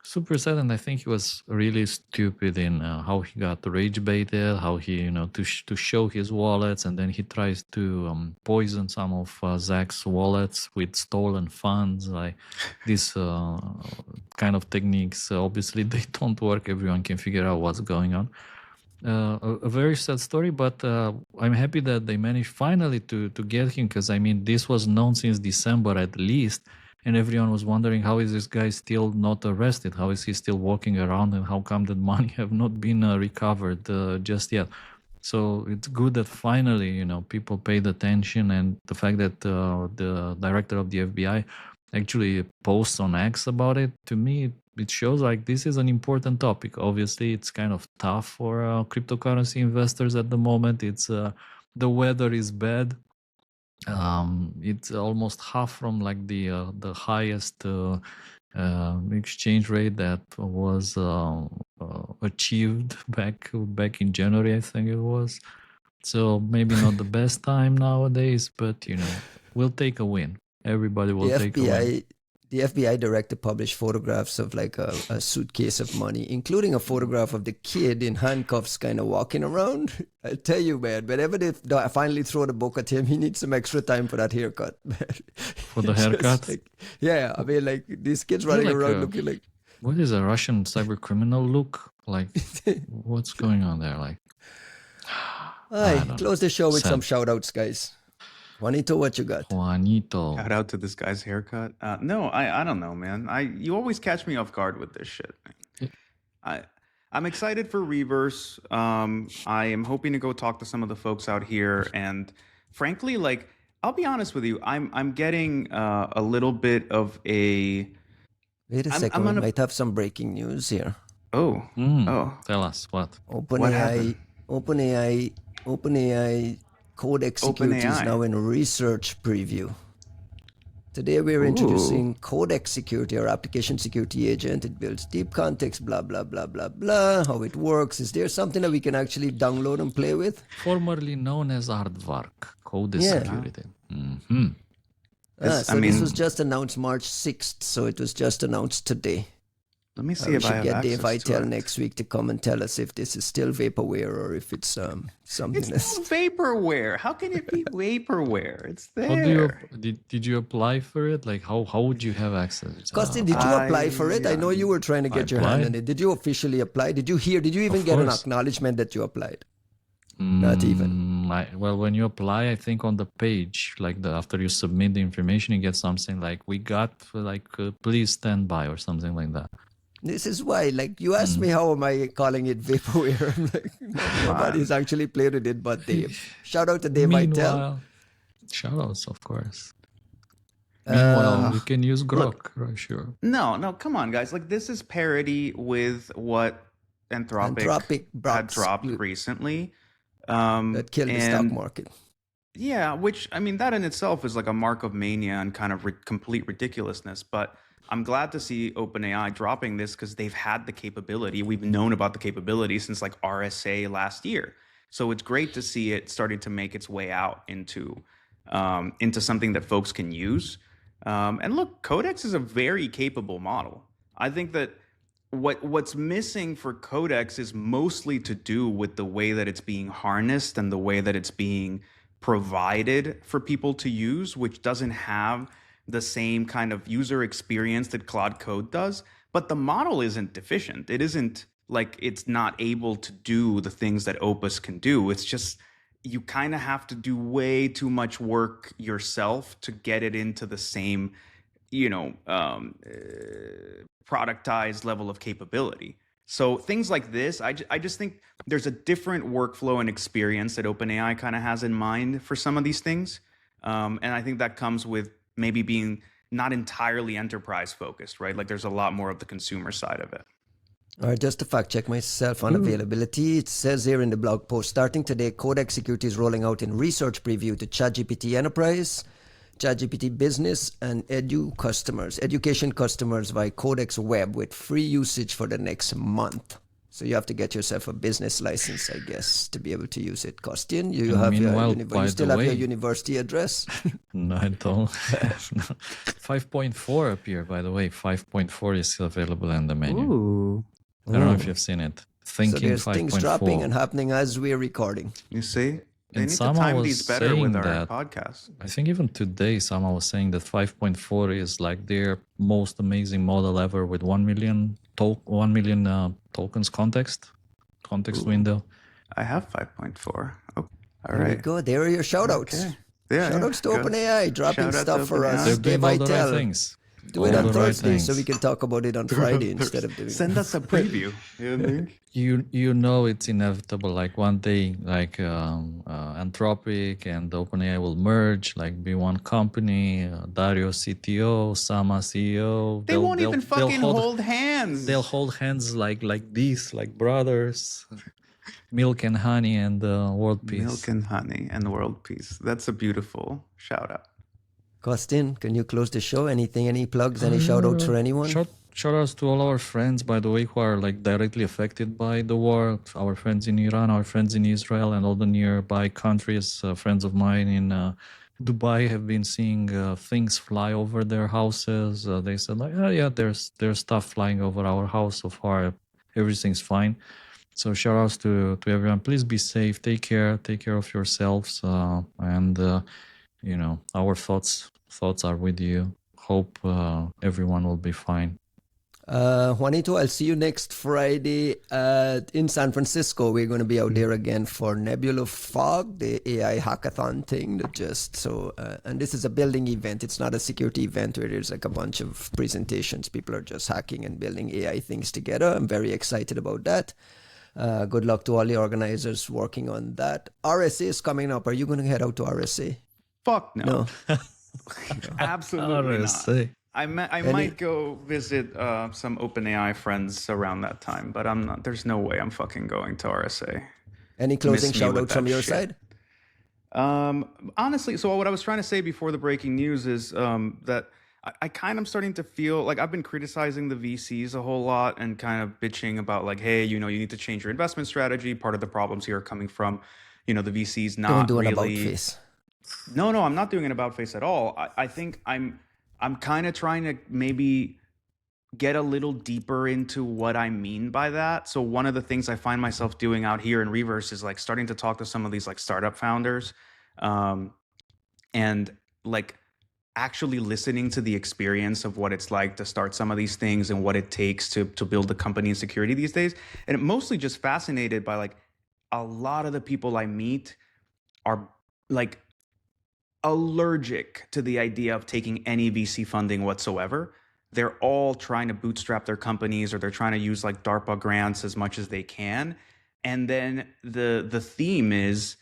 [SPEAKER 1] Super sad, and I think he was really stupid in how he got rage baited, how he, to show his wallets, and then he tries to poison some of Zach's wallets with stolen funds. Like these kind of techniques, obviously they don't work. Everyone can figure out what's going on. A very sad story, but I'm happy that they managed finally to get him, because I mean this was known since December at least. And everyone was wondering, how is this guy still not arrested? How is he still walking around? And how come that money have not been recovered just yet? So it's good that finally, people paid attention. And the fact that the director of the FBI actually posts on X about it, to me it shows like this is an important topic. Obviously, it's kind of tough for cryptocurrency investors at the moment. It's the weather is bad. It's almost half from like the highest exchange rate that was achieved back in January, I think it was. So maybe not the best time nowadays, but we'll take a win. Everybody will take a win.
[SPEAKER 3] The FBI director published photographs of like a suitcase of money, including a photograph of the kid in handcuffs kind of walking around. I tell you, man, whenever they finally throw the book at him, he needs some extra time for that haircut, man.
[SPEAKER 1] For the haircut?
[SPEAKER 3] Like, yeah, I mean, like, these kids running around looking like...
[SPEAKER 1] What is a Russian cybercriminal look? Like, what's going on there? Like,
[SPEAKER 3] all right, close the show with some shout-outs, guys. Juanito, what you got?
[SPEAKER 1] Juanito.
[SPEAKER 2] Shout out to this guy's haircut. No, I don't know, man. You always catch me off guard with this shit. I'm excited for Reverse. I am hoping to go talk to some of the folks out here, and frankly, like, I'll be honest with you, I'm getting a little bit of a.
[SPEAKER 3] Wait a second, we might have some breaking news here.
[SPEAKER 2] Oh,
[SPEAKER 1] Tell us what.
[SPEAKER 3] OpenAI Code Execute is now in research preview. Today we're introducing Code Execute, our application security agent. It builds deep context, blah, blah, blah, blah, blah, how it works. Is there something that we can actually download and play with?
[SPEAKER 1] Formerly known as Aardvark, Code Security. Mm-hmm.
[SPEAKER 3] This was just announced March 6th, so it was just announced today.
[SPEAKER 2] Let me see if I have
[SPEAKER 3] get
[SPEAKER 2] access
[SPEAKER 3] Dave
[SPEAKER 2] to
[SPEAKER 3] Vitale
[SPEAKER 2] it.
[SPEAKER 3] next week to come and tell us if this is still vaporware or if it's something
[SPEAKER 2] It's
[SPEAKER 3] else.
[SPEAKER 2] not vaporware. How can it be vaporware? It's
[SPEAKER 1] How
[SPEAKER 2] there.
[SPEAKER 1] did you apply for it? Like, how would you have access?
[SPEAKER 3] Costin, did you apply for it? I know you were trying to get your hand on it. Did you officially apply? Did you even get an acknowledgement that you applied? Not even.
[SPEAKER 1] Well, when you apply, I think on the page, like after you submit the information, you get something like, we got, like, please stand by or something like that.
[SPEAKER 3] This is why, like, you asked me how am I calling it vaporware. I'm like, nobody's actually played with it but Dave. Shout out to Dave Vitale.
[SPEAKER 1] Shout outs, of course. Meanwhile, you can use Grok, right? Sure.
[SPEAKER 2] No, come on, guys. Like, this is parody with what Anthropic had dropped recently.
[SPEAKER 3] That killed the stock market.
[SPEAKER 2] Yeah, which, I mean, that in itself is like a mark of mania and kind of complete ridiculousness. But I'm glad to see OpenAI dropping this because they've had the capability. We've known about the capability since like RSA last year. So it's great to see it starting to make its way out into something that folks can use. And look, Codex is a very capable model. I think that what's missing for Codex is mostly to do with the way that it's being harnessed and the way that it's being provided for people to use, which doesn't have the same kind of user experience that Claude Code does. But the model isn't deficient. It isn't like it's not able to do the things that Opus can do. It's just you kind of have to do way too much work yourself to get it into the same, productized level of capability. So things like this, I just think there's a different workflow and experience that OpenAI kind of has in mind for some of these things. And I think that comes with maybe being not entirely enterprise focused, right? Like there's a lot more of the consumer side of it.
[SPEAKER 3] All right, just to fact check myself on availability, it says here in the blog post, starting today, Code Execute is rolling out in research preview to ChatGPT Enterprise, ChatGPT Business, and education customers via Codex Web with free usage for the next month. So you have to get yourself a business license, I guess, to be able to use it. Costin, you still have your university address?
[SPEAKER 1] No, I don't. 5.4 up here, by the way. 5.4 is still available in the menu.
[SPEAKER 3] Ooh.
[SPEAKER 1] I don't know if you've seen it. Thinking
[SPEAKER 3] so there's
[SPEAKER 1] 5.4.
[SPEAKER 3] things dropping and happening as we're recording.
[SPEAKER 2] You see? They
[SPEAKER 1] And
[SPEAKER 2] need to
[SPEAKER 1] someone
[SPEAKER 2] time
[SPEAKER 1] was
[SPEAKER 2] these better
[SPEAKER 1] saying
[SPEAKER 2] with our
[SPEAKER 1] that,
[SPEAKER 2] podcast.
[SPEAKER 1] I think even today, someone was saying that 5.4 is like their most amazing model ever with 1 million tokens context window.
[SPEAKER 2] I have 5.4. Oh, all
[SPEAKER 3] There
[SPEAKER 2] right.
[SPEAKER 3] you go. There are your shout outs.
[SPEAKER 2] Okay. Yeah,
[SPEAKER 3] Shout outs to
[SPEAKER 2] good.
[SPEAKER 3] OpenAI dropping
[SPEAKER 2] Shout out
[SPEAKER 3] stuff
[SPEAKER 2] to
[SPEAKER 3] for us.
[SPEAKER 2] OpenAI.
[SPEAKER 1] They're
[SPEAKER 3] Dave
[SPEAKER 1] doing all the right
[SPEAKER 3] Vitale.
[SPEAKER 1] things.
[SPEAKER 3] Do it
[SPEAKER 1] All
[SPEAKER 3] on
[SPEAKER 1] the right
[SPEAKER 3] Thursday so
[SPEAKER 1] things.
[SPEAKER 3] we can talk about it on Friday instead of doing
[SPEAKER 2] Send us a preview. You think?
[SPEAKER 1] You know it's inevitable. Like one day, like Anthropic and OpenAI will merge, like be one company. Dario CTO, Sama CEO.
[SPEAKER 2] They won't even fucking hold hands.
[SPEAKER 1] They'll hold hands like this, like brothers. Milk and honey and world peace.
[SPEAKER 2] Milk and honey and world peace. That's a beautiful shout out.
[SPEAKER 3] Costin, can you close the show? Anything, any plugs, any shout outs for anyone?
[SPEAKER 1] Shout outs to all our friends, by the way, who are like directly affected by the war. Our friends in Iran, our friends in Israel, and all the nearby countries. Friends of mine in Dubai have been seeing things fly over their houses. They said like, oh yeah, there's stuff flying over our house. So far, everything's fine. So shout outs to everyone. Please be safe. Take care of yourselves. And you know, our thoughts are with you. Hope everyone will be fine.
[SPEAKER 3] Juanito, I'll see you next Friday in San Francisco. We're going to be out there again for Nebula Fog, the AI hackathon thing. And this is a building event. It's not a security event where there's like a bunch of presentations. People are just hacking and building AI things together. I'm very excited about that. Good luck to all the organizers working on that. RSA is coming up. Are you going to head out to RSA?
[SPEAKER 2] Fuck no. Absolutely
[SPEAKER 1] RSA.
[SPEAKER 2] not. I might go visit some OpenAI friends around that time, but I'm not. There's no way I'm fucking going to RSA.
[SPEAKER 3] Any closing shout outs from your side?
[SPEAKER 2] Honestly, so what I was trying to say before the breaking news is that I kind of starting to feel like I've been criticizing the VCs a whole lot and kind of bitching about like, hey, you know, you need to change your investment strategy. Part of the problems here are coming from, you know, the VCs not
[SPEAKER 3] Don't do
[SPEAKER 2] really.
[SPEAKER 3] an about face.
[SPEAKER 2] No, I'm not doing an about face at all. I think I'm kind of trying to maybe get a little deeper into what I mean by that. So one of the things I find myself doing out here in Reverse is like starting to talk to some of these like startup founders, and like actually listening to the experience of what it's like to start some of these things and what it takes to build a company in security these days. And I'm mostly just fascinated by like a lot of the people I meet are like allergic to the idea of taking any VC funding whatsoever. They're all trying to bootstrap their companies, or they're trying to use like DARPA grants as much as they can. And then the theme is,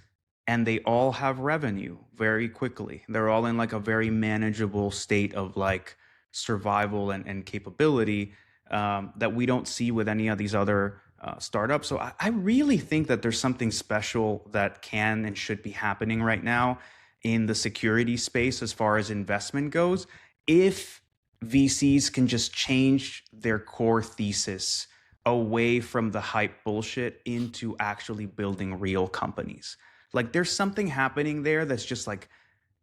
[SPEAKER 2] and they all have revenue very quickly. They're all in like a very manageable state of like survival and capability that we don't see with any of these other startups. So I really think that there's something special that can and should be happening right now in the security space as far as investment goes, if VCs can just change their core thesis away from the hype bullshit into actually building real companies. Like there's something happening there that's just like,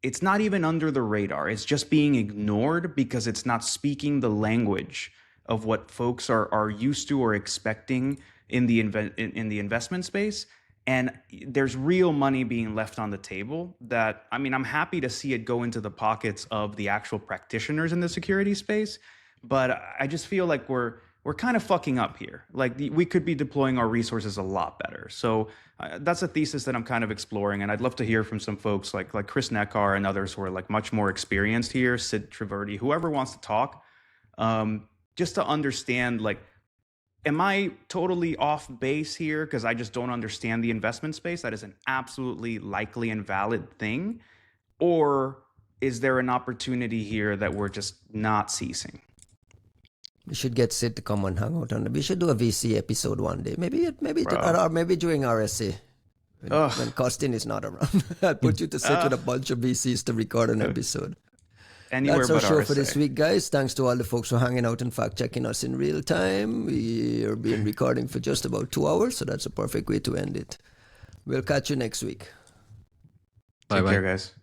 [SPEAKER 2] it's not even under the radar. It's just being ignored because it's not speaking the language of what folks are used to or expecting in the investment space. And there's real money being left on the table that, I mean, I'm happy to see it go into the pockets of the actual practitioners in the security space, but I just feel like we're kind of fucking up here. Like we could be deploying our resources a lot better. So that's a thesis that I'm kind of exploring, and I'd love to hear from some folks like Chris Neckar and others who are like much more experienced here, Sid Traverti, whoever wants to talk, just to understand like, am I totally off base here because I just don't understand the investment space? That is an absolutely likely and valid thing. Or is there an opportunity here that we're just not seizing?
[SPEAKER 3] We should get Sid to come and hang out on it. We should do a VC episode one day. Maybe during RSA. When Costin is not around. I'll put you to sit with a bunch of VCs to record an episode.
[SPEAKER 2] Anywhere
[SPEAKER 3] That's our show
[SPEAKER 2] RSA.
[SPEAKER 3] for this week, guys. Thanks to all the folks who are hanging out and fact-checking us in real time. We are being recording for just about 2 hours, so that's a perfect way to end it. We'll catch you next week.
[SPEAKER 2] Take care, guys.